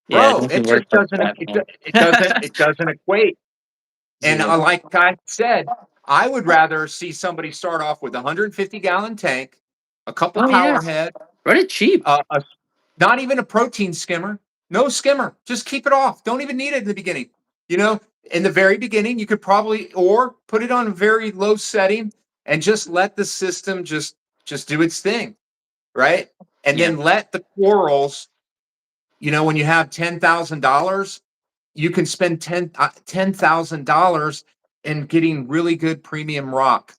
yeah, it bro, doesn't it work just like doesn't that, man. it doesn't equate. And Yeah. like I said, I would rather see somebody start off with a 150-gallon tank, a couple Oh yeah, power head, run it cheap. a not even a protein skimmer, no skimmer. Just keep it off. Don't even need it in the beginning. You know, in the very beginning, you could probably or put it on a very low setting and just let the system just do its thing, right? And Yeah, then let the corals. When you have $10,000, you can spend $10,000 in getting really good premium rock,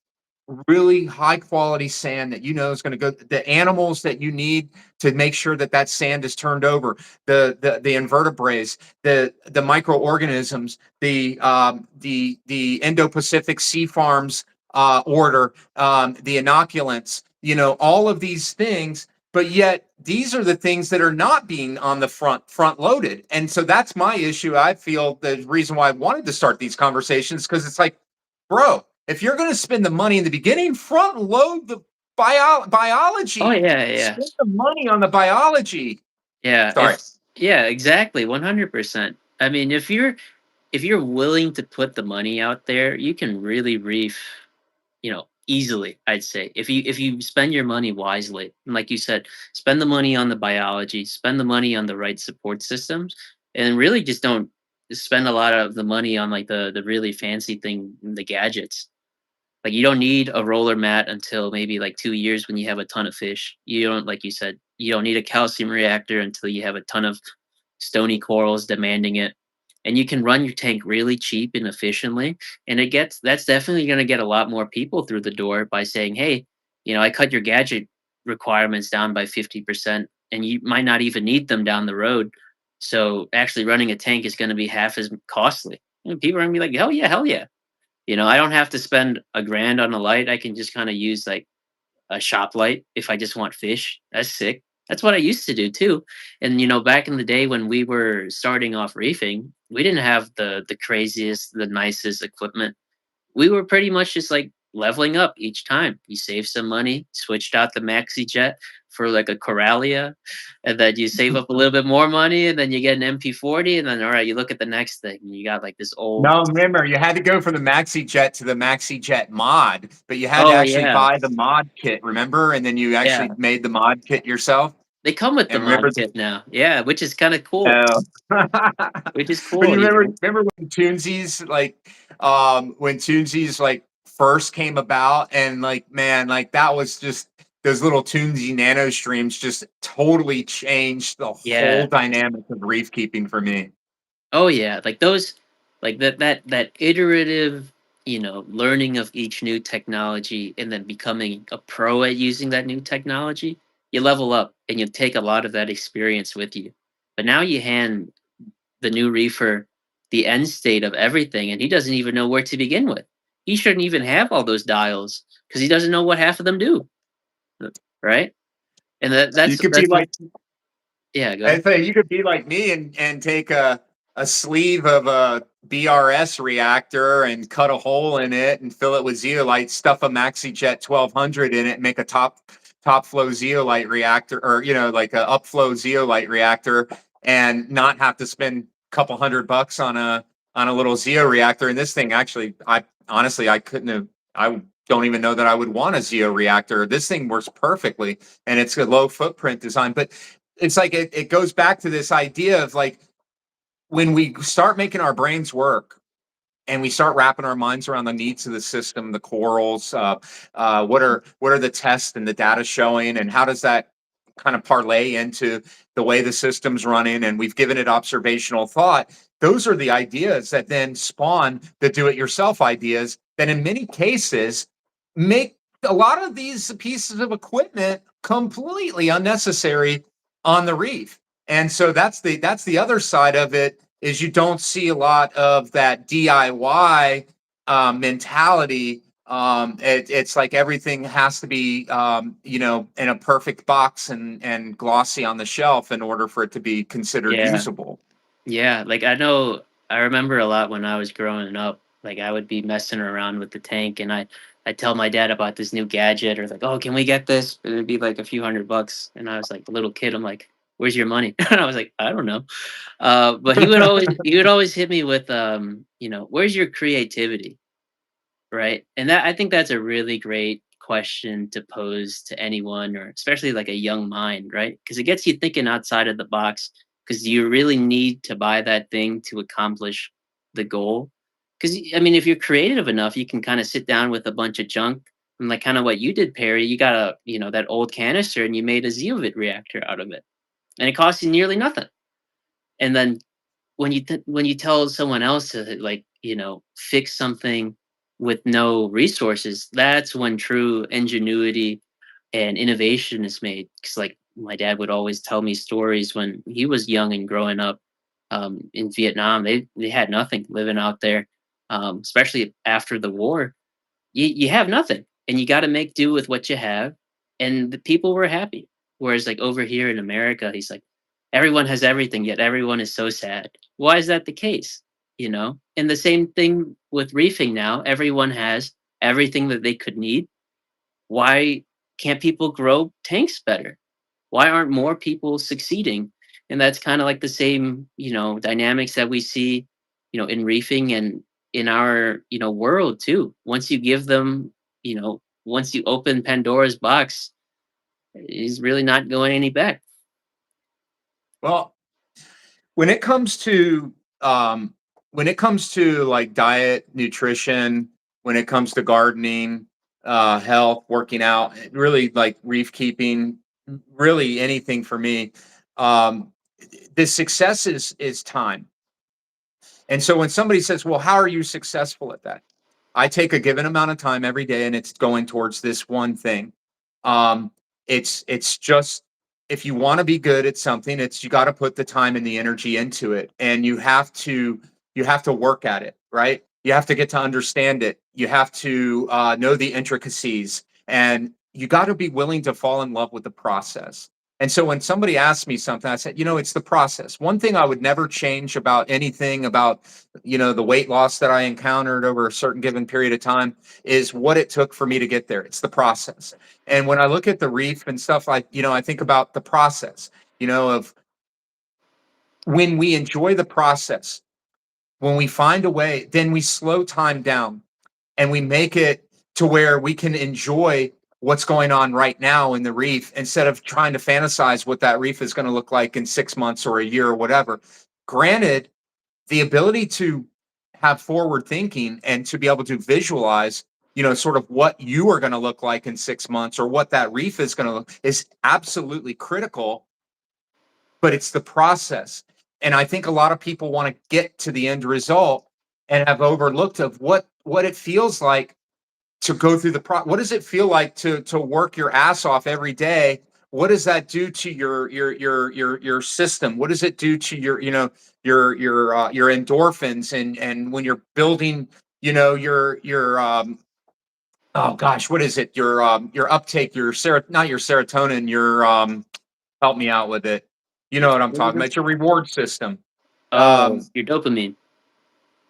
really high quality sand that is going to go. The animals that you need to make sure that that sand is turned over, the invertebrates, the microorganisms, the Indo-Pacific sea farms order, the inoculants. All of these things. but yet these are the things that are not being on the front loaded. And so that's my issue. I feel the reason why I wanted to start these conversations, because it's like, bro, if you're going to spend the money in the beginning, front load the Oh biology, yeah, yeah. spend the money on the biology. Yeah, Sorry. yeah, exactly, 100%. I mean, if you're willing to put the money out there, you can really reef, easily, I'd say. If you spend your money wisely, and like you said, spend the money on the biology, spend the money on the right support systems, and really just don't spend a lot of the money on like the really fancy thing, the gadgets. Like you don't need a roller mat until maybe like 2 years when you have a ton of fish. You don't, like you said, you don't need a calcium reactor until you have a ton of stony corals demanding it. And you can run your tank really cheap and efficiently. And that's definitely going to get a lot more people through the door by saying, hey, I cut your gadget requirements down by 50%, and you might not even need them down the road. So actually running a tank is going to be half as costly. And people are going to be like, hell yeah, hell yeah. I don't have to spend a grand on a light. I can just kind of use like a shop light if I just want fish. That's sick. That's what I used to do too. And back in the day when we were starting off reefing, we didn't have the craziest, the nicest equipment. We were pretty much just like leveling up each time. You save some money, switched out the maxi jet for like a Coralia, and then you save up a little bit more money, and then you get an MP40, and then all right, you look at the next thing, and you got like this old. No, remember, you had to go from the Maxi Jet to the Maxi Jet mod, but you had to Oh actually yeah, buy the mod kit, remember? And then you yeah. actually made the mod kit yourself. They come with the And mod remember kit now. Yeah, which is kinda cool. oh. Which is But cool, you you remember know? when Toonsies when Toonsies first came about, and like, man, like that was just those little Toonsy nano streams just totally changed the whole Yeah. dynamic of reef keeping for me. Oh, yeah, like those like that iterative, learning of each new technology and then becoming a pro at using that new technology, you level up and you take a lot of that experience with you. But now you hand the new reefer the end state of everything, and he doesn't even know where to begin with. He shouldn't even have all those dials because he doesn't know what half of them do, right? And You could be that's like yeah, go I ahead. say you could be like me and take a sleeve of a BRS reactor and cut a hole in it and fill it with zeolite, stuff a MaxiJet 1200 in it, and make a top flow zeolite reactor, or like a upflow zeolite reactor, and not have to spend a couple $100 on a little Zeo reactor. And this thing actually, I honestly I couldn't have. I don't even know that I would want a Zeo reactor. This thing works perfectly, and it's a low footprint design, but it's like it goes back to this idea of like when we start making our brains work and we start wrapping our minds around the needs of the system, the corals, what are the tests and the data showing, and how does that kind of parlay into the way the system's running, and we've given it observational thought. Those are the ideas that then spawn the do-it-yourself ideas that in many cases make a lot of these pieces of equipment completely unnecessary on the reef. And so that's the other side of it, is you don't see a lot of that DIY mentality. It's like everything has to be in a perfect box and glossy on the shelf in order for it to be considered Yeah. usable. Yeah, like I remember a lot when I was growing up. Like I would be messing around with the tank, and I'd tell my dad about this new gadget, or like, oh, can we get this? And it'd be like a few $100, and I was like a little kid. I'm like, where's your money? And I was like, I don't know. But he would always hit me with, where's your creativity? Right. And I think that's a really great question to pose to anyone, or especially like a young mind, right? Because it gets you thinking outside of the box. Because you really need to buy that thing to accomplish the goal. Because, I mean, if you're creative enough, you can kind of sit down with a bunch of junk and like kind of what you did, Perry. You got that old canister and you made a Zeovit reactor out of it. And it cost you nearly nothing. And then when you tell someone else to like fix something with no resources, that's when true ingenuity and innovation is made. Because like my dad would always tell me stories when he was young and growing up in Vietnam. They had nothing living out there, especially after the war. You have nothing, and you got to make do with what you have, and the people were happy. Whereas like over here in America, he's like, everyone has everything, yet everyone is so sad. Why is that the case? You know? And the same thing with reefing now. Everyone has everything that they could need. Why can't people grow tanks better? Why aren't more people succeeding? And that's kind of like the same, dynamics that we see, in reefing and in our, world too. Once you give them, once you open Pandora's box, is really not going any back. Well, when it comes to um when it comes to like diet, nutrition, when it comes to gardening, health, working out, really like reef keeping, really anything for me, um the success is time. And so when somebody says, well, how are you successful at that? I take a given amount of time every day and it's going towards this one thing. Um, it's just, if you want to be good at something, it's you got to put the time and the energy into it, and you have to work at it, right? You have to get to understand it. You have to know the intricacies, and you got to be willing to fall in love with the process. And so when somebody asks me something, I said, it's the process. One thing I would never change about anything about, the weight loss that I encountered over a certain given period of time is what it took for me to get there. It's the process. And when I look at the reef and stuff like, I think about the process, of when we enjoy the process, when we find a way, then we slow time down and we make it to where we can enjoy what's going on right now in the reef instead of trying to fantasize what that reef is going to look like in 6 months or a year or whatever. Granted, the ability to have forward thinking and to be able to visualize, sort of what you are going to look like in 6 months or what that reef is going to look is absolutely critical, but it's the process. And I think a lot of people want to get to the end result and have overlooked of what it feels like to go through what does it feel like to work your ass off every day? What does that do to your system? What does it do to your endorphins, and when you're building, your oh gosh, what is it? Your uptake, not your serotonin, your help me out with it. You know what I'm talking about? It's your reward system. Oh, Um your dopamine.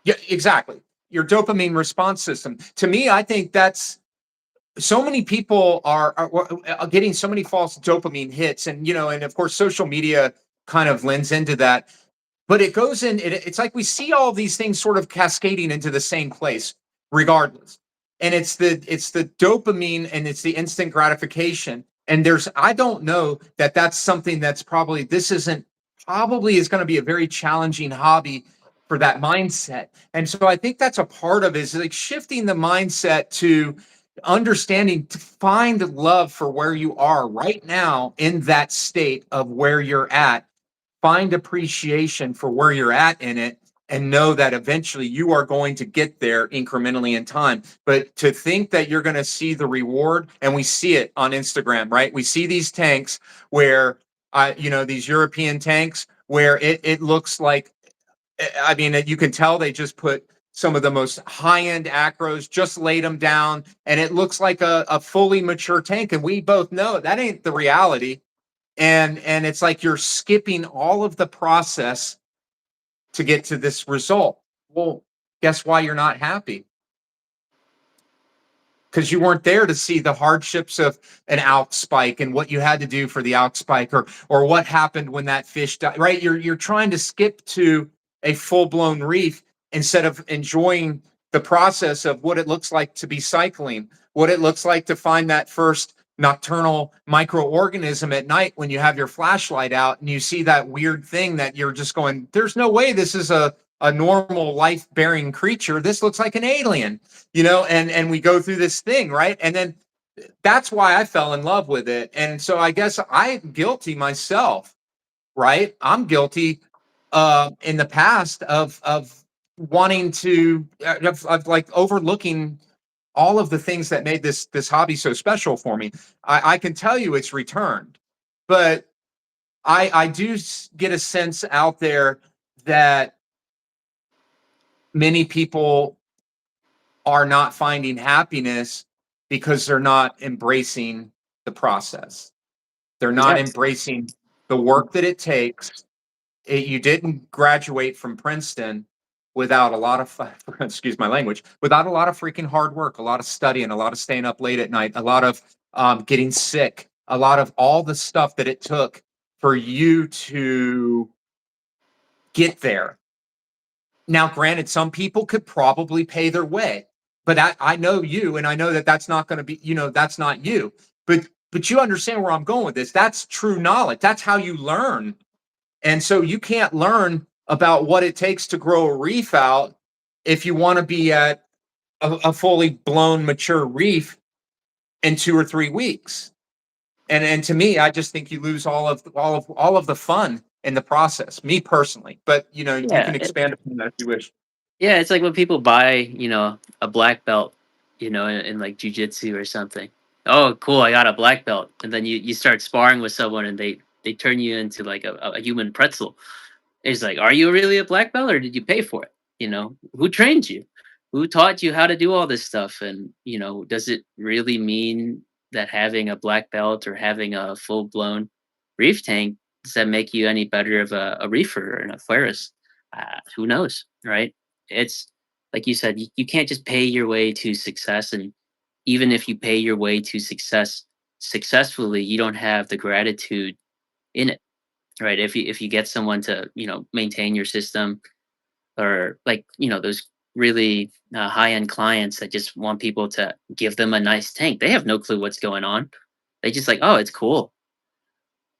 yeah, exactly. Your dopamine response system. To me, I think that's so many people are getting so many false dopamine hits, and of course social media kind of lends into that, but it goes in it's like we see all these things sort of cascading into the same place regardless, and it's the dopamine and it's the instant gratification, and I don't know that that's something that's probably this isn't probably is going to be a very challenging hobby for that mindset. And so I think that's a part of it, is like shifting the mindset to understanding, to find love for where you are right now in that state of where you're at, find appreciation for where you're at in it, and know that eventually you are going to get there incrementally in time. But to think that you're going to see the reward, and we see it on Instagram, right? We see these tanks where these European tanks where it looks like, I mean, you can tell they just put some of the most high-end acros, just laid them down, and it looks like a fully mature tank. And we both know that ain't the reality. And it's like you're skipping all of the process to get to this result. Well, guess why you're not happy? Because you weren't there to see the hardships of an alk spike and what you had to do for the alk spike, or what happened when that fish died, right? You're trying to skip to a full-blown reef instead of enjoying the process of what it looks like to be cycling, what it looks like to find that first nocturnal microorganism at night when you have your flashlight out and you see that weird thing that you're just going, there's no way this is a normal life-bearing creature. This looks like an alien, and we go through this thing, right? And then that's why I fell in love with it. And so I guess I'm guilty myself, right? I'm guilty in the past of wanting to of like overlooking all of the things that made this hobby so special for me. I can tell you it's returned, but I do get a sense out there that many people are not finding happiness because they're not embracing the process. They're not Yes. embracing the work that it takes. You didn't graduate from Princeton without a lot of excuse my language, without a lot of freaking hard work, a lot of studying, a lot of staying up late at night, a lot of getting sick, a lot of all the stuff that it took for you to get there. Now, granted, some people could probably pay their way, but I know you, and I know that that's not going to be, that's not you. But you understand where I'm going with this. That's true knowledge. That's how you learn. And so you can't learn about what it takes to grow a reef out if you want to be at a fully blown mature reef in 2 or 3 weeks. And to me, I just think you lose all of the fun in the process. Me personally, but you Yeah. can expand upon that if you wish. Yeah, it's like when people buy, a black belt, in like jujitsu or something. Oh, cool! I got a black belt, and then you start sparring with someone, and they turn you into like a human pretzel. It's like, are you really a black belt, or did you pay for it? Who trained you? Who taught you how to do all this stuff? And does it really mean that having a black belt or having a full blown reef tank, does that make you any better of a reefer or an aquarist? Who knows, right? It's like you said, you can't just pay your way to success, and even if you pay your way to success successfully, you don't have the gratitude in it, right? If you get someone to maintain your system, or like those really high end clients that just want people to give them a nice tank, they have no clue what's going on. They just like, oh, it's cool.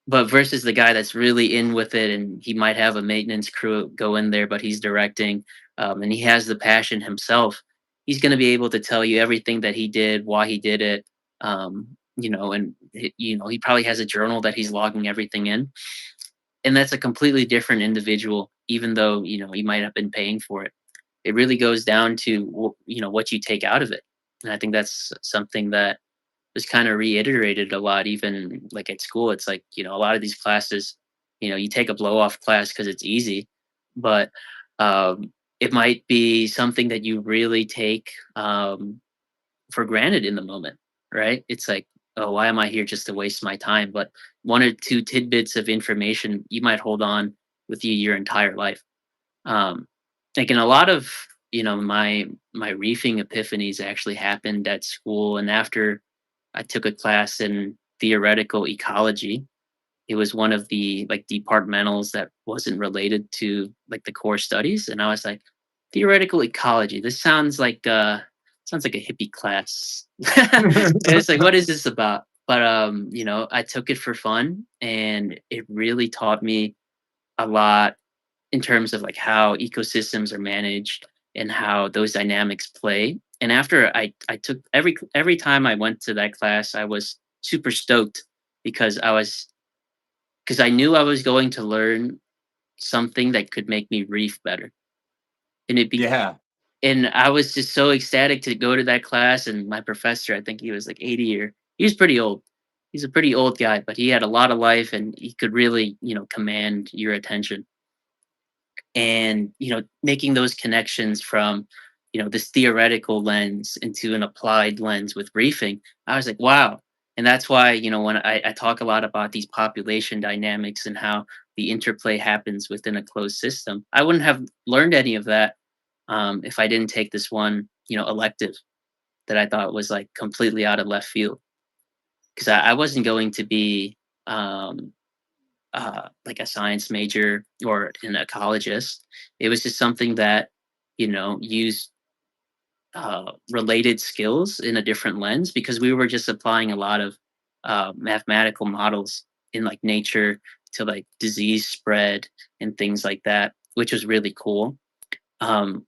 But versus the guy that's really in with it, and he might have a maintenance crew go in there, but he's directing, and he has the passion himself. He's going to be able to tell you everything that he did, why he did it. And he probably has a journal that he's logging everything in, and that's a completely different individual, even though he might have been paying for it. It really goes down to what you take out of it, and I think that's something that was kind of reiterated a lot, even like at school. It's like a lot of these classes, you take a blow off class because it's easy, but it might be something that you really take for granted in the moment, right? It's like, oh, why am I here just to waste my time? But one or two tidbits of information you might hold on with you your entire life. Um, like in a lot of my reefing epiphanies actually happened at school, and after I took a class in theoretical ecology. It was one of the like departmentals that wasn't related to like the core studies, and I was like, theoretical ecology. This sounds like a hippie class. It's like, what is this about? But I took it for fun, and it really taught me a lot in terms of like how ecosystems are managed and how those dynamics play. And after I took every time I went to that class, I was super stoked because I knew I was going to learn something that could make me reef better. And Yeah. and I was just so ecstatic to go to that class. And my professor, I think he was like 80, or he was pretty old. He's a pretty old guy, but he had a lot of life, and he could really, command your attention. And making those connections from this theoretical lens into an applied lens with reefing, I was like, wow. And that's why when I talk a lot about these population dynamics and how the interplay happens within a closed system, I wouldn't have learned any of that if I didn't take this one elective that I thought was like completely out of left field, because I wasn't going to be um, like a science major or an ecologist. It was just something that, used related skills in a different lens, because we were just applying a lot of mathematical models in like nature to like disease spread and things like that, which was really cool. Um,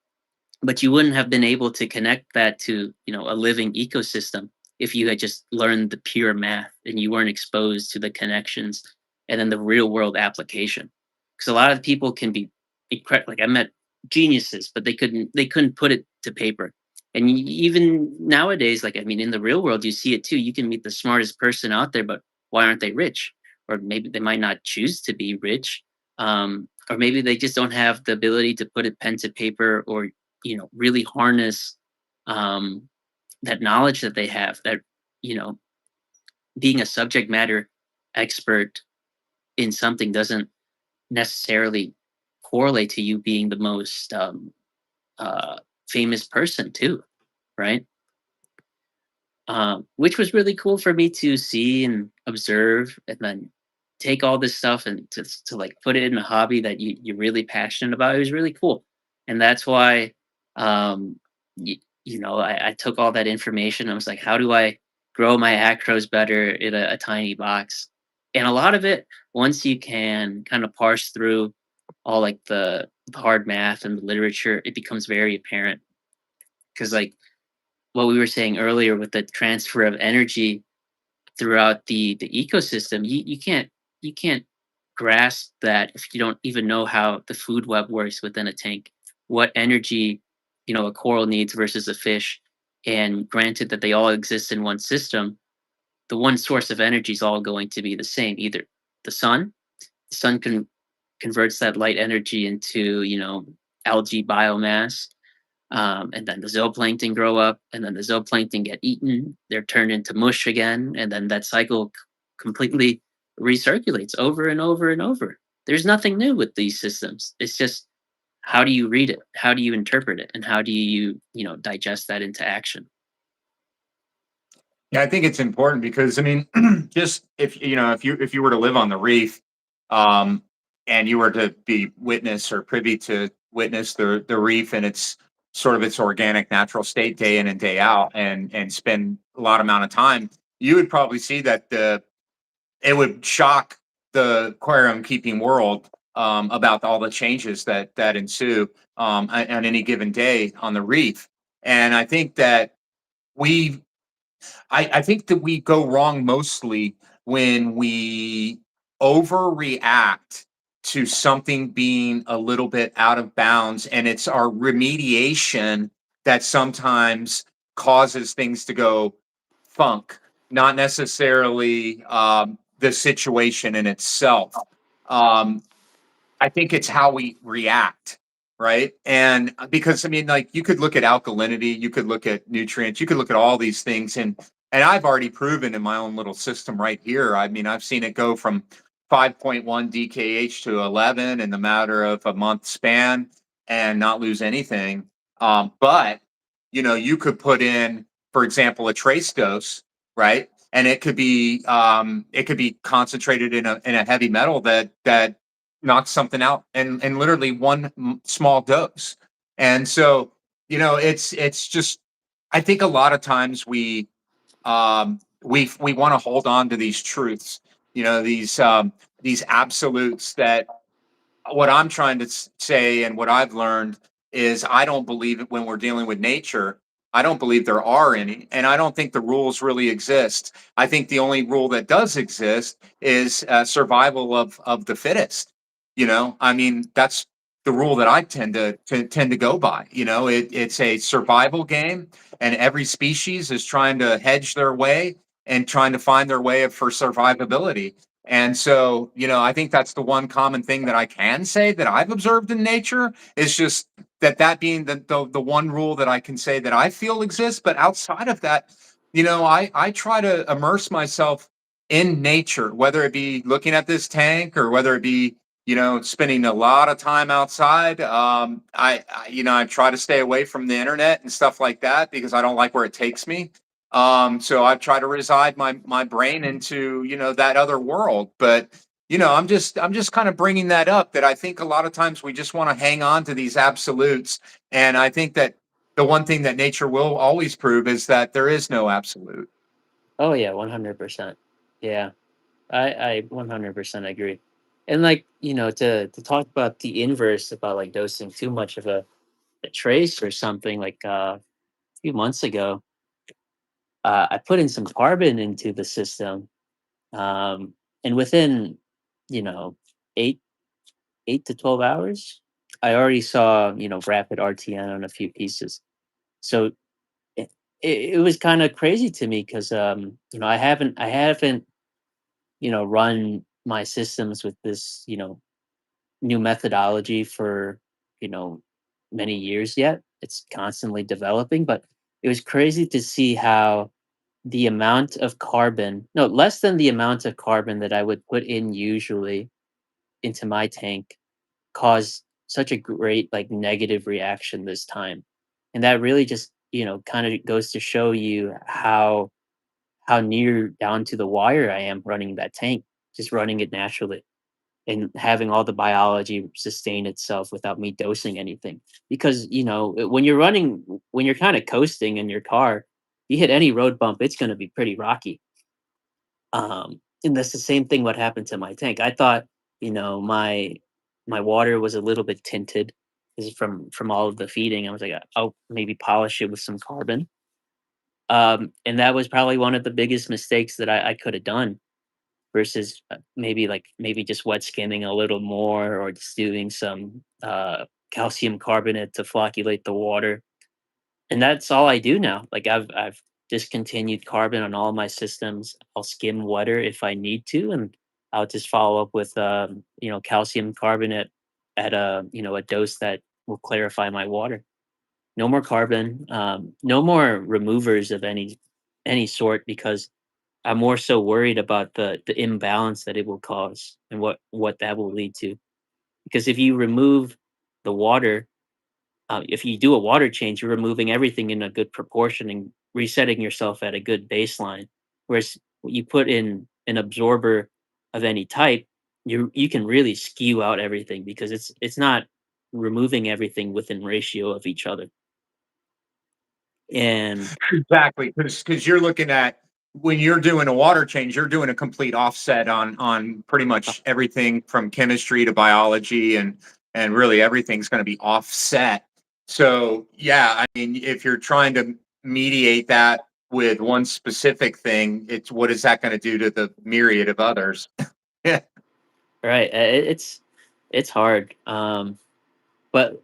but you wouldn't have been able to connect that to a living ecosystem if you had just learned the pure math and you weren't exposed to the connections and then the real world application. Because a lot of people can be incredible. Like I met geniuses, but they couldn't put it to paper. And even nowadays, like I mean, in the real world, you see it too. You can meet the smartest person out there, but why aren't they rich? Or maybe they might not choose to be rich, or maybe they just don't have the ability to put it pen to paper, or really harness um, that knowledge that they have, that you know being a subject matter expert in something doesn't necessarily correlate to you being the most uh, famous person too, right? Which was really cool for me to see and observe, and then take all this stuff and to like put it in a hobby that you're really passionate about. It was really cool, and that's why, um, I took all that information. I was like, how do I grow my acros better in a tiny box? And a lot of it, once you can kind of parse through all like the hard math and the literature, it becomes very apparent because like what we were saying earlier with the transfer of energy throughout the ecosystem, you can't grasp that if you don't even know how the food web works within a tank, what energy a coral needs versus a fish. And granted that they all exist in one system, the one source of energy is all going to be the same, either the sun. The sun converts that light energy into algae biomass, and then the zooplankton grow up, and then the zooplankton get eaten. They're turned into mush again, and then that cycle completely recirculates over and over and over. There's nothing new with these systems. It's just how do you read it? How do you interpret it? And how do you digest that into action? Yeah, I think it's important because I mean, just if you were to live on the reef, um, and you were to be witness or privy to witness the reef and its organic natural state day in and day out, and spend a lot amount of time, you would probably see that the it would shock the aquarium keeping world, about all the changes that ensue, on any given day on the reef. And we I think that we go wrong mostly when we overreact to something being a little bit out of bounds, and it's our remediation that sometimes causes things to go funk, not necessarily, the situation in itself. Um, I think it's how we react, right? And because I mean, like you could look at alkalinity, you could look at nutrients, you could look at all these things, and I've already proven in my own little system right here. I mean, I've seen it go from 5.1 DKH to 11 in the matter of a month span and not lose anything. But you could put in, for example, a trace dose, right? And it could be concentrated in a heavy metal that knock something out in literally one small dose. And so, it's just I think a lot of times we want to hold on to these truths, these absolutes that what I'm trying to say and what I've learned is I don't believe it when we're dealing with nature. I don't believe there are any, and I don't think the rules really exist. I think the only rule that does exist is survival of the fittest. I mean that's the rule that I tend to go by. It's a survival game, and every species is trying to hedge their way and trying to find their way for survivability. And so, I think that's the one common thing that I can say that I've observed in nature is just that being the one rule that I can say that I feel exists. But outside of that, I try to immerse myself in nature, whether it be looking at this tank or whether it be, spending a lot of time outside. I try to stay away from the internet and stuff like that because I don't like where it takes me. So I try to reside my brain into, that other world. But, I'm just kind of bringing that up that I think a lot of times we just want to hang on to these absolutes. And I think that the one thing that nature will always prove is that there is no absolute. Oh yeah, 100%. Yeah, I 100% agree. And like to talk about the inverse about like dosing too much of a trace or something like a few months ago, I put in some carbon into the system, and within you know 8 8 to 12 hours, I already saw rapid RTN on a few pieces. So it was kind of crazy to me because I haven't run my systems with this new methodology for you know many years yet. It's constantly developing, but it was crazy to see how the amount of carbon, no, less than the amount of carbon that I would put in usually into my tank caused such a great like negative reaction this time. And that really just, kind of goes to show you how near down to the wire I am running that tank, just running it naturally and having all the biology sustain itself without me dosing anything. Because, when you're kind of coasting in your car, you hit any road bump, it's going to be pretty rocky. And that's the same thing what happened to my tank. I thought, my water was a little bit tinted is from all of the feeding. I was like, I'll maybe polish it with some carbon. And that was probably one of the biggest mistakes that I could have done versus maybe just wet skimming a little more or just doing some calcium carbonate to flocculate the water. And that's all I do now. Like I've discontinued carbon on all my systems. I'll skim water if I need to, and I'll just follow up with calcium carbonate at a dose that will clarify my water. No more carbon, no more removers of any sort because I'm more so worried about the imbalance that it will cause and what that will lead to. Because if you remove the water, if you do a water change, you're removing everything in a good proportion and resetting yourself at a good baseline. Whereas you put in an absorber of any type, you can really skew out everything because it's not removing everything within ratio of each other. And Exactly, because you're looking at when you're doing a water change, you're doing a complete offset on pretty uh, much everything from chemistry to biology, and really everything's going to be offset. So yeah, I mean, if you're trying to mediate that with one specific thing, it's what is that going to do to the myriad of others? Yeah, right, it's hard. But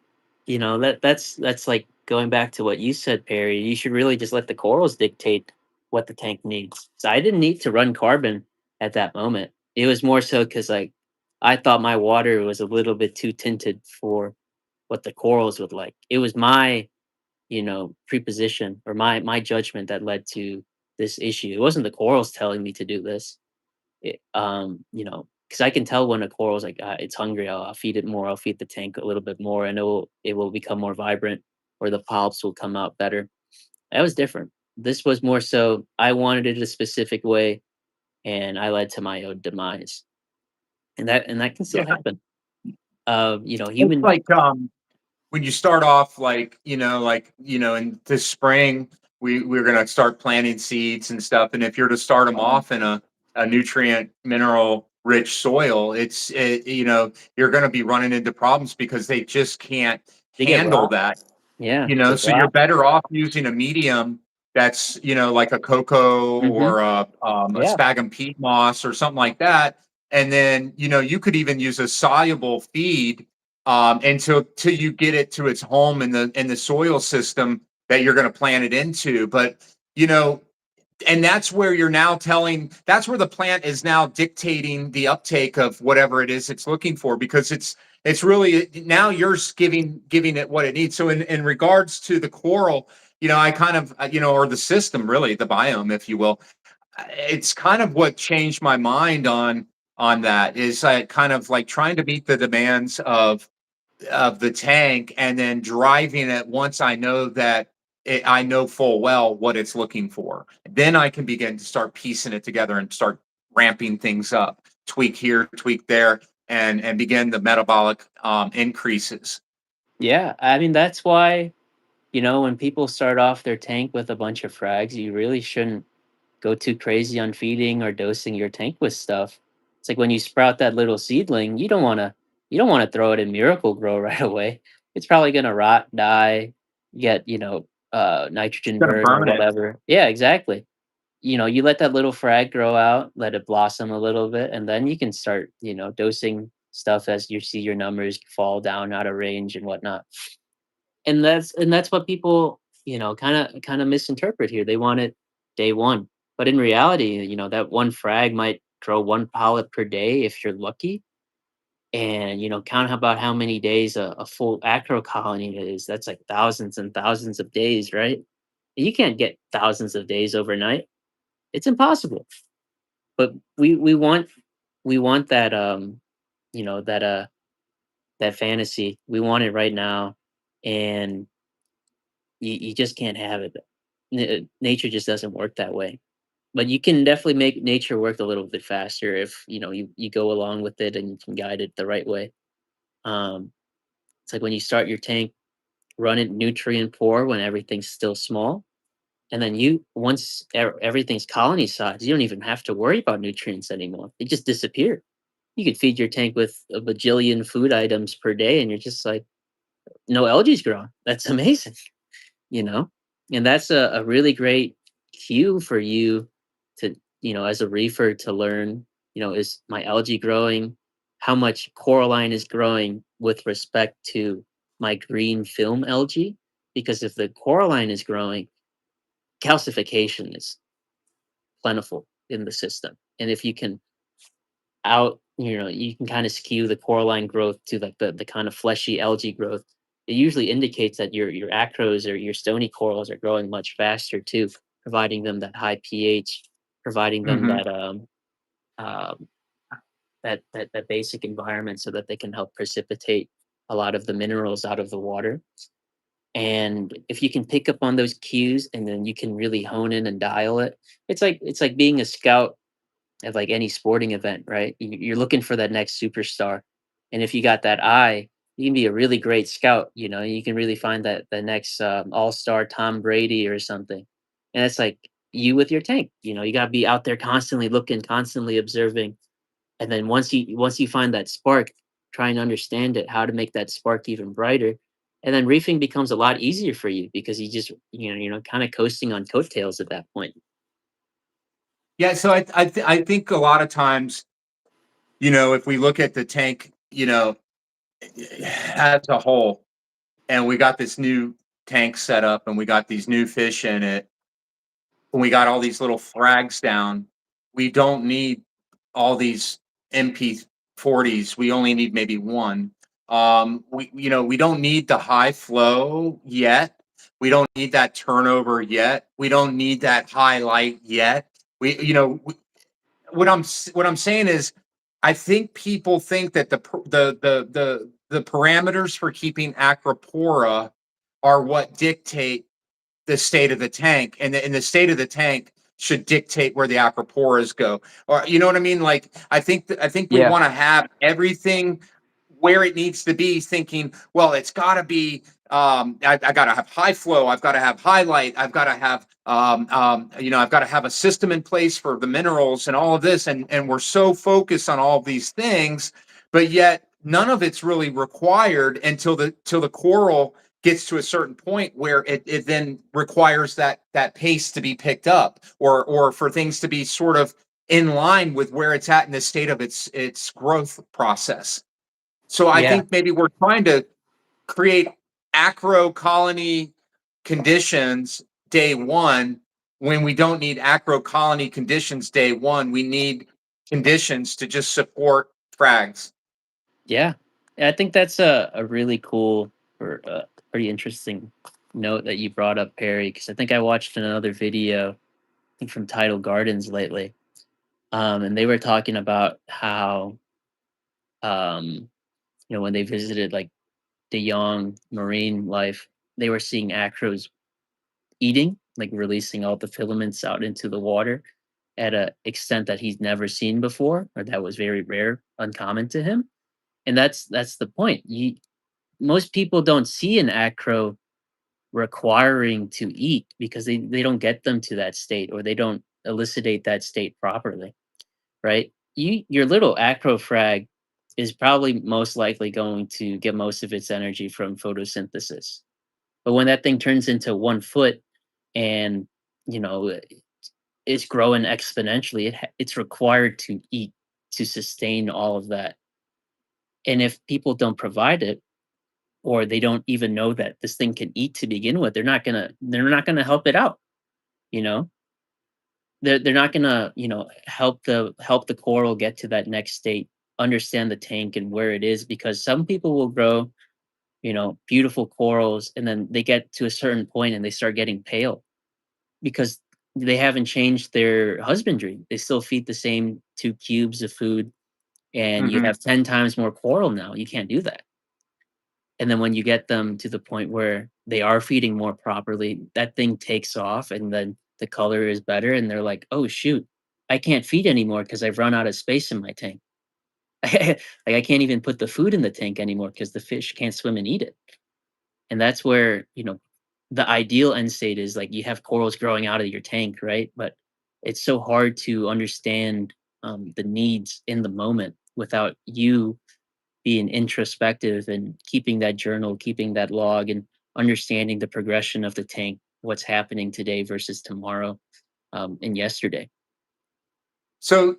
that's like going back to what you said, Perry. You should really just let the corals dictate what the tank needs. So I didn't need to run carbon at that moment. It was more so because like I thought my water was a little bit too tinted for what the corals would like. It was my preposition or my judgment that led to this issue. It wasn't the corals telling me to do this. Because I can tell when a coral's like it's hungry. I'll feed it more. I'll feed the tank a little bit more, and it will become more vibrant, or the polyps will come out better. That was different. This was more so I wanted it a specific way, and I led to my own demise, and that can still yeah. happen. It's Human. like when you start off in this spring we're going to start planting seeds and stuff, and if you're to start them off in a nutrient mineral rich soil, you're going to be running into problems because they just can't They get handle rot. that. Yeah, You know, the so you're rot. better off using a medium that's, like a cocoa Hmm. or a Yeah. sphagnum peat moss or something like that. And then, you could even use a soluble feed until you get it to its home in the soil system that you're going to plant it into. But, you know, and that's where the plant is now dictating the uptake of whatever it is it's looking for, because it's really now you're giving it what it needs. So in regards to the coral, I kind of or the system, really the biome, if you will, it's kind of what changed my mind on that, is I kind of like trying to meet the demands of the tank, and then driving it once I know that I know full well what it's looking for. Then I can begin to start piecing it together and start ramping things up, tweak here, tweak there, and begin the metabolic increases. Yeah. I mean, that's why when people start off their tank with a bunch of frags, you really shouldn't go too crazy on feeding or dosing your tank with stuff. It's like when you sprout that little seedling, you don't want to throw it in Miracle Grow right away. It's probably gonna rot, die, get It's nitrogen going to burn or burn it. whatever. Yeah, exactly. You let that little frag grow out, let it blossom a little bit, and then you can start dosing stuff as you see your numbers fall down out of range and whatnot. And that's what people kind of misinterpret here. They want it day one, but in reality, that one frag might grow one polyp per day if you're lucky. And count about how many days a full acro colony is. That's like thousands and thousands of days, right? You can't get thousands of days overnight. It's impossible. But we want that you know that that fantasy. We want it right now, and you just can't have it. Nature just doesn't work that way. But you can definitely make nature work a little bit faster if you go along with it and you can guide it the right way. Um, it's like when you start your tank, run it nutrient poor when everything's still small, and then once everything's colony size, you don't even have to worry about nutrients anymore. They just disappear. You could feed your tank with a bajillion food items per day, and you're just like, no algae's growing. That's amazing, you know? And that's a really great cue for you to, as a reefer to learn, is my algae growing? How much coralline is growing with respect to my green film algae? Because if the coralline is growing, calcification is plentiful in the system. And if you can you can kind of skew the coralline growth to like the kind of fleshy algae growth. It usually indicates that your acros or your stony corals are growing much faster too, providing them that high pH, providing them Hmm. um, that basic environment so that they can help precipitate a lot of the minerals out of the water. And if you can pick up on those cues and then you can really hone in and dial it, it's like being a scout at like any sporting event, right? You're looking for that next superstar, and if you got that eye, you can be a really great scout. You can really find that the next all-star Tom Brady or something, and it's like you with your tank. You got to be out there constantly looking, constantly observing, and then once you find that spark, try and understand it, how to make that spark even brighter. And then reefing becomes a lot easier for you because you just kind of coasting on coattails at that point. Yeah, so I think a lot of times, if we look at the tank, as a whole, and we got this new tank set up, and we got these new fish in it, and we got all these little frags down. We don't need all these MP40s. We only need maybe one. We don't need the high flow yet. We don't need that turnover yet. We don't need that highlight yet. We, you know, what I'm saying is, I think people think that the parameters for keeping acropora are what dictate the state of the tank, and the state of the tank should dictate where the acroporas go. Or you know what I mean? Like I think we Yeah. want to have everything where it needs to be, thinking, well, it's got to be. I got to have high flow. I've got to have highlight. I've got to have, I've got to have a system in place for the minerals and all of this. And we're so focused on all of these things, but yet none of it's really required until the coral gets to a certain point where it then requires that pace to be picked up, or for things to be sort of in line with where it's at in the state of its growth process. So I Yeah. think maybe we're trying to create acro colony conditions day one, when we don't need acro colony conditions day one. We need conditions to just support frags. Yeah. I think that's a really cool or pretty interesting note that you brought up, Perry, because I think I watched another video, I think from Tidal Gardens lately. And they were talking about how, um, when they visited like the young marine life, they were seeing acros eating, like releasing all the filaments out into the water at a extent that he's never seen before, or that was very rare, uncommon to him. And that's the point. Most people don't see an acro requiring to eat because they don't get them to that state, or they don't elucidate that state properly, right? Your little acro frag is probably most likely going to get most of its energy from photosynthesis. But when that thing turns into 1 foot and you know it's growing exponentially, it's required to eat to sustain all of that. And if people don't provide it, or they don't even know that this thing can eat to begin with, they're not gonna help it out. You know, they're not gonna help the coral get to that next state, understand the tank and where it is, because some people will grow beautiful corals, and then they get to a certain point and they start getting pale because they haven't changed their husbandry. They still feed the same 2 cubes of food, and you Hmm. have 10 times more coral now. You can't do that. And then when you get them to the point where they are feeding more properly, that thing takes off and then the color is better and they're like, "Oh shoot, I can't feed anymore because I've run out of space in my tank." Like I can't even put the food in the tank anymore because the fish can't swim and eat it. And that's where, the ideal end state is like you have corals growing out of your tank, right? But it's so hard to understand the needs in the moment without you being introspective and keeping that journal, keeping that log, and understanding the progression of the tank, what's happening today versus tomorrow, and yesterday. So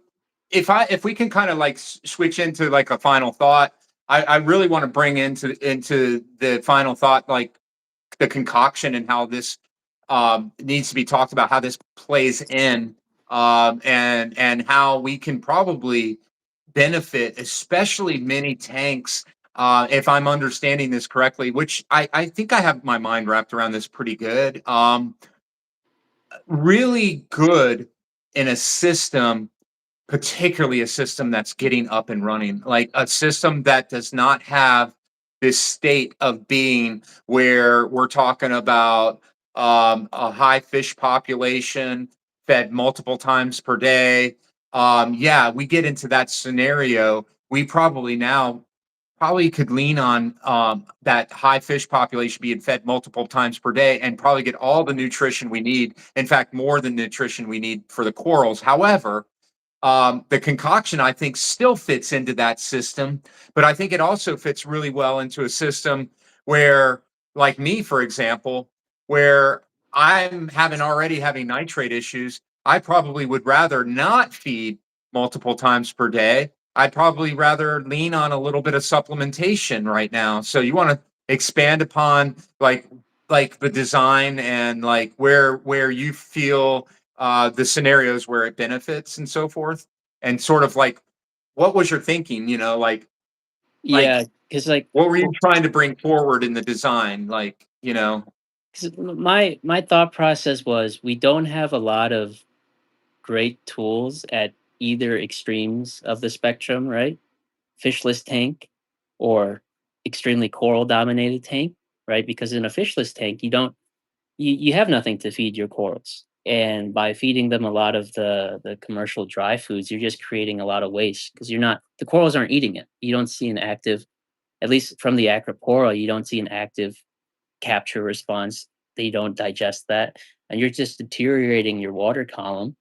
if we can kind of like switch into like a final thought, I really want to bring into the final thought, like the concoction and how this needs to be talked about, how this plays in, and how we can probably benefit, especially mini tanks. If I'm understanding this correctly, which I think I have my mind wrapped around this pretty good. Really good in a system, particularly a system that's getting up and running, like a system that does not have this state of being where we're talking about a high fish population fed multiple times per day. Yeah, we get into that scenario. We probably could lean on that high fish population being fed multiple times per day and probably get all the nutrition we need. In fact, more than nutrition we need for the corals. However, the concoction, I think, still fits into that system, but I think it also fits really well into a system where, like me, for example, where I'm having already having nitrate issues, I probably would rather not feed multiple times per day. I'd probably rather lean on a little bit of supplementation right now. So you want to expand upon like the design and like where you feel the scenarios where it benefits and so forth, and sort of like what was your thinking? Like Yeah, because like what were you trying to bring forward in the design? Like. 'cause my thought process was we don't have a lot of great tools at either extremes of the spectrum, right? Fishless tank or extremely coral dominated tank, right? Because in a fishless tank, you have nothing to feed your corals. And by feeding them a lot of the commercial dry foods, you're just creating a lot of waste because the corals aren't eating it. You don't see an active, at least from the acropora, you don't see an active capture response. They don't digest that. And you're just deteriorating your water column.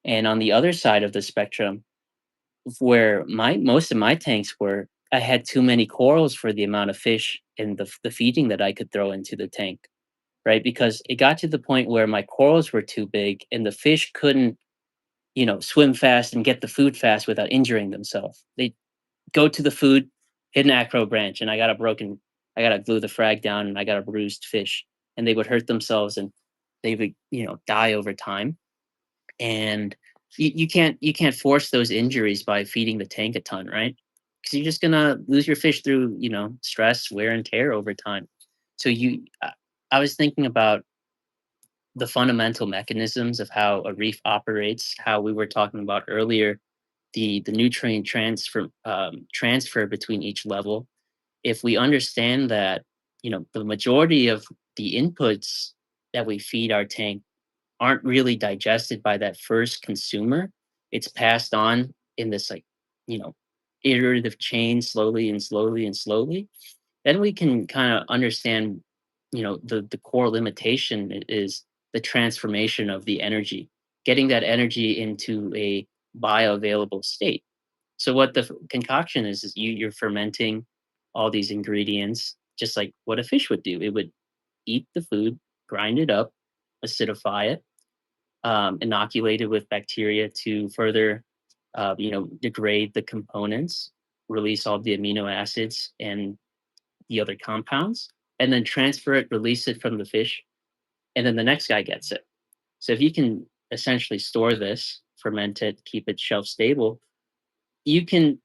And on the other side of the spectrum, where my most of my tanks were, I had too many corals for the amount of fish and the feeding that I could throw into the tank, right? Because it got to the point where my corals were too big and the fish couldn't, swim fast and get the food fast without injuring themselves. They go to the food, hit an acro branch, and I got to glue the frag down and I got a bruised fish. And they would hurt themselves and they would, die over time. And you can't force those injuries by feeding the tank a ton, right? Because you're just gonna lose your fish through stress, wear, and tear over time. So I was thinking about the fundamental mechanisms of how a reef operates, how we were talking about earlier, the nutrient transfer between each level. If we understand that, the majority of the inputs that we feed our tank aren't really digested by that first consumer, it's passed on in this like, you know, iterative chain slowly and slowly and slowly, then we can kind of understand, the core limitation is the transformation of the energy, getting that energy into a bioavailable state. So what the concoction is you're fermenting all these ingredients just like what a fish would do. It would eat the food, grind it up, acidify it, inoculated with bacteria to further, degrade the components, release all the amino acids and the other compounds, and then transfer it, release it from the fish, and then the next guy gets it. So if you can essentially store this, ferment it, keep it shelf stable, you can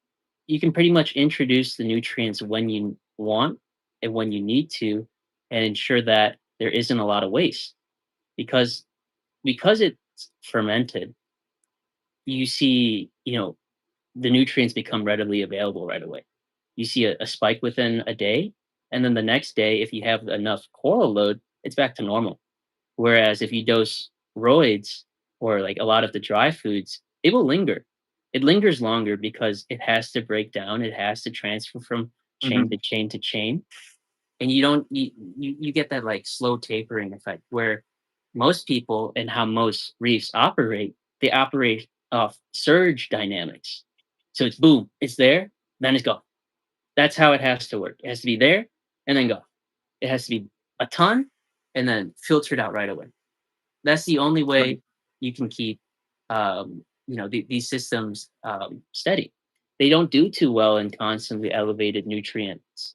you can pretty much introduce the nutrients when you want and when you need to, and ensure that there isn't a lot of waste because because it's fermented, you see, the nutrients become readily available right away. You see a spike within a day, and then the next day, if you have enough coral load, it's back to normal. Whereas if you dose roids or like a lot of the dry foods, it will linger. It lingers longer because it has to break down, it has to transfer from chain to Mhm. chain to chain, and you get that like slow tapering effect where most people and how most reefs operate, they operate off surge dynamics. So it's boom, it's there, then it's gone. That's how it has to work. It has to be there and then go. It has to be a ton and then filtered out right away. That's the only way you can keep these systems steady. They don't do too well in constantly elevated nutrients.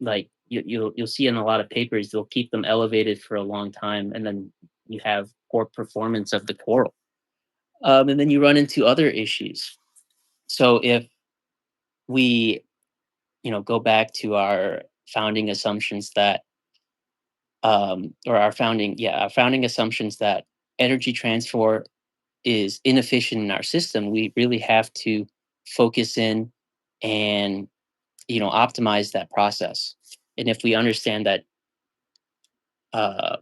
Like you'll see in a lot of papers, they'll keep them elevated for a long time, and then you have poor performance of the coral, and then you run into other issues. So if we go back to our founding assumptions that or our founding assumptions that energy transfer is inefficient in our system, we really have to focus in and optimize that process. And if we understand that uh,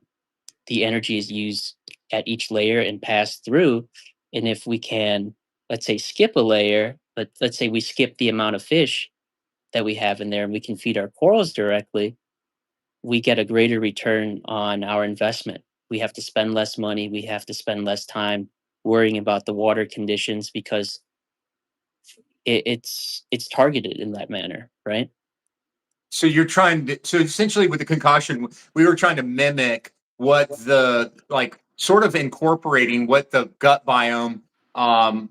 the energy is used at each layer and passed through, and if we can, let's say, skip a layer, let's say we skip the amount of fish that we have in there, and we can feed our corals directly, we get a greater return on our investment. We have to spend less money. We have to spend less time worrying about the water conditions because it's targeted in that manner, right? So you're trying to, so essentially with the concoction, we were trying to mimic what the, like, sort of incorporating what the gut biome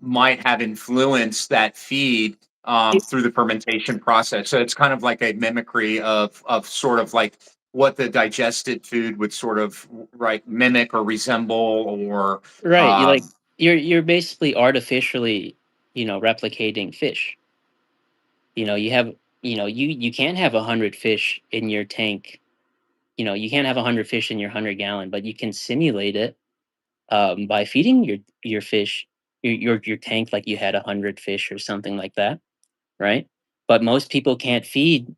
might have influenced that feed It, through the fermentation process. So it's kind of like a mimicry of sort of like what the digested food would sort of, right, mimic or resemble, or right. You like um, you're basically artificially, replicating fish. You have you can't have 100 fish in your tank. You can't have 100 fish in your 100 gallon, but you can simulate it by feeding your fish your tank like you had 100 fish or something like that, right? But most people can't feed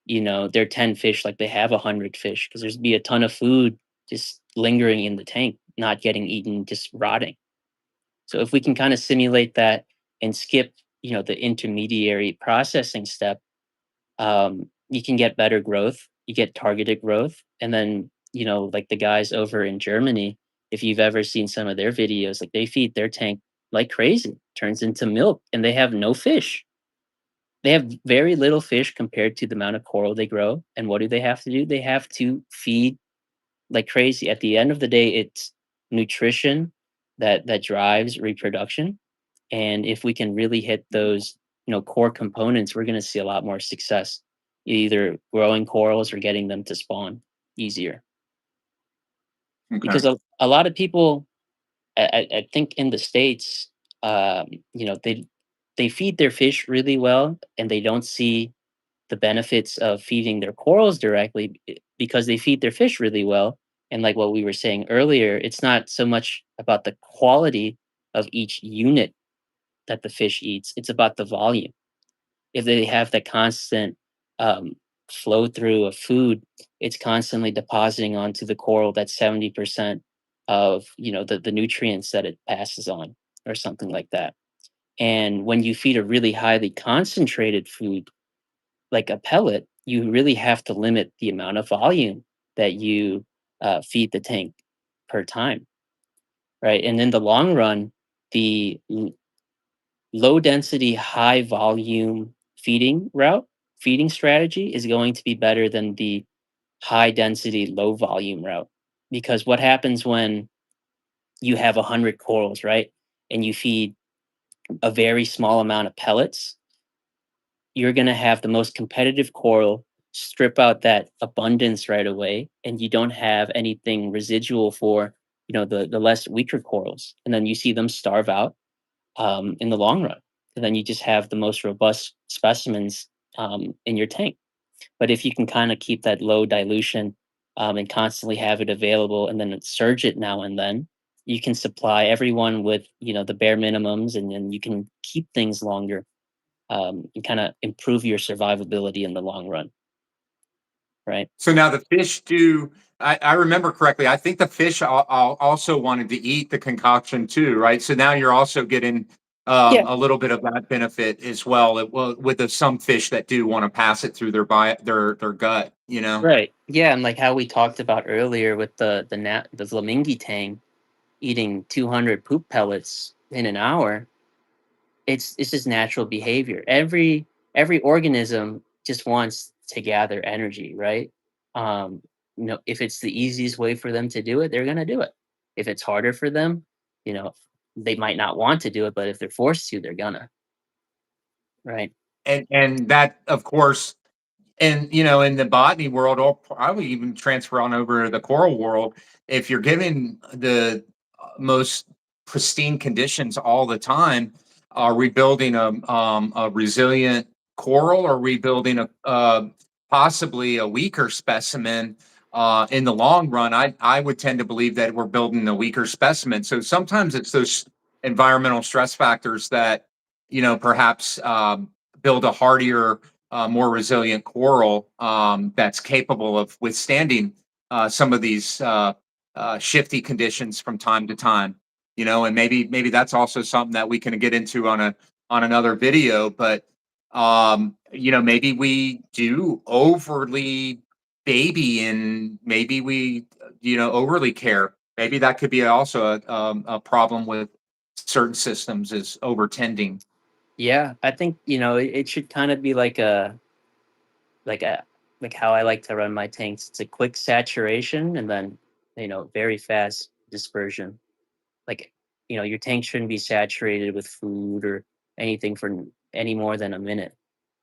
their 10 fish like they have 100 fish because there's be a ton of food just lingering in the tank, not getting eaten, just rotting. So if we can kind of simulate that and skip the intermediary processing step, you can get better growth. You get targeted growth, and then like the guys over in Germany, if you've ever seen some of their videos, like they feed their tank like crazy, turns into milk, and they have no fish. They have very little fish compared to the amount of coral they grow. And what do they have to do? They have to feed like crazy. At the end of the day, it's nutrition that drives reproduction. And if we can really hit those, core components, we're going to see a lot more success, either growing corals or getting them to spawn easier. okay. Because a lot of people, I think in the states, they feed their fish really well, and they don't see the benefits of feeding their corals directly because they feed their fish really well. And like what we were saying earlier, it's not so much about the quality of each unit that the fish eats, it's about the volume. If they have the constant um, flow through of food, it's constantly depositing onto the coral that 70% of the nutrients that it passes on or something like that. And when you feed a really highly concentrated food like a pellet, you really have to limit the amount of volume that you feed the tank per time, right? And in the long run, the low density, high volume feeding strategy is going to be better than the high density, low volume route. Because what happens when you have 100 corals, right? And you feed a very small amount of pellets, you're going to have the most competitive coral strip out that abundance right away, and you don't have anything residual for the less weaker corals, and then you see them starve out in the long run. And then you just have the most robust specimens in your tank. But if you can kind of keep that low dilution and constantly have it available, and then surge it now and then, you can supply everyone with the bare minimums, and then you can keep things longer, and kind of improve your survivability in the long run, right? So now the fish do. I remember correctly. I think the fish also wanted to eat the concoction too, right? So now you're also getting Yeah. a little bit of that benefit as well. Well, with some fish that do want to pass it through their gut, you know. Right. Yeah, and like how we talked about earlier with the flamingo tang eating 200 poop pellets in an hour, it's just natural behavior. Every organism just wants to gather energy, right? Um, if it's the easiest way for them to do it, they're gonna do it. If it's harder for them, you know, they might not want to do it, but if they're forced to, they're gonna, right? And that, of course, and in the botany world, or I would even transfer on over to the coral world. If you're given the most pristine conditions all the time, are we building a resilient coral, or rebuilding possibly a weaker specimen? In the long run, I would tend to believe that we're building a weaker specimen. So sometimes it's those environmental stress factors that perhaps build a hardier, more resilient coral, that's capable of withstanding some of these shifty conditions from time to time. And maybe that's also something that we can get into on another video. But maybe we do overly baby, and maybe we overly care. Maybe that could be also a problem with certain systems, is overtending. Yeah, I think it should kind of be like a like how I like to run my tanks. It's a quick saturation and then very fast dispersion. Like your tank shouldn't be saturated with food or anything for any more than a minute,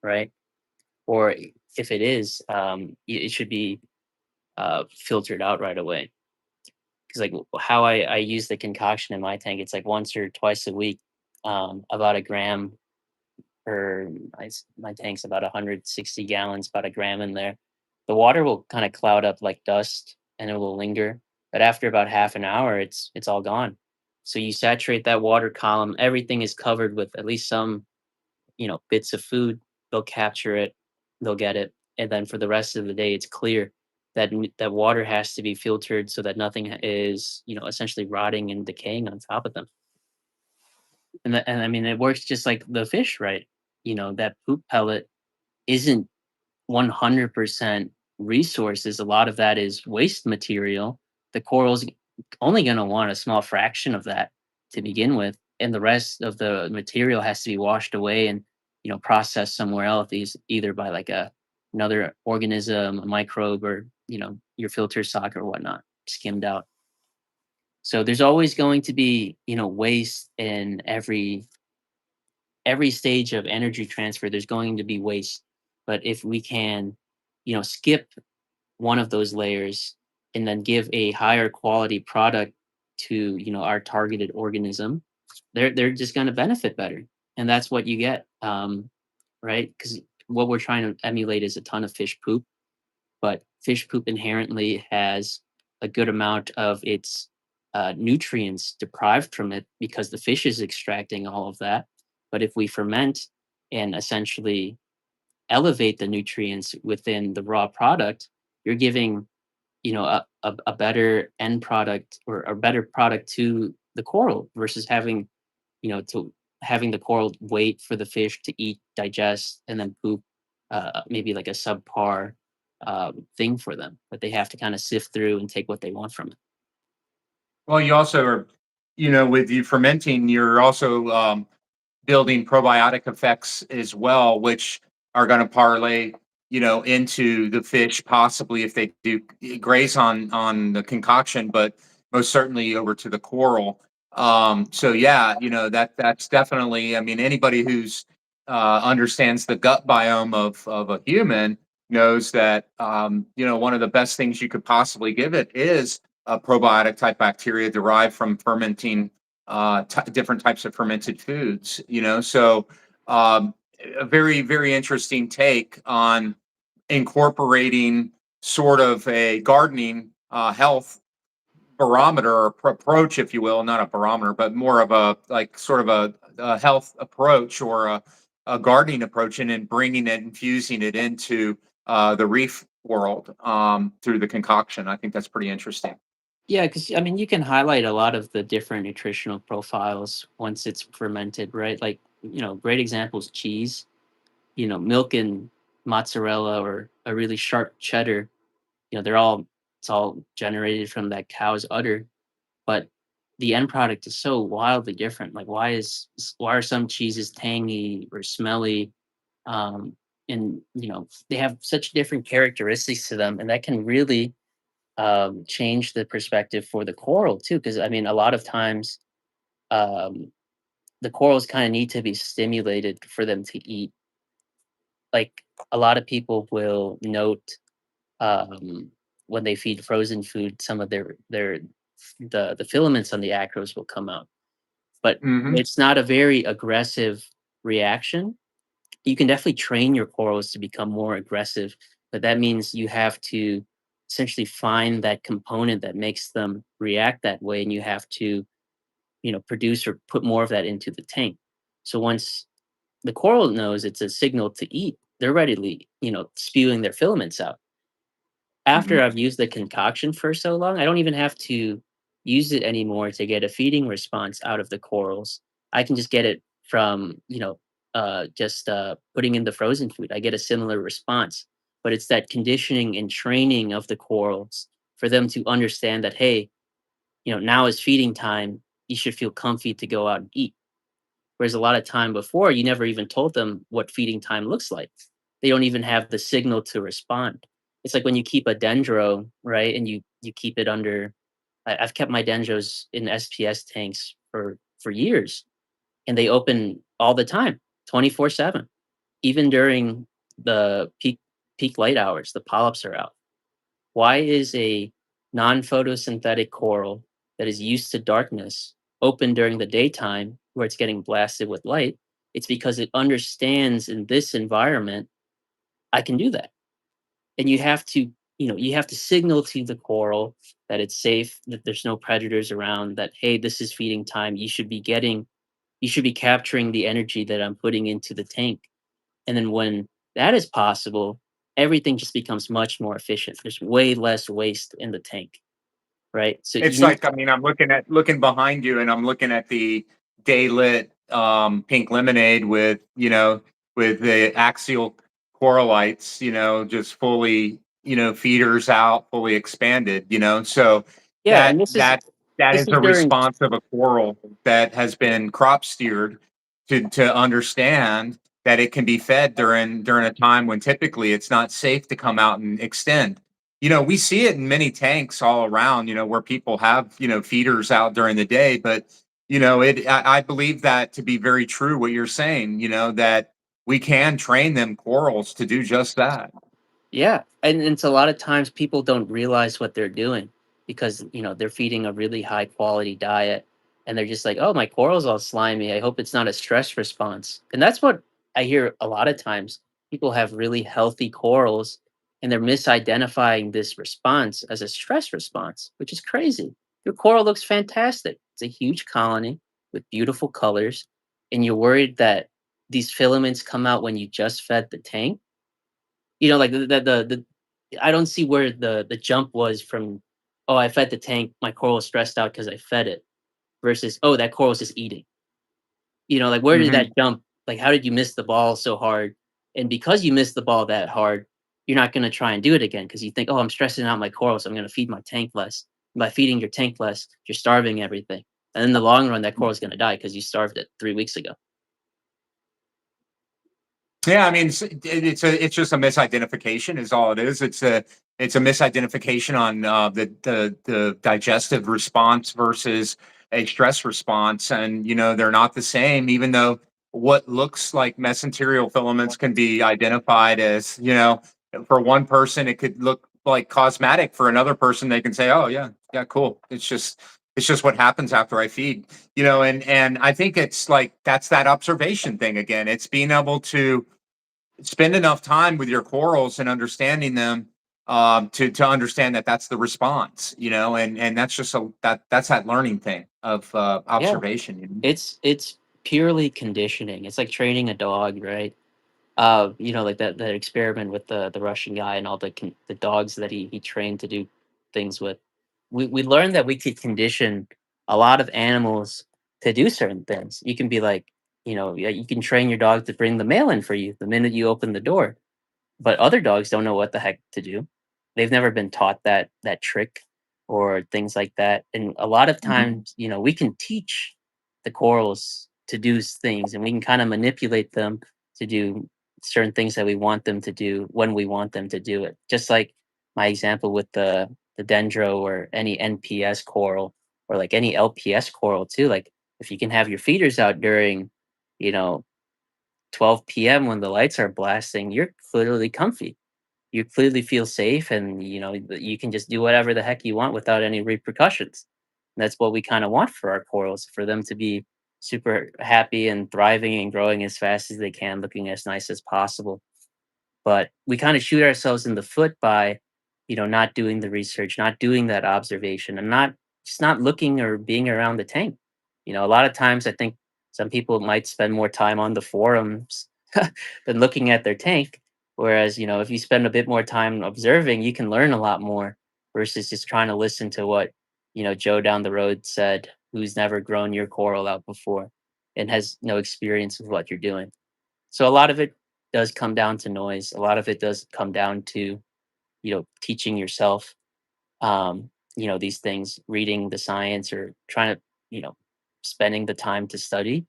right? Or if it is, it should be filtered out right away. Because like how I use the concoction in my tank, it's like once or twice a week, about a gram per my tank's about 160 gallons, about a gram in there. The water will kind of cloud up like dust and it will linger. But after about half an hour, it's all gone. So you saturate that water column, everything is covered with at least some, bits of food. They'll capture it, they'll get it. And then for the rest of the day, it's clear that water has to be filtered so that nothing is, essentially rotting and decaying on top of them. And I mean, it works just like the fish, right? That poop pellet isn't 100% resources. A lot of that is waste material. The coral's only going to want a small fraction of that to begin with, and the rest of the material has to be washed away and processed somewhere else, either by like another organism, a microbe, or your filter sock or whatnot, skimmed out. So there's always going to be waste in every stage of energy transfer. There's going to be waste, but if we can skip one of those layers and then give a higher quality product to our targeted organism, they're just going to benefit better, and that's what you get, right? Because what we're trying to emulate is a ton of fish poop, but fish poop inherently has a good amount of its nutrients deprived from it because the fish is extracting all of that. But if we ferment and essentially elevate the nutrients within the raw product, you're giving a better end product, or a better product to the coral, versus having the coral wait for the fish to eat, digest, and then poop, maybe like a subpar thing for them, but they have to kind of sift through and take what they want from it. Well, you also are, with you fermenting, you're also building probiotic effects as well, which are going to parlay, into the fish, possibly if they do graze on the concoction, but most certainly over to the coral. So yeah, that's definitely. I mean, anybody who's understands the gut biome of a human knows that one of the best things you could possibly give it is a probiotic type bacteria derived from fermenting different types of fermented foods. So um, a very, very interesting take on incorporating sort of a gardening health barometer or approach, if you will, not a barometer, but more of a like sort of a health approach or a gardening approach, and then bringing it, infusing it into the reef world through the concoction. I think that's pretty interesting. Yeah, because I mean, you can highlight a lot of the different nutritional profiles once it's fermented, right? Like, great examples: cheese, milk and mozzarella, or a really sharp cheddar. They're all it's all generated from that cow's udder, but the end product is so wildly different. Like, why are some cheeses tangy or smelly? Um, and they have such different characteristics to them, and that can really change the perspective for the coral too. Because I mean, a lot of times um, the corals kind of need to be stimulated for them to eat. Like, a lot of people will note um, when they feed frozen food, some of the filaments on the acros will come out, but Hmm. it's not a very aggressive reaction. You can definitely train your corals to become more aggressive, but that means you have to essentially find that component that makes them react that way, and you have to, produce or put more of that into the tank. So once the coral knows it's a signal to eat, they're readily, spewing their filaments out. After Hmm. I've used the concoction for so long, I don't even have to use it anymore to get a feeding response out of the corals. I can just get it from, just putting in the frozen food. I get a similar response, but it's that conditioning and training of the corals for them to understand that, hey, now is feeding time. You should feel comfy to go out and eat. Whereas a lot of time before, you never even told them what feeding time looks like. They don't even have the signal to respond. It's like when you keep a dendro, right? And you keep it under. I've kept my dendros in SPS tanks for years, and they open all the time, 24/7, even during the peak light hours. The polyps are out. Why is a non-photosynthetic coral that is used to darkness open during the daytime where it's getting blasted with light? It's because it understands in this environment, I can do that. And you have to signal to the coral that it's safe, that there's no predators around, that hey, this is feeding time. You should be capturing the energy that I'm putting into the tank. And then when that is possible, everything just becomes much more efficient. There's way less waste in the tank, right? So It's you need like, I mean, I'm looking behind you, and I'm looking at the day lit pink lemonade with, with the axial coralites, just fully, feeders out, fully expanded, so yeah, and that this is that that this is is a during response of a coral that has been crop steered to understand that it can be fed during a time when typically it's not safe to come out and extend. We see it in many tanks all around, where people have, feeders out during the day. But, I believe that to be very true, what you're saying, that we can train them corals to do just that. Yeah, and it's a lot of times people don't realize what they're doing because they're feeding a really high quality diet, and they're just like, "Oh, my coral's all slimy. I hope it's not a stress response." And that's what I hear a lot of times. People have really healthy corals, and they're misidentifying this response as a stress response, which is crazy. Your coral looks fantastic. It's a huge colony with beautiful colors, and you're worried that these filaments come out when you just fed the tank. Like I don't see where the jump was from, "Oh, I fed the tank, my coral is stressed out because I fed it," versus, "Oh, that coral's just eating." Like, where did that Hmm. jump, like, how did you miss the ball so hard? And because you missed the ball that hard, you're not gonna try and do it again because you think, "Oh, I'm stressing out my coral, so I'm gonna feed my tank less." And by feeding your tank less, you're starving everything. And in the long run, that coral's gonna die because you starved it 3 weeks ago. Yeah, I mean, it's just a misidentification, is all it is. It's a misidentification on the digestive response versus a stress response, and they're not the same. Even though what looks like mesenterial filaments can be identified as, for one person it could look like cosmetic. For another person, they can say, "Oh yeah, yeah, cool. It's just what happens after I feed." And I think it's like that's that observation thing again. It's being able to spend enough time with your corals and understanding them, to understand that that's the response, and that's just that's that learning thing of Yeah, observation. it's purely conditioning. It's like training a dog, right? Like that experiment with the Russian guy and all the dogs that he trained to do things with. We learned that we could condition a lot of animals to do certain things. You can be like, yeah, you can train your dog to bring the mail in for you the minute you open the door, but other dogs don't know what the heck to do. They've never been taught that trick or things like that. And a lot of Mhm. times, we can teach the corals to do things, and we can kind of manipulate them to do certain things that we want them to do when we want them to do it. Just like my example with the dendro or any NPS coral or like any LPS coral too. Like if you can have your feeders out during, you know, 12 p.m. when the lights are blasting, you're clearly comfy. You clearly feel safe, and you can just do whatever the heck you want without any repercussions. And that's what we kind of want for our corals, for them to be super happy and thriving and growing as fast as they can, looking as nice as possible. But we kind of shoot ourselves in the foot by, not doing the research, not doing that observation, and not looking or being around the tank. A lot of times I think some people might spend more time on the forums than looking at their tank. Whereas, if you spend a bit more time observing, you can learn a lot more versus just trying to listen to what, Joe down the road said, who's never grown your coral out before and has no experience with what you're doing. So a lot of it does come down to noise. A lot of it does come down to, teaching yourself, these things, reading the science or trying to, spending the time to study.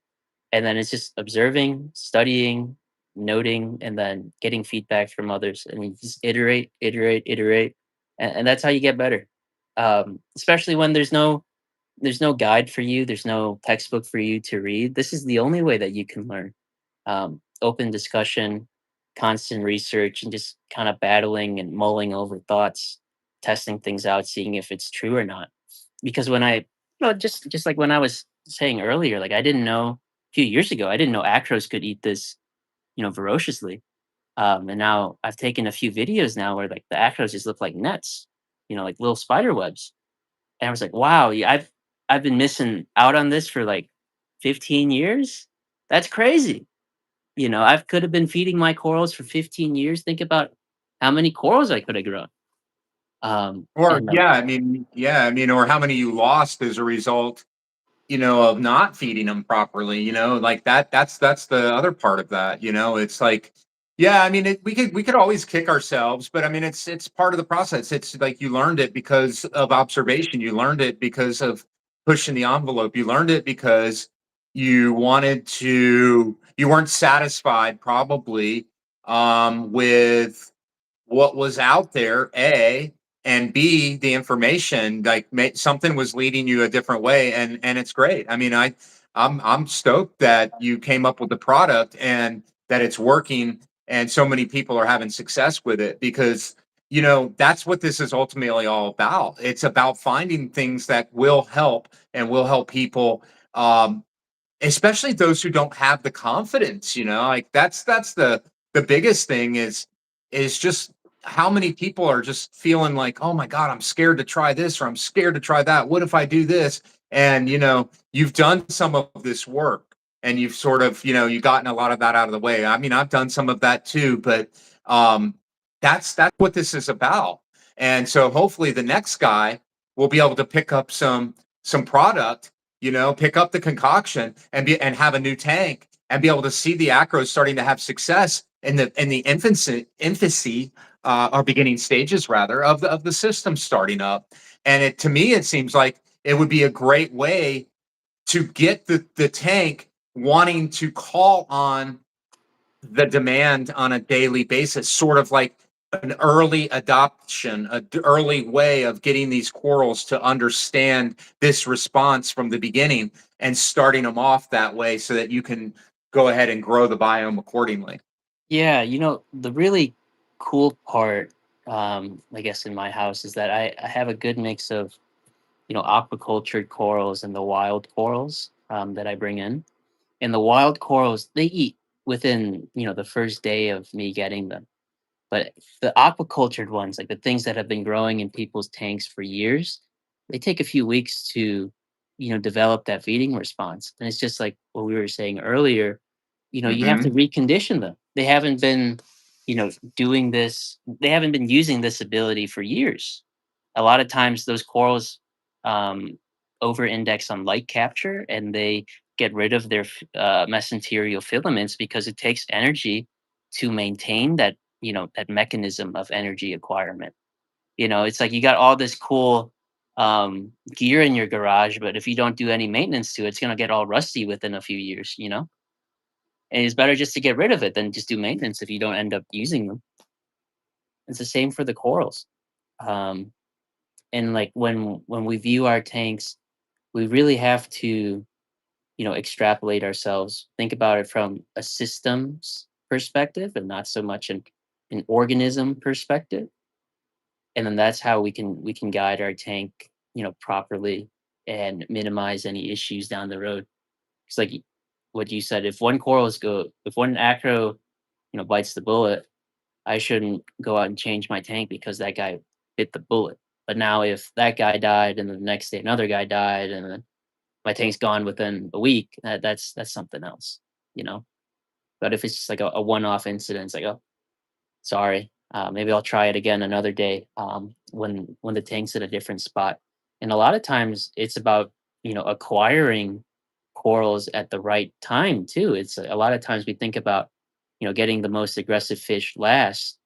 And then it's just observing, studying, noting, and then getting feedback from others. And you just iterate, iterate, iterate. And that's how you get better. Especially when there's no guide for you, there's no textbook for you to read. This is the only way that you can learn. Open discussion, constant research, and just kind of battling and mulling over thoughts, testing things out, seeing if it's true or not. Because when just like when I was saying earlier, like I didn't know a few years ago, I didn't know acros could eat this, ferociously. And now I've taken a few videos now where like the acros just look like nets, like little spider webs. And I was like, wow, yeah, I've been missing out on this for like 15 years. That's crazy. I could have been feeding my corals for 15 years. Think about how many corals I could have grown. Or And or how many you lost as a result, of not feeding them properly, like that's the other part of that, it's like, yeah, I mean, we could always kick ourselves, but I mean, it's part of the process. It's like you learned it because of observation. You learned it because of pushing the envelope. You learned it because you weren't satisfied probably with what was out there, A, and B, the information, like something was leading you a different way, and it's great. I mean, I'm stoked that you came up with the product and that it's working, and so many people are having success with it because that's what this is ultimately all about. It's about finding things that will help and will help people, especially those who don't have the confidence, like that's the biggest thing is just how many people are just feeling like, oh my god, I'm scared to try this or I'm scared to try that. What if I do this? And you've done some of this work and you've sort of, you've gotten a lot of that out of the way. I mean, I've done some of that too, but um that's what this is about. And so hopefully the next guy will be able to pick up some product, pick up the concoction and have a new tank and be able to see the acros starting to have success in the infancy or beginning stages rather of the system starting up. And to me, it seems like it would be a great way to get the tank wanting to call on the demand on a daily basis, sort of like an early adoption, an early way of getting these corals to understand this response from the beginning and starting them off that way so that you can go ahead and grow the biome accordingly. yeah, the really cool part, I guess, in my house is that I have a good mix of, aquacultured corals and the wild corals that I bring in. And the wild corals, they eat within, the first day of me getting them. But the aquacultured ones, like the things that have been growing in people's tanks for years, they take a few weeks to, develop that feeding response. And it's just like what we were saying earlier, you have to Mm-hmm. recondition them. They haven't been, doing this, they haven't been using this ability for years. A lot of times those corals um, over index on light capture, and they get rid of their mesenterial filaments because it takes energy to maintain that mechanism of energy acquirement. It's like you got all this cool gear in your garage, but if you don't do any maintenance to it, it's going to get all rusty within a few years. And it's better just to get rid of it than just do maintenance if you don't end up using them. It's the same for the corals. um, and like when we view our tanks, we really have to extrapolate ourselves, think about it from a systems perspective and not so much an organism perspective. And then that's how we can guide our tank properly and minimize any issues down the road. It's like what you said, if one acro bites the bullet, I shouldn't go out and change my tank because that guy bit the bullet. But now if that guy died and the next day another guy died and then my tank's gone within a week, that's something else, you know. But if it's just like a one-off incident, it's like, oh, sorry, maybe I'll try it again another day, when the tank's at a different spot. And a lot of times it's about acquiring corals at the right time too. It's a lot of times we think about getting the most aggressive fish last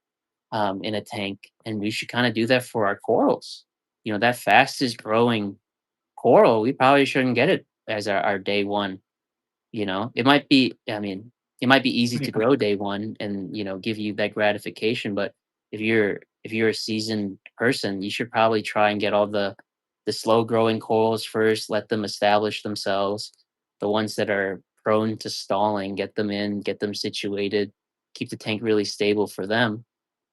in a tank, and we should kind of do that for our corals. That fastest growing coral, we probably shouldn't get it as our day one. It might be, I mean, it might be easy to Yeah. grow day one and give you that gratification. But if you're a seasoned person, you should probably try and get all the slow growing corals first, let them establish themselves. The ones that are prone to stalling, get them in, get them situated, keep the tank really stable for them.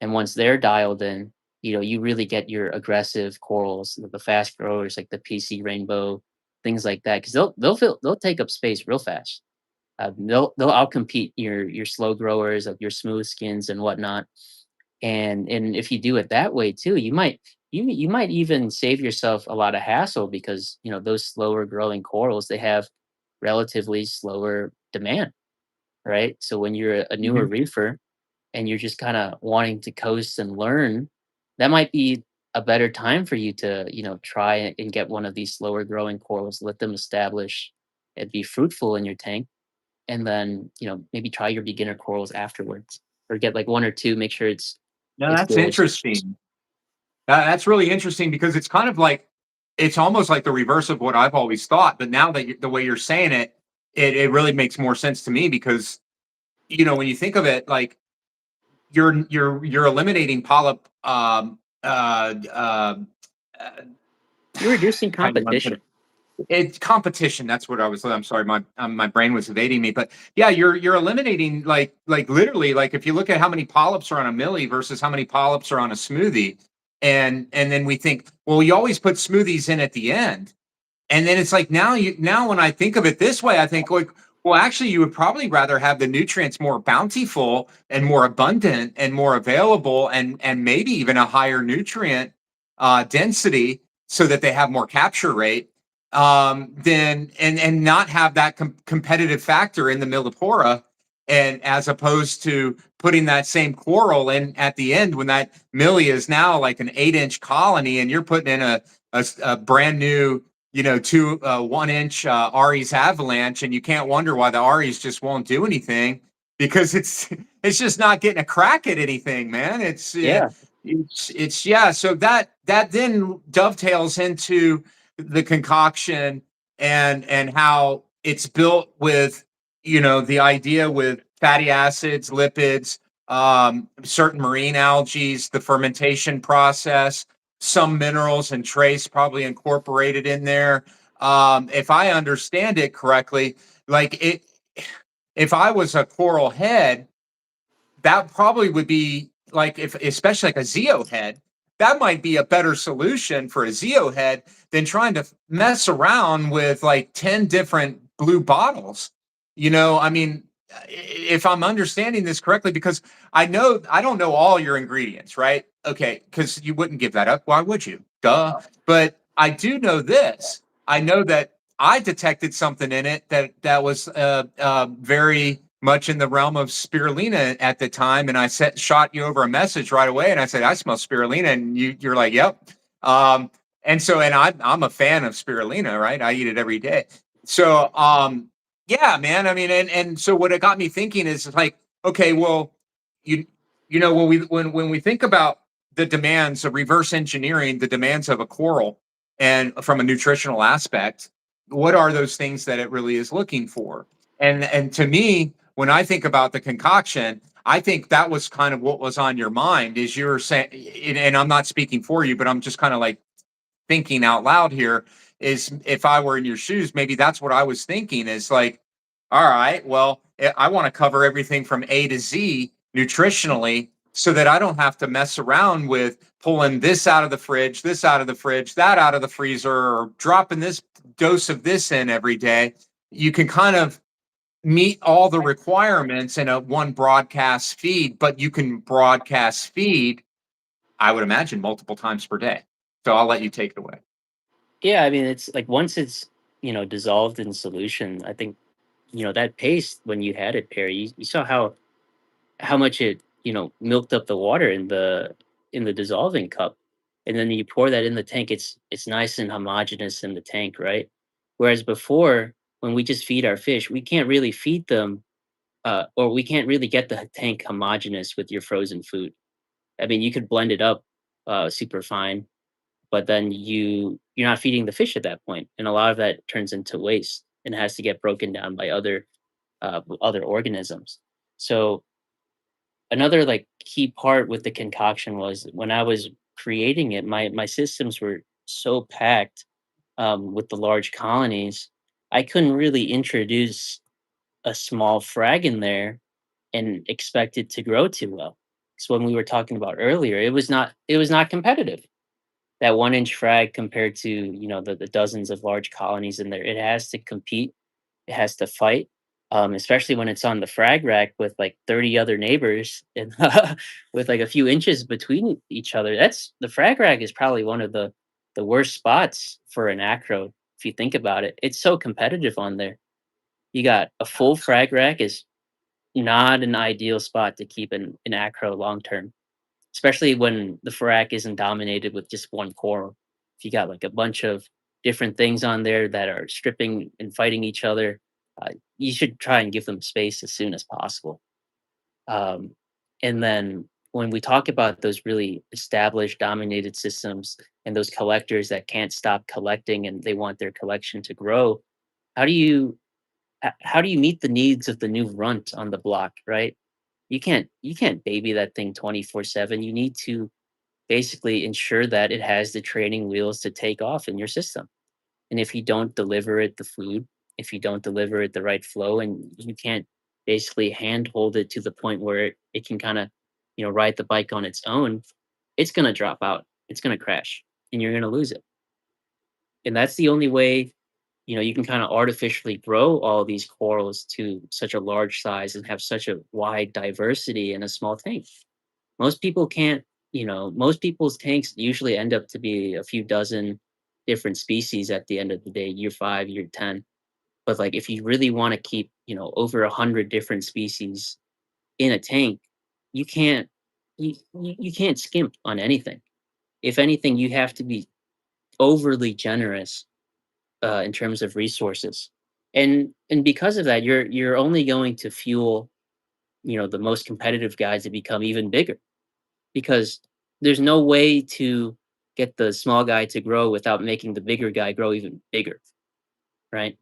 And once they're dialed in, you really get your aggressive corals, the fast growers like the PC rainbow, things like that, because they'll take up space real fast. They'll outcompete your slow growers of your smooth skins and whatnot. And if you do it that way too, you might even save yourself a lot of hassle because those slower growing corals, they have relatively slower demand, right? So when you're a newer Mhm. reefer and you're just kind of wanting to coast and learn, that might be a better time for you to try and get one of these slower growing corals, let them establish and be fruitful in your tank, and then maybe try your beginner corals afterwards, or get like one or two, make sure No, it's that's good. interesting. That's really interesting because it's kind of like it's almost like the reverse of what I've always thought. But now that the way you're saying it, it really makes more sense to me because when you think of it, like you're eliminating polyp. Uh, You're reducing how do you want to put competition. it? It's competition. That's what I was. I'm sorry, my brain was evading me. But yeah, you're eliminating like literally like if you look at how many polyps are on a millie versus how many polyps are on a smoothie, and then we think, well, you always put smoothies in at the end, and then it's like now when I think of it this way, I think like, well, actually, you would probably rather have the nutrients more bountiful and more abundant and more available, and maybe even a higher nutrient density so that they have more capture rate. Then and not have that competitive factor in the millipora, and as opposed to putting that same coral in at the end when that millie is now like an 8-inch colony, and you're putting in a brand new 1-inch Ari's avalanche, and you can't wonder why the Ari's just won't do anything because it's just not getting a crack at anything, man. Yeah. It's yeah. So that then dovetails into the concoction and how it's built with the idea with fatty acids, lipids, certain marine algae, the fermentation process, some minerals and trace probably incorporated in there. If I understand it correctly, like if I was a coral head, that probably would be like if especially like a Zeo head, that might be a better solution for a Zeo head than trying to mess around with like 10 different blue bottles. I mean, if I'm understanding this correctly, because I know I don't know all your ingredients, right? Okay, because you wouldn't give that up. Why would you? Duh. But I do know this. I know that I detected something in it that was very much in the realm of spirulina at the time, and I shot you over a message right away, and I said I smell spirulina, and you're like, yep. Um, and I'm a fan of spirulina, right? I eat it every day. So yeah, man. I mean, and so what it got me thinking is like, okay, well, you you know, when we think about the demands of reverse engineering, the demands of a coral, and from a nutritional aspect, what are those things that it really is looking for? And to me, when I think about the concoction, I think that was kind of what was on your mind, is you're saying, and I'm not speaking for you, but I'm just kind of like thinking out loud here, is if I were in your shoes, maybe that's what I was thinking, is like, all right, well, I want to cover everything from A to Z nutritionally so that I don't have to mess around with pulling this out of the fridge, this out of the fridge, that out of the freezer, or dropping this dose of this in every day. You can kind of meet all the requirements in a one broadcast feed, but you can broadcast feed, I would imagine, multiple times per day. So I'll let you take it away. Yeah, I mean, it's like once it's, dissolved in solution, I think, that paste when you had it, Perry, you saw how much it, milked up the water in the dissolving cup. And then you pour that in the tank, it's nice and homogeneous in the tank, right? Whereas before, when we just feed our fish, we can't really feed them, or we can't really get the tank homogeneous with your frozen food. I mean, you could blend it up super fine, but then you're not feeding the fish at that point, and a lot of that turns into waste and has to get broken down by other organisms. So another like key part with the concoction was when I was creating it, my systems were so packed with the large colonies, I couldn't really introduce a small frag in there and expect it to grow too well. So when we were talking about earlier, it was not competitive. That 1-inch frag compared to the dozens of large colonies in there, it has to compete, it has to fight, especially when it's on the frag rack with like 30 other neighbors and with like a few inches between each other. That's the frag rack is probably one of the worst spots for an acro if you think about it. It's so competitive on there. You got a full frag rack is not an ideal spot to keep an acro long term, especially when the frac isn't dominated with just one coral. If you got like a bunch of different things on there that are stripping and fighting each other, you should try and give them space as soon as possible. Um, and then when we talk about those really established, dominated systems and those collectors that can't stop collecting and they want their collection to grow, how do you how do you meet the needs of the new runt on the block, right? You can't baby that thing 24/7. You need to basically ensure that it has the training wheels to take off in your system. And if you don't deliver it the food, if you don't deliver it the right flow, and you can't basically handhold it to the point where it can kind of, ride the bike on its own, it's going to drop out. It's going to crash and you're going to lose it. And that's the only way, you can kind of artificially grow all these corals to such a large size and have such a wide diversity in a small tank. Most people can't, most people's tanks usually end up to be a few dozen different species at the end of the day, year 5, year 10. But like if you really want to keep, over 100 different species in a tank, you can't you can't skimp on anything. If anything, you have to be overly generous in terms of resources. And because of that, you're only going to fuel, the most competitive guys to become even bigger because there's no way to get the small guy to grow without making the bigger guy grow even bigger, right?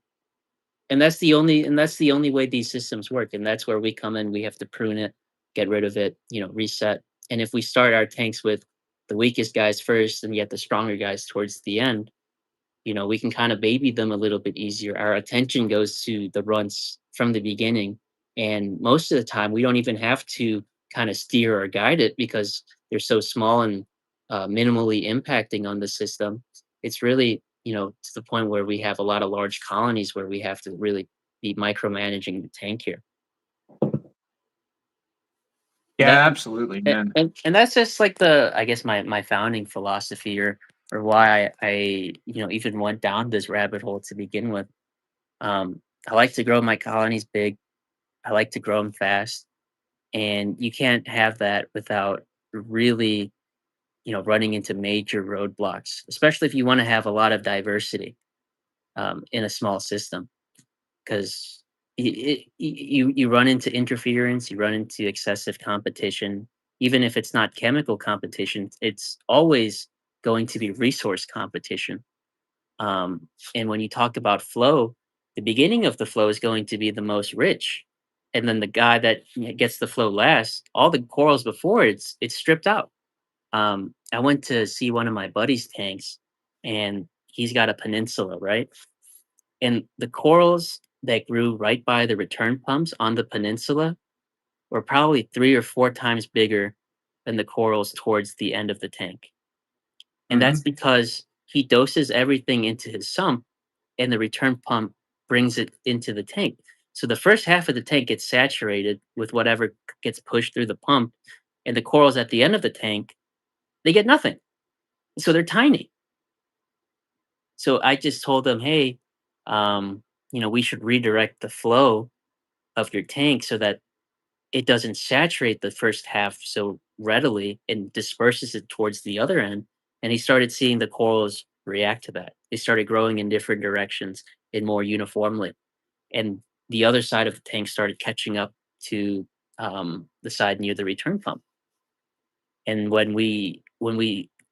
And that's the only way these systems work, and that's where we come in. We have to prune it, get rid of it, reset. And if we start our tanks with the weakest guys first and get the stronger guys towards the end, we can kind of baby them a little bit easier. Our attention goes to the runts from the beginning. And most of the time, we don't even have to kind of steer or guide it because they're so small and minimally impacting on the system. It's really, to the point where we have a lot of large colonies where we have to really be micromanaging the tank here. And that Yeah, absolutely, man. and that's just like the, I guess, my founding philosophy, or why I even went down this rabbit hole to begin with. I like to grow my colonies big. I like to grow them fast, and you can't have that without really running into major roadblocks, especially if you want to have a lot of diversity in a small system, because you run into interference, you run into excessive competition. Even if it's not chemical competition, it's always going to be resource competition. And when you talk about flow, the beginning of the flow is going to be the most rich, and then the guy that gets the flow last, all the corals before it's stripped out. I went to see one of my buddy's tanks, and he's got a peninsula, right? And the corals that grew right by the return pumps on the peninsula were probably 3 or 4 times bigger than the corals towards the end of the tank. And that's Hmm. because he doses everything into his sump, and the return pump brings it into the tank. So the first half of the tank gets saturated with whatever gets pushed through the pump, and the corals at the end of the tank, they get nothing. So they're tiny. So I just told them, hey, we should redirect the flow of your tank so that it doesn't saturate the first half so readily and disperses it towards the other end. And he started seeing the corals react to that. They started growing in different directions and more uniformly. And the other side of the tank started catching up to the side near the return pump. And when we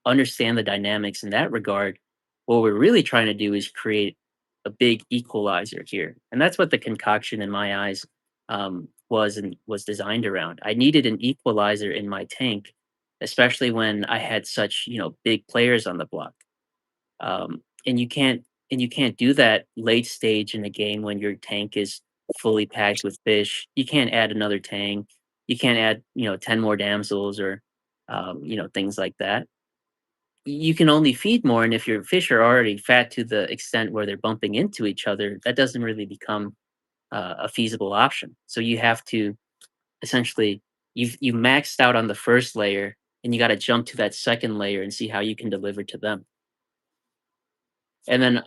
understand the dynamics in that regard, what we're really trying to do is create a big equalizer here. And that's what the concoction in my eyes was designed around. I needed an equalizer in my tank, especially when I had such, big players on the block. And you can't do that late stage in the game when your tank is fully packed with fish. You can't add another tank. You can't add 10 more damsels, or things like that. You can only feed more, and if your fish are already fat to the extent where they're bumping into each other, that doesn't really become a feasible option. So you have to essentially, you've maxed out on the first layer, and you got to jump to that second layer and see how you can deliver to them. And then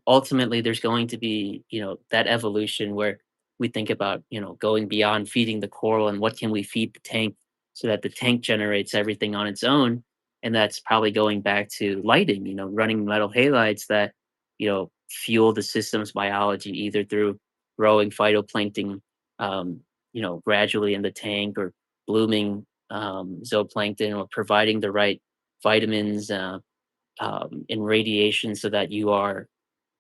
ultimately there's going to be that evolution where we think about going beyond feeding the coral, and what can we feed the tank so that the tank generates everything on its own. And that's probably going back to lighting, running metal halides that fuel the system's biology, either through growing phytoplankton gradually in the tank, or blooming zooplankton, or providing the right vitamins and radiation, so that you are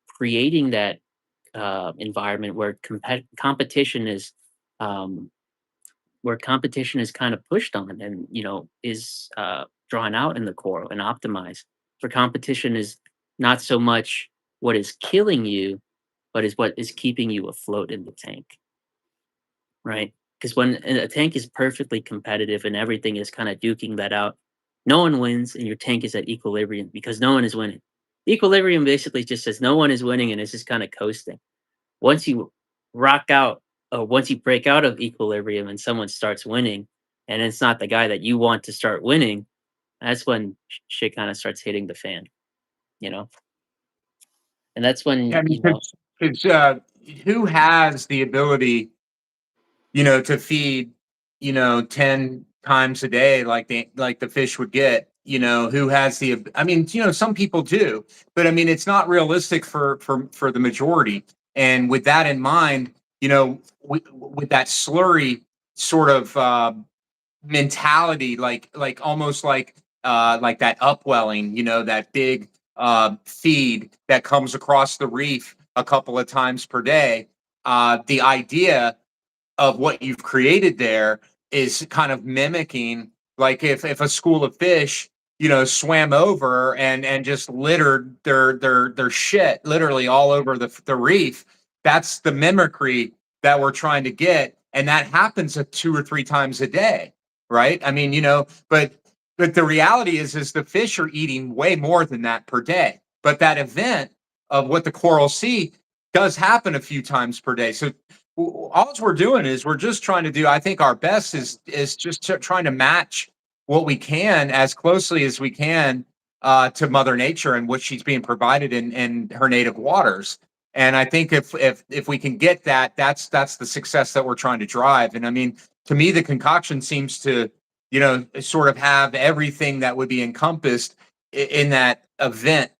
creating that environment where competition is um, kind of pushed on, and is drawn out in the coral and optimized. For competition is not so much what is killing you, but is what is keeping you afloat in the tank, right? Because when a tank is perfectly competitive and everything is kind of duking that out, no one wins, and your tank is at equilibrium because no one is winning. Equilibrium basically just says no one is winning, and it's just kind of coasting. Once you rock out, or once you break out of equilibrium and someone starts winning, and it's not the guy that you want to start winning, that's when shit kind of starts hitting the fan, you know? And that's Yeah, when, I mean, who has the ability, to feed, 10 times a day like the fish would get, who has I mean, some people do, but I mean, it's not realistic for the majority. And with that in mind, with that slurry sort of mentality, like almost like that upwelling, that big feed that comes across the reef a couple of times per day. The idea of what you've created there is kind of mimicking, like if a school of fish swam over and just littered their shit literally all over the reef. That's the mimicry that we're trying to get, and that happens 2 or 3 times a day, right? I mean, but the reality is the fish are eating way more than that per day, but that event of what the coral see does happen a few times per day. So all we're doing is we're just trying to do, I think our best is just trying to match what we can as closely as we can to Mother Nature and what she's being provided in her native waters. And I think if we can get that, that's the success that we're trying to drive. And I mean, to me, the concoction seems to, sort of have everything that would be encompassed in that event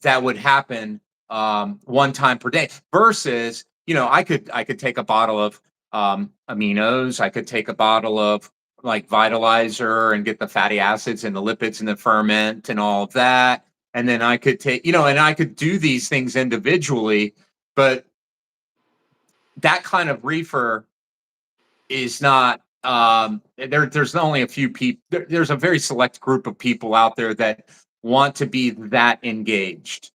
that would happen one time per day versus, I could take a bottle of aminos. I could take a bottle of like vitalizer and get the fatty acids and the lipids and the ferment and all of that. And then I could take, and I could do these things individually, but that kind of reefer is not there's only a few people, there's a very select group of people out there that want to be that engaged.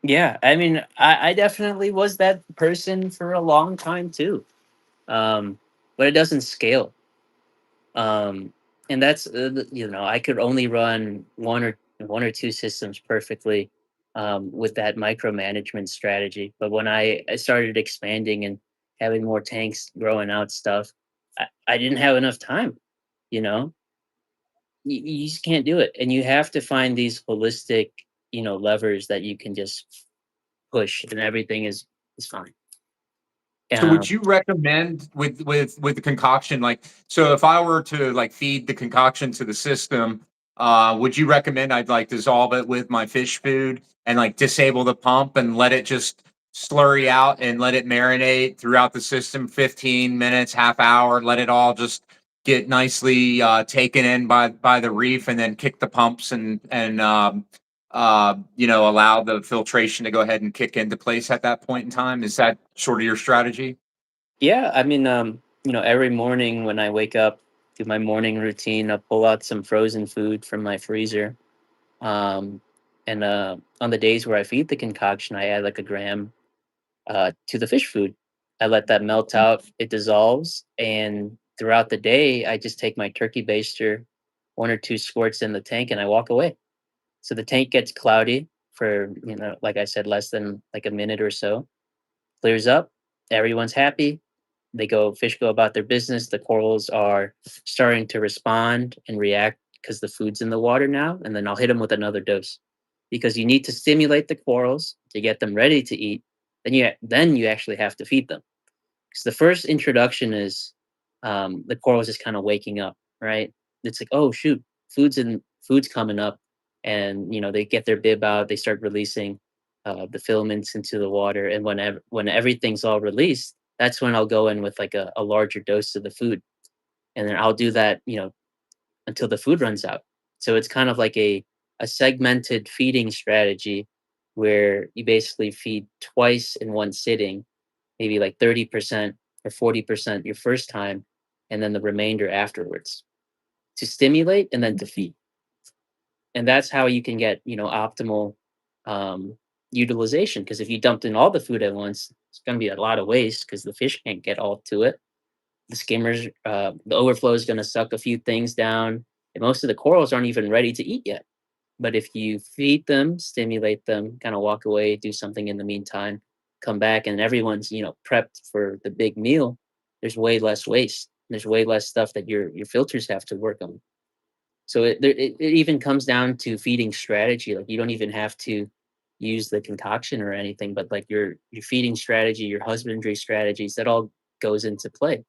Yeah, I mean, I definitely was that person for a long time too. Um, but it doesn't scale. Um, and that's I could only run one or two systems perfectly with that micromanagement strategy. But when I started expanding and having more tanks growing out stuff, I didn't have enough time. You know, you just can't do it, and you have to find these holistic levers that you can just push, and everything is fine. So would Um, you recommend with the concoction, like, so if I were to like feed the concoction to the system, would you recommend I'd like dissolve it with my fish food and like disable the pump and let it just slurry out and let it marinate throughout the system 15 minutes, half hour, let it all just get nicely taken in by the reef and then kick the pumps and allow the filtration to go ahead and kick into place at that point in time? Is that sort of your strategy? yeah, I mean, every morning when I wake up, do my morning routine, I pull out some frozen food from my freezer. Um, and on the days where I feed the concoction, I add like a gram to the fish food. I let that melt out, it dissolves, and throughout the day, I just take my turkey baster, one or two squirts in the tank, and I walk away. So the tank gets cloudy for, like I said, less than like a minute or so, clears up, everyone's happy. Fish go about their business. The corals are starting to respond and react because the food's in the water now. And then I'll hit them with another dose because you need to stimulate the corals to get them ready to eat. Then you actually have to feed them, because the first introduction is the corals just kind of waking up, right? It's like, oh shoot, food's coming up, and they get their bib out, they start releasing the filaments into the water, and when everything's all released, that's when I'll go in with like a larger dose of the food, and then I'll do that, until the food runs out. So it's kind of like a segmented feeding strategy where you basically feed twice in one sitting, maybe like 30% or 40% your first time, and then the remainder afterwards to stimulate and then to feed. And that's how you can get, optimal um, utilization. Because if you dumped in all the food at once, it's going to be a lot of waste because the fish can't get all to it. The overflow is going to suck a few things down, and most of the corals aren't even ready to eat yet. But if you feed them, stimulate them, kind of walk away, do something in the meantime, come back, and everyone's prepped for the big meal, there's way less waste. There's way less stuff that your filters have to work on. So it even comes down to feeding strategy. Like you don't even have to use the concoction or anything, but like your feeding strategy, your husbandry strategies, that all goes into play.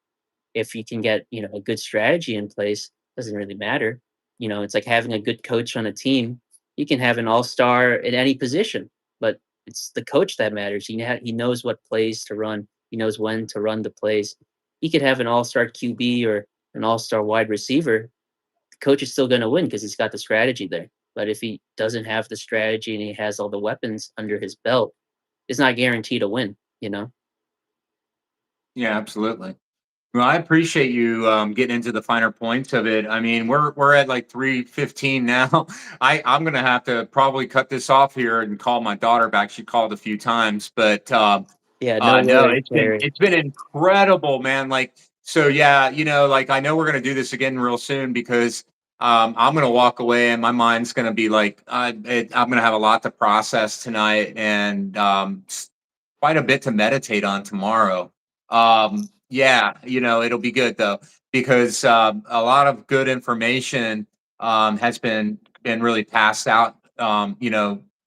If you can get a good strategy in place, doesn't really matter. It's like having a good coach on a team. You can have an all-star in any position, but it's the coach that matters. He knows what plays to run, he knows when to run the plays. He could have an all-star QB or an all-star wide receiver. The coach is still going to win because he's got the strategy there. But if he doesn't have the strategy and he has all the weapons under his belt, it's not guaranteed to win. Yeah, absolutely. Well, I appreciate you getting into the finer points of it. I mean, we're at like 3:15 now. I'm gonna have to probably cut this off here and call my daughter back. She called a few times, but Yeah, no no, worries, Larry. it's been incredible, man. Like, so yeah, like I know we're gonna do this again real soon because I'm gonna walk away and my mind's gonna be like, I'm gonna have a lot to process tonight and quite a bit to meditate on tomorrow. Yeah, it'll be good though because a lot of good information has been really passed out.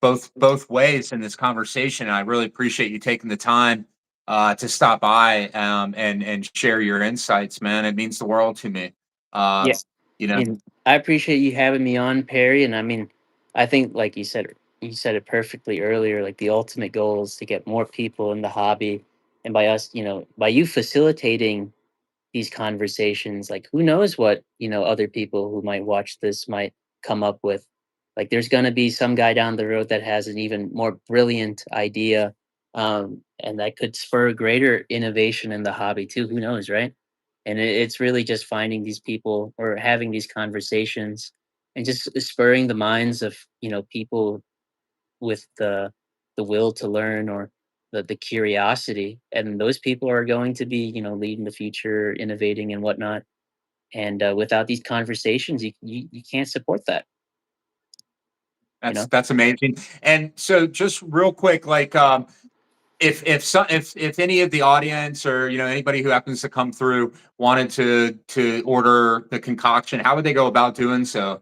Both ways in this conversation. I really appreciate you taking the time to stop by and share your insights, man. It means the world to me. Uh, Yeah, you know. and I appreciate you having me on, Perry. And I mean, I think like you said it perfectly earlier. Like the ultimate goal is to get more people in the hobby, and by us, by you facilitating these conversations, like who knows what other people who might watch this might come up with. Like there's going to be some guy down the road that has an even more brilliant idea, and that could spur greater innovation in the hobby too. Who knows, right? And it's really just finding these people or having these conversations and just spurring the minds of people with the will to learn or the curiosity, and those people are going to be leading the future, innovating and whatnot. And without these conversations, you can't support that. you That's know that's amazing. And so, just real quick, like, if any of the audience or anybody who happens to come through wanted to order the concoction, how would they go about doing so?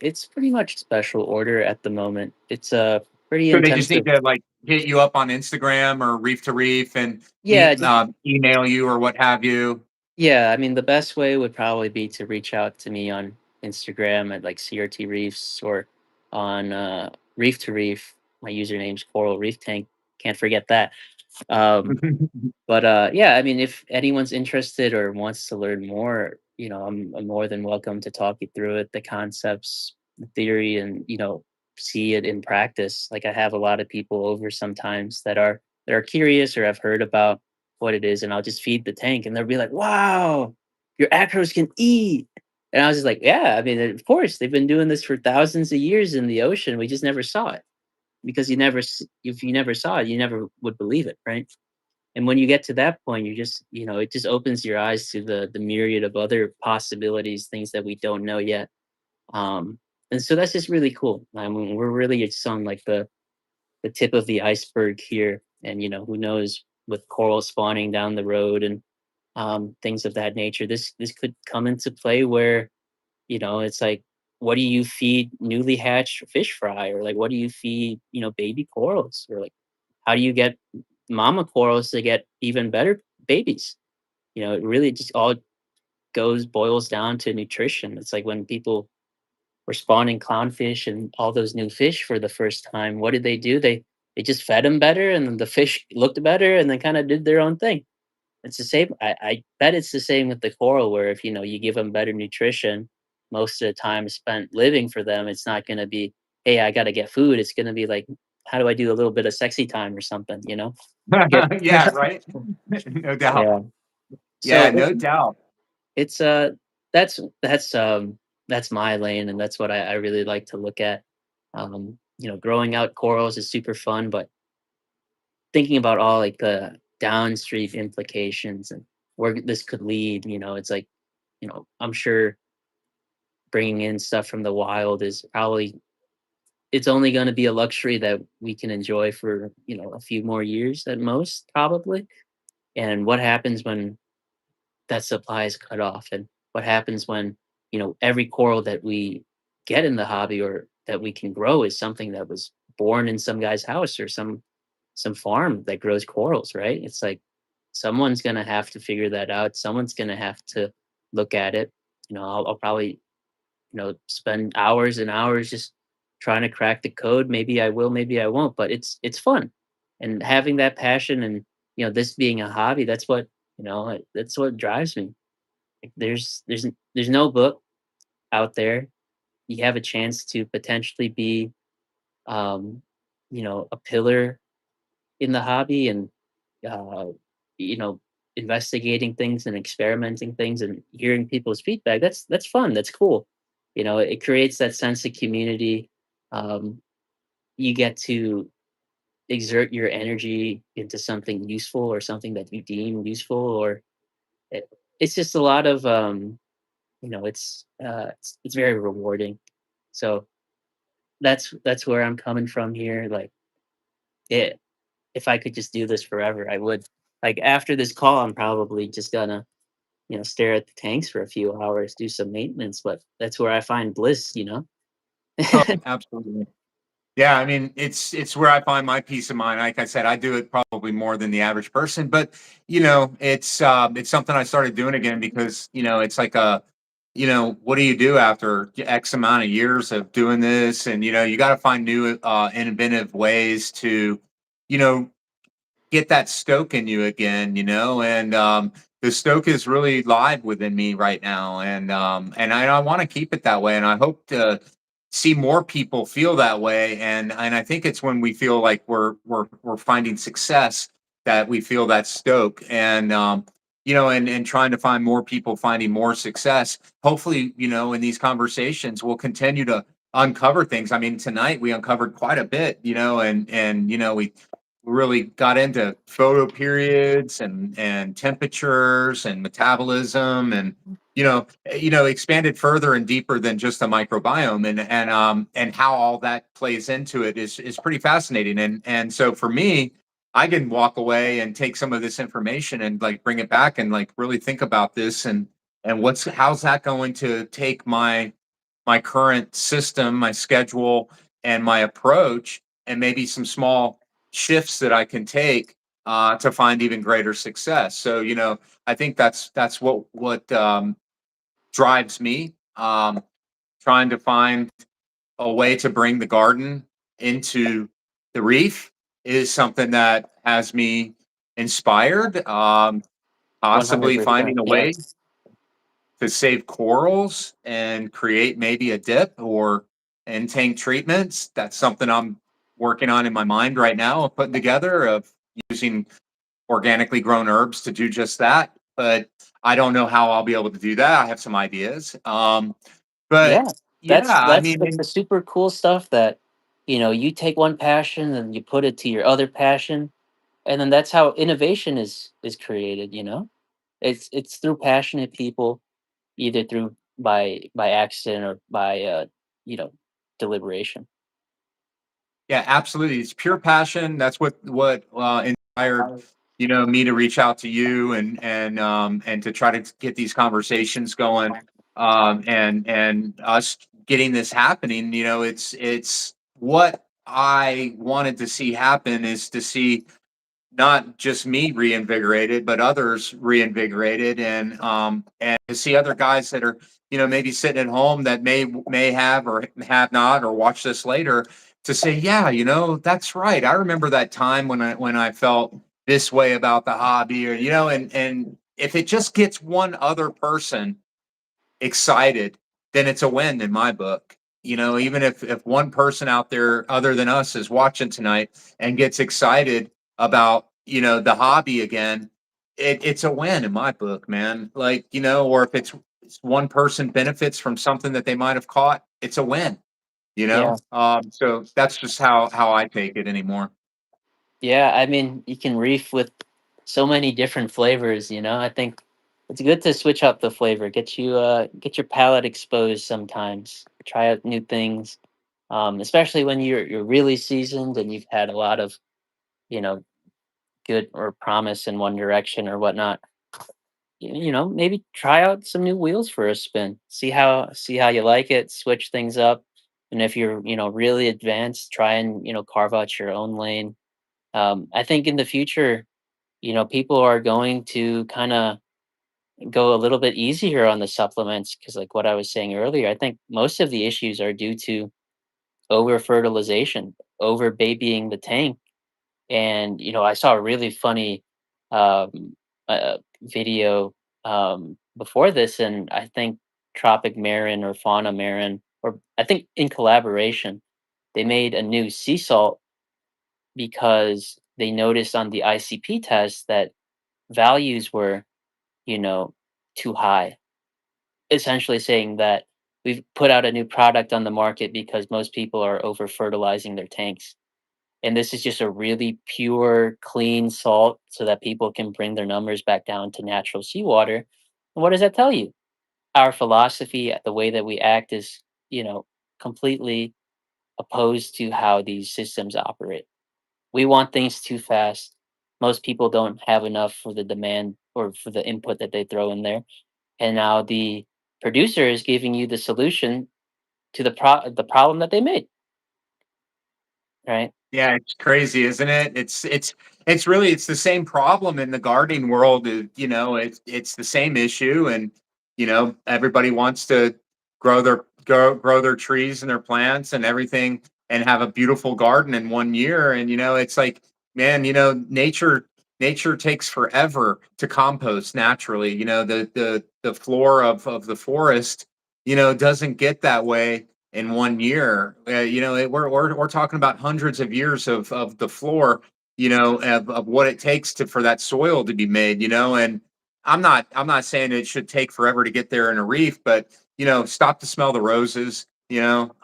it's pretty much special order at the moment. It's a pretty So they just need intensive. to like hit you up on Instagram or Reef to Reef and Yeah, just email you or what have you. yeah, I mean, the best way would probably be to reach out to me on Instagram at like CRT Reefs, or on Reef to Reef. My username's Coral Reef Tank. Can't forget that. Um, but yeah, I mean, if anyone's interested or wants to learn more, I'm more than welcome to talk you through it, the concepts, the theory, and see it in practice. Like I have a lot of people over sometimes that are curious or have heard about what it is, and I'll just feed the tank, and they'll be like, "Wow, your acros can eat." And I was just like, "Yeah, I mean, of course, they've been doing this for thousands of years in the ocean. We just never saw it because if you never saw it, you never would believe it, right?" And when you get to that point, you just it just opens your eyes to the myriad of other possibilities, things that we don't know yet. And so that's just really cool. I mean, we're really just on like the tip of the iceberg here, and who knows, with coral spawning down the road and things of that nature, this could come into play where it's like, what do you feed newly hatched fish fry, or like what do you feed baby corals, or like how do you get mama corals to get even better babies? It really just all boils down to nutrition. It's like when people were spawning clownfish and all those new fish for the first time, what did they do? They just fed them better, and then the fish looked better, and then kind of did their own thing. It's the same. I bet it's the same with the coral, where if you give them better nutrition, most of the time spent living for them, it's not going to be, hey, I got to get food. It's going to be like, how do I do a little bit of sexy time or something? Get Yeah, right. No doubt. yeah. So Yeah, no doubt. it's that's that's um that's my lane, and that's what I really like to look at. Growing out corals is super fun, but thinking about all like the downstream implications and where this could lead, it's like, I'm sure bringing in stuff from the wild is probably, it's only going to be a luxury that we can enjoy for a few more years at most, probably. And what happens when that supply is cut off, and what happens when every coral that we get in the hobby or that we can grow is something that was born in some guy's house or some farm that grows corals, right? It's like someone's going to have to figure that out. Someone's going to have to look at it. I'll probably spend hours and hours just trying to crack the code. Maybe I will, maybe I won't, but it's fun. And having that passion, and this being a hobby, that's what drives me. Like, there's no book out there. You have a chance to potentially be a pillar in the hobby, and uh, you know, investigating things and experimenting things and hearing people's feedback. That's fun. That's cool. It creates that sense of community. Um, you get to exert your energy into something useful or something that you deem useful, or it, it's just a lot of it's very rewarding. So that's where I'm coming from here. Like, it, if I could just do this forever, I would. Like after this call, I'm probably just gonna, stare at the tanks for a few hours, do some maintenance, but that's where I find bliss, you know? Oh, absolutely. Yeah, I mean, it's where I find my peace of mind. Like I said, I do it probably more than the average person, but it's something I started doing again because it's like what do you do after X amount of years of doing this? And you got to find new, innovative ways to, you know, get that stoke in you again, and the stoke is really live within me right now, and I want to keep it that way, and I hope to see more people feel that way, and I think it's when we feel like we're finding success that we feel that stoke, and and trying to find more people finding more success. Hopefully, in these conversations, we'll continue to uncover things. I mean, tonight we uncovered quite a bit, we really got into photo periods and temperatures and metabolism and expanded further and deeper than just the microbiome and how all that plays into it is pretty fascinating, and so for me I can walk away and take some of this information and like bring it back and like really think about this and how's that going to take my current system, my schedule, and my approach, and maybe some small shifts that I can take to find even greater success. So, I think that's what drives me. Trying to find a way to bring the garden into the reef is something that has me inspired. Possibly 100%. finding a Yeah. way to save corals and create maybe a dip or and tank treatments. That's something I'm working on in my mind right now of putting together of using organically grown herbs to do just that. But I don't know how I'll be able to do that. I have some ideas. But Yeah. yeah, That's I that's mean, that's the super cool stuff that, you take one passion and you put it to your other passion, and then that's how innovation is created, you know? It's through passionate people, either through by accident or by you know, deliberation. yeah, absolutely. It's pure passion. That's what inspired me to reach out to you and to try to get these conversations going, and us getting this happening. It's what I wanted to see happen is to see not just me reinvigorated, but others reinvigorated, and to see other guys that are maybe sitting at home that may have or have not or watch this later to say, yeah, that's right. I remember that time when I felt this way about the hobby, or and if it just gets one other person excited, then it's a win in my book. Even if one person out there other than us is watching tonight and gets excited about, the hobby again, it's a win in my book, man. Like, or if it's one person benefits from something that they might have caught, it's a win, Yeah. so that's just how I take it anymore. Yeah, I mean, you can reef with so many different flavors, you know? I think it's good to switch up the flavor, get your palate exposed sometimes, try out new things. Especially when you're really seasoned and you've had a lot of, you know, good or promise in one direction or whatnot. Maybe try out some new wheels for a spin. See how you like it, switch things up. And if you're, really advanced, try and, carve out your own lane. I think in the future, people are going to kind of go a little bit easier on the supplements because, like what I was saying earlier, I think most of the issues are due to over fertilization, over babying the tank. And I saw a really funny video before this, and I think Tropic Marin or Fauna Marin, or I think in collaboration, they made a new sea salt because they noticed on the ICP test that values were, you know, too high. Essentially saying that we've put out a new product on the market because most people are over fertilizing their tanks. And this is just a really pure, clean salt so that people can bring their numbers back down to natural seawater. And what does that tell you? Our philosophy, the way that we act is, you know, completely opposed to how these systems operate. We want things too fast. Most people don't have enough for the demand or for the input that they throw in there. And now the producer is giving you the solution to the problem that they made, right? Yeah, it's crazy, isn't it? It's really it's the same problem in the gardening world. You know, it's the same issue, and you know, everybody wants to grow their trees and their plants and everything, and have a beautiful garden in 1 year. And you know, it's like, man, you know, nature takes forever to compost naturally. You know, the floor of the forest, you know, doesn't get that way in 1 year. You know, we're talking about hundreds of years of the floor, you know, of what it takes to for that soil to be made, you know. And I'm not saying it should take forever to get there in a reef, but you know, stop to smell the roses, you know,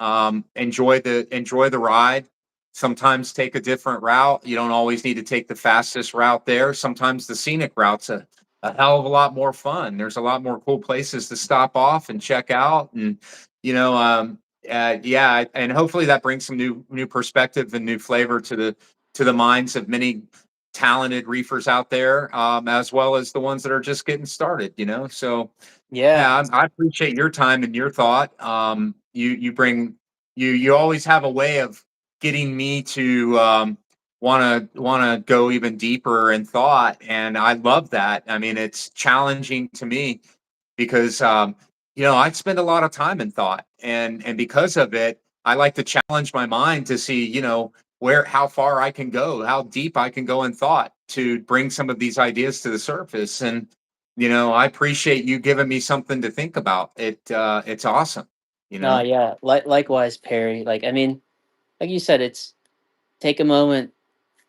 enjoy the ride. Sometimes take a different route. You don't always need to take the fastest route there. Sometimes the scenic route's a hell of a lot more fun. There's a lot more cool places to stop off and check out. And you know, yeah, and hopefully that brings some new perspective and new flavor to the minds of many talented reefers out there, as well as the ones that are just getting started. You know, so Yeah. yeah, I appreciate your time and your thought. You bring you always have a way of getting me to want to go even deeper in thought, and I love that. I mean, it's challenging to me because you know, I spend a lot of time in thought, and because of it, I like to challenge my mind to see, you know, where how far I can go, how deep I can go in thought to bring some of these ideas to the surface. And you know, I appreciate you giving me something to think about. It's awesome, you No, know. yeah. Likewise, Perry. Like, I mean, like you said, it's take a moment,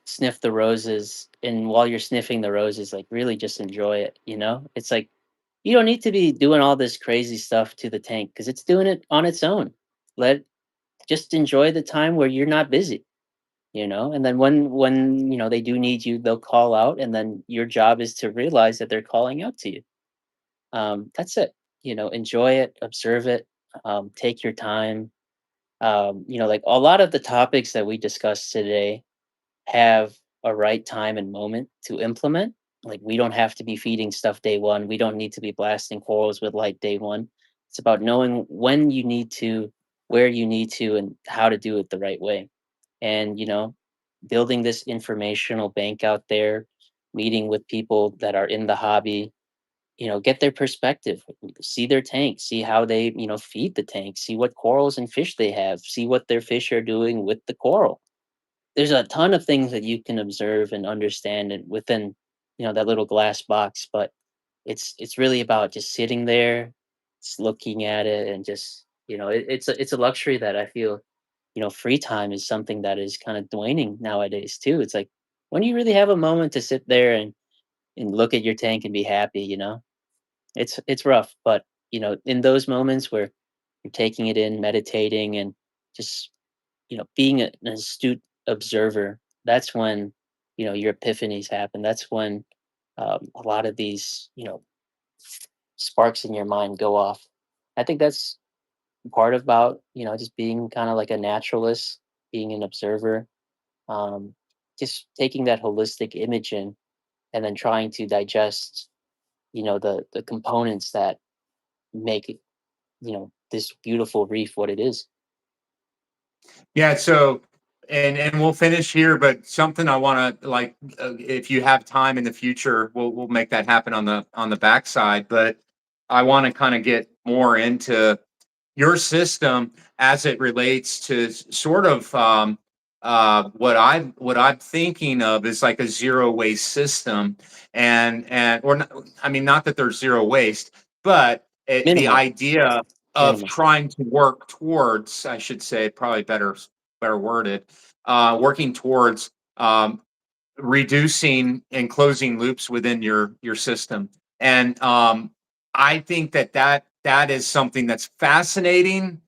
sniff the roses, and while you're sniffing the roses, like really just enjoy it. You know, it's like you don't need to be doing all this crazy stuff to the tank because it's doing it on its own. Let Just enjoy the time where you're not busy. You know, and then when you know they do need you, they'll call out, and then your job is to realize that they're calling out to you. That's it. You know, enjoy it, observe it, take your time. You know, like a lot of the topics that we discussed today have a right time and moment to implement. Like we don't have to be feeding stuff day one. We don't need to be blasting corals with light day one. It's about knowing when you need to, where you need to, and how to do it the right way. And, you know, building this informational bank out there, meeting with people that are in the hobby, you know, get their perspective, see their tank, see how they, you know, feed the tank, see what corals and fish they have, see what their fish are doing with the coral. There's a ton of things that you can observe and understand and within, you know, that little glass box, but it's really about just sitting there, just looking at it and just, you know, it's a luxury that I feel, you know, free time is something that is kind of waning nowadays too. It's like when you really have a moment to sit there and look at your tank and be happy, you know. It's rough, but you know, in those moments where you're taking it in, meditating and just, you know, being an astute observer, that's when, you know, your epiphanies happen. That's when a lot of these, you know, sparks in your mind go off. I think that's part about, you know, just being kind of like a naturalist, being an observer, um, just taking that holistic image in and then trying to digest, you know, the components that make it, you know, this beautiful reef what it is. Yeah, so and we'll finish here, but something I want to like, if you have time in the future, we'll make that happen on the backside. But I want to kind of get more into your system as it relates to sort of what I'm thinking of is like a zero waste system, and or not, I mean, not that there's zero waste, but the Minimal, idea of minimal. trying to work towards, I should say, probably better worded, working towards reducing and closing loops within your system. And I think that is something that's fascinating.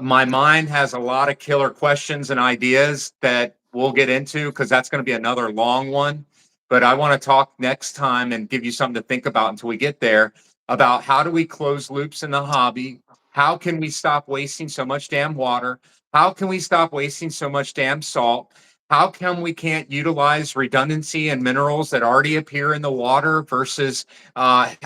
My mind has a lot of killer questions and ideas that we'll get into because that's going to be another long one. But I want to talk next time and give you something to think about until we get there about how do we close loops in the hobby? How can we stop wasting so much damn water? How can we stop wasting so much damn salt? how come we can't utilize redundancy and minerals that already appear in the water versus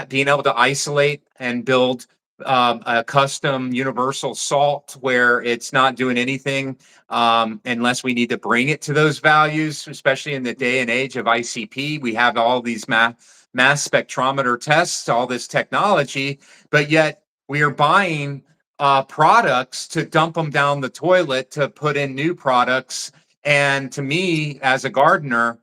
being able to isolate and build a custom universal salt where it's not doing anything unless we need to bring it to those values, especially in the day and age of ICP. We have all these mass spectrometer tests, all this technology, but yet we are buying products to dump them down the toilet to put in new products. And to me, as a gardener,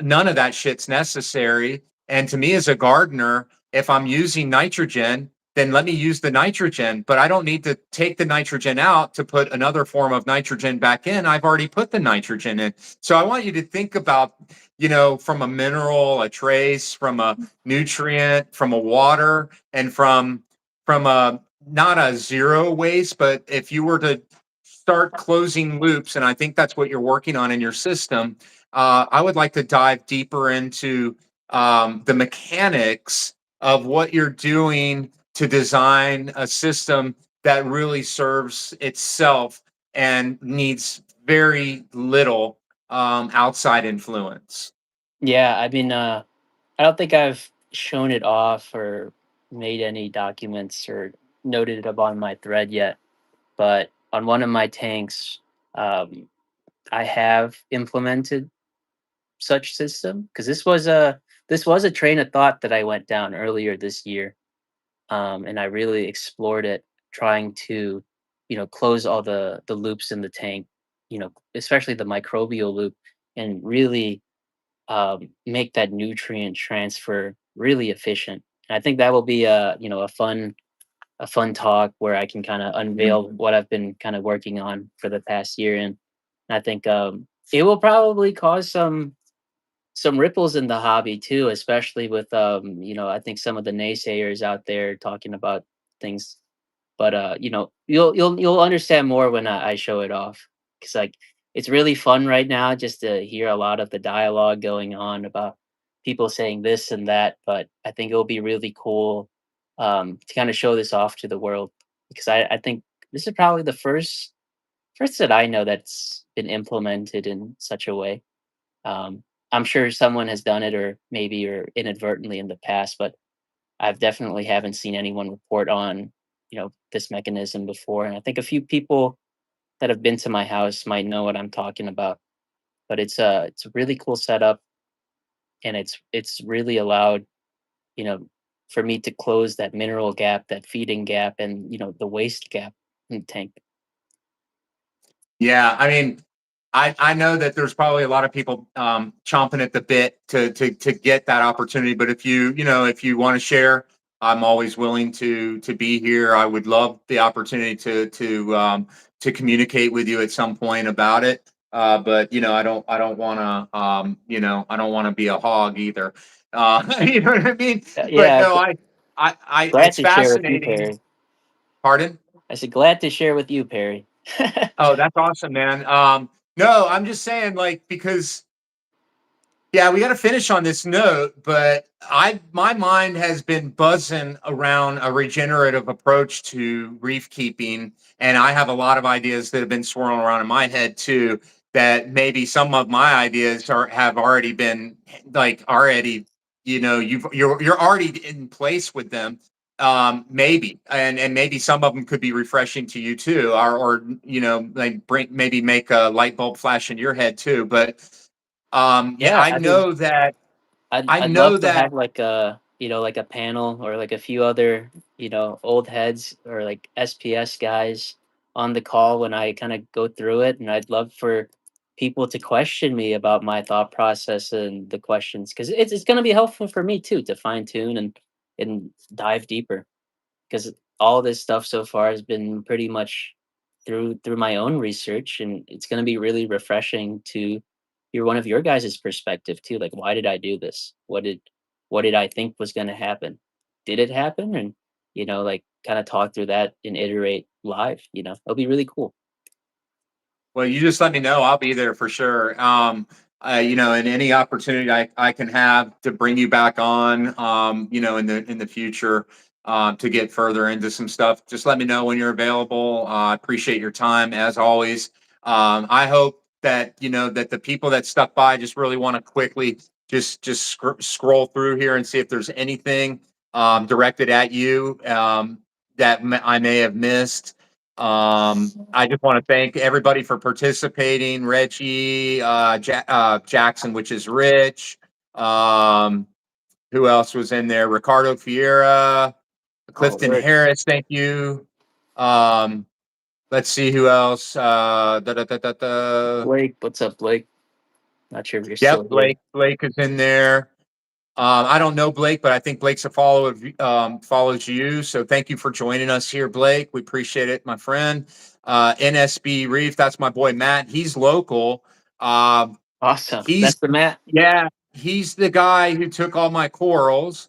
none of that shit's necessary. And to me, as a gardener, if I'm using nitrogen, then let me use the nitrogen, but I don't need to take the nitrogen out to put another form of nitrogen back in. I've already put the nitrogen in. So I want you to think about, from a mineral, a trace, from a nutrient, from a water, and from a not a zero waste, but if you were to start closing loops, and I think that's what you're working on in your system, I would like to dive deeper into the mechanics of what you're doing to design a system that really serves itself and needs very little outside influence. Yeah, I mean, I don't think I've shown it off or made any documents or noted it up on my thread yet, but on one of my tanks, um, I have implemented such system because this was a train of thought that I went down earlier this year, and I really explored it, trying to, close all the loops in the tank, especially the microbial loop, and really make that nutrient transfer really efficient. And I think that will be a fun talk where I can kind of unveil what I've been kind of working on for the past year, and I think it will probably cause some ripples in the hobby too, especially with I think some of the naysayers out there talking about things, but you'll understand more when I show it off, because like it's really fun right now just to hear a lot of the dialogue going on about people saying this and that, but I think it'll be really cool to kind of show this off to the world, because I think this is probably the first that I know that's been implemented in such a way. um, I'm sure someone has done it, or maybe or inadvertently in the past, but I've definitely haven't seen anyone report on, this mechanism before. And I think a few people that have been to my house might know what I'm talking about. But it's a really cool setup, and it's really allowed, you know, for me to close that mineral gap, that feeding gap, and the waste gap in the tank. Yeah, I mean, I know that there's probably a lot of people chomping at the bit to get that opportunity. But if you want to share, I'm always willing to be here. I would love the opportunity to communicate with you at some point about it. But I don't want to I don't want to be a hog either. You know what I mean? But Yeah, no, I glad it's to share with you, fascinating. Perry. Pardon? I said glad to share with you, Perry. Oh, that's awesome, man. No, I'm just saying, like, because yeah, we got to finish on this note, but my mind has been buzzing around a regenerative approach to reef keeping, and I have a lot of ideas that have been swirling around in my head too. That maybe some of my ideas have already been like already, you're already in place with them. Maybe, and maybe some of them could be refreshing to you too, or like bring maybe make a light bulb flash in your head too. But yeah, Yeah, I I mean, know that. I I'd know love to that. have like a panel or like a few other old heads or like SPS guys on the call when I kind of go through it, and I'd love for people to question me about my thought process and the questions, because it's going to be helpful for me too to fine tune and dive deeper, because all this stuff so far has been pretty much through my own research, and it's going to be really refreshing to hear one of your guys' perspective too, like why did I do this, what did I think was going to happen, did it happen, and like kind of talk through that and iterate live. It'll be really cool. Well, you just let me know. I'll be there for sure. And any opportunity I can have to bring you back on, in the future, to get further into some stuff, just let me know when you're available. I appreciate your time as always. I hope that that the people that stuck by just really want to quickly scroll through here and see if there's anything directed at you that I may have missed. I just want to thank everybody for participating. Reggie, Jackson, which is Rich. Who else was in there? Ricardo Fiera, Oh, Clifton word. Harris. Thank you. Let's see who else. Blake, what's up, Blake? Not sure if you're Yep, still here. Blake is in there. I don't know Blake, but I think Blake's a follower of follows you. So thank you for joining us here, Blake. We appreciate it, my friend. NSB Reef, that's my boy Matt. He's local. Awesome. He's That's the Matt. yeah, he's the guy who took all my corals,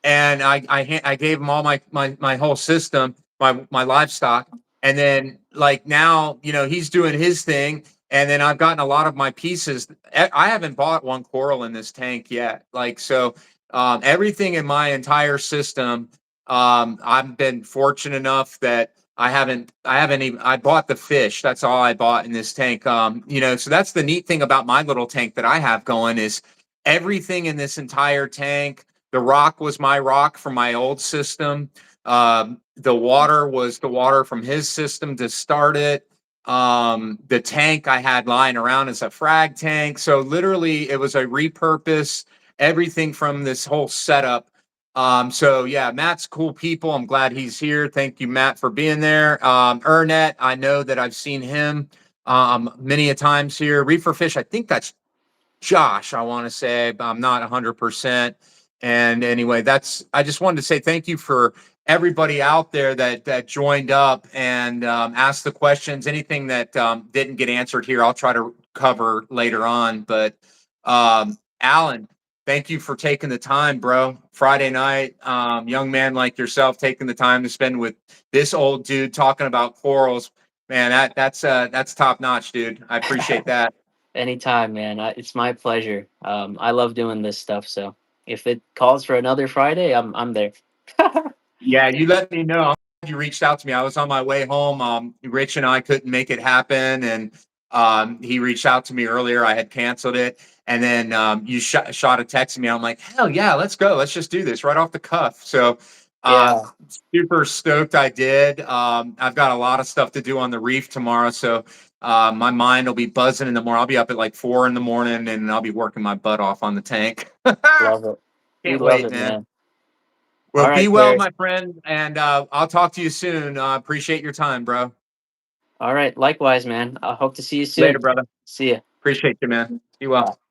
and I gave him all my whole system, my livestock, and then like now he's doing his thing, and then I've gotten a lot of my pieces. I haven't bought one coral in this tank yet, like so. Everything in my entire system, I've been fortunate enough that I haven't even I bought the fish. That's all I bought in this tank. So that's the neat thing about my little tank that I have going is everything in this entire tank. The rock was my rock from my old system. The water was the water from his system to start it. The tank I had lying around as a frag tank. So literally, it was a repurpose. Everything from this whole setup. So yeah, Matt's cool people. I'm glad he's here. Thank you, Matt, for being there. Ernet, I know that I've seen him many a times here. Reefer Fish, I think that's Josh, I want to say, but I'm not 100%. And anyway, I just wanted to say thank you for everybody out there that joined up and asked the questions. Anything that didn't get answered here, I'll try to cover later on. But Allan, thank you for taking the time, bro. Friday night, young man like yourself taking the time to spend with this old dude talking about corals. Man, that's top notch, dude. I appreciate that. Anytime, man. It's my pleasure. I love doing this stuff. So if it calls for another Friday, I'm there. Yeah, you let me know. I'm glad you reached out to me. I was on my way home. Rich and I couldn't make it happen, and he reached out to me earlier. I had canceled it, and then you shot a text to me. I'm like, hell yeah, let's go. Let's just do this right off the cuff. So, Yeah, super stoked I did. I've got a lot of stuff to do on the reef tomorrow, so my mind will be buzzing in the morning. I'll be up at like 4 in the morning, and I'll be working my butt off on the tank. love it. We Can't love wait, it, man. man. Well, All be right, well, Terry. my friend, and I'll talk to you soon. Appreciate your time, bro. All right. Likewise, man. I hope to see you soon. Later, brother. See ya. Appreciate you, man. Be well. Bye.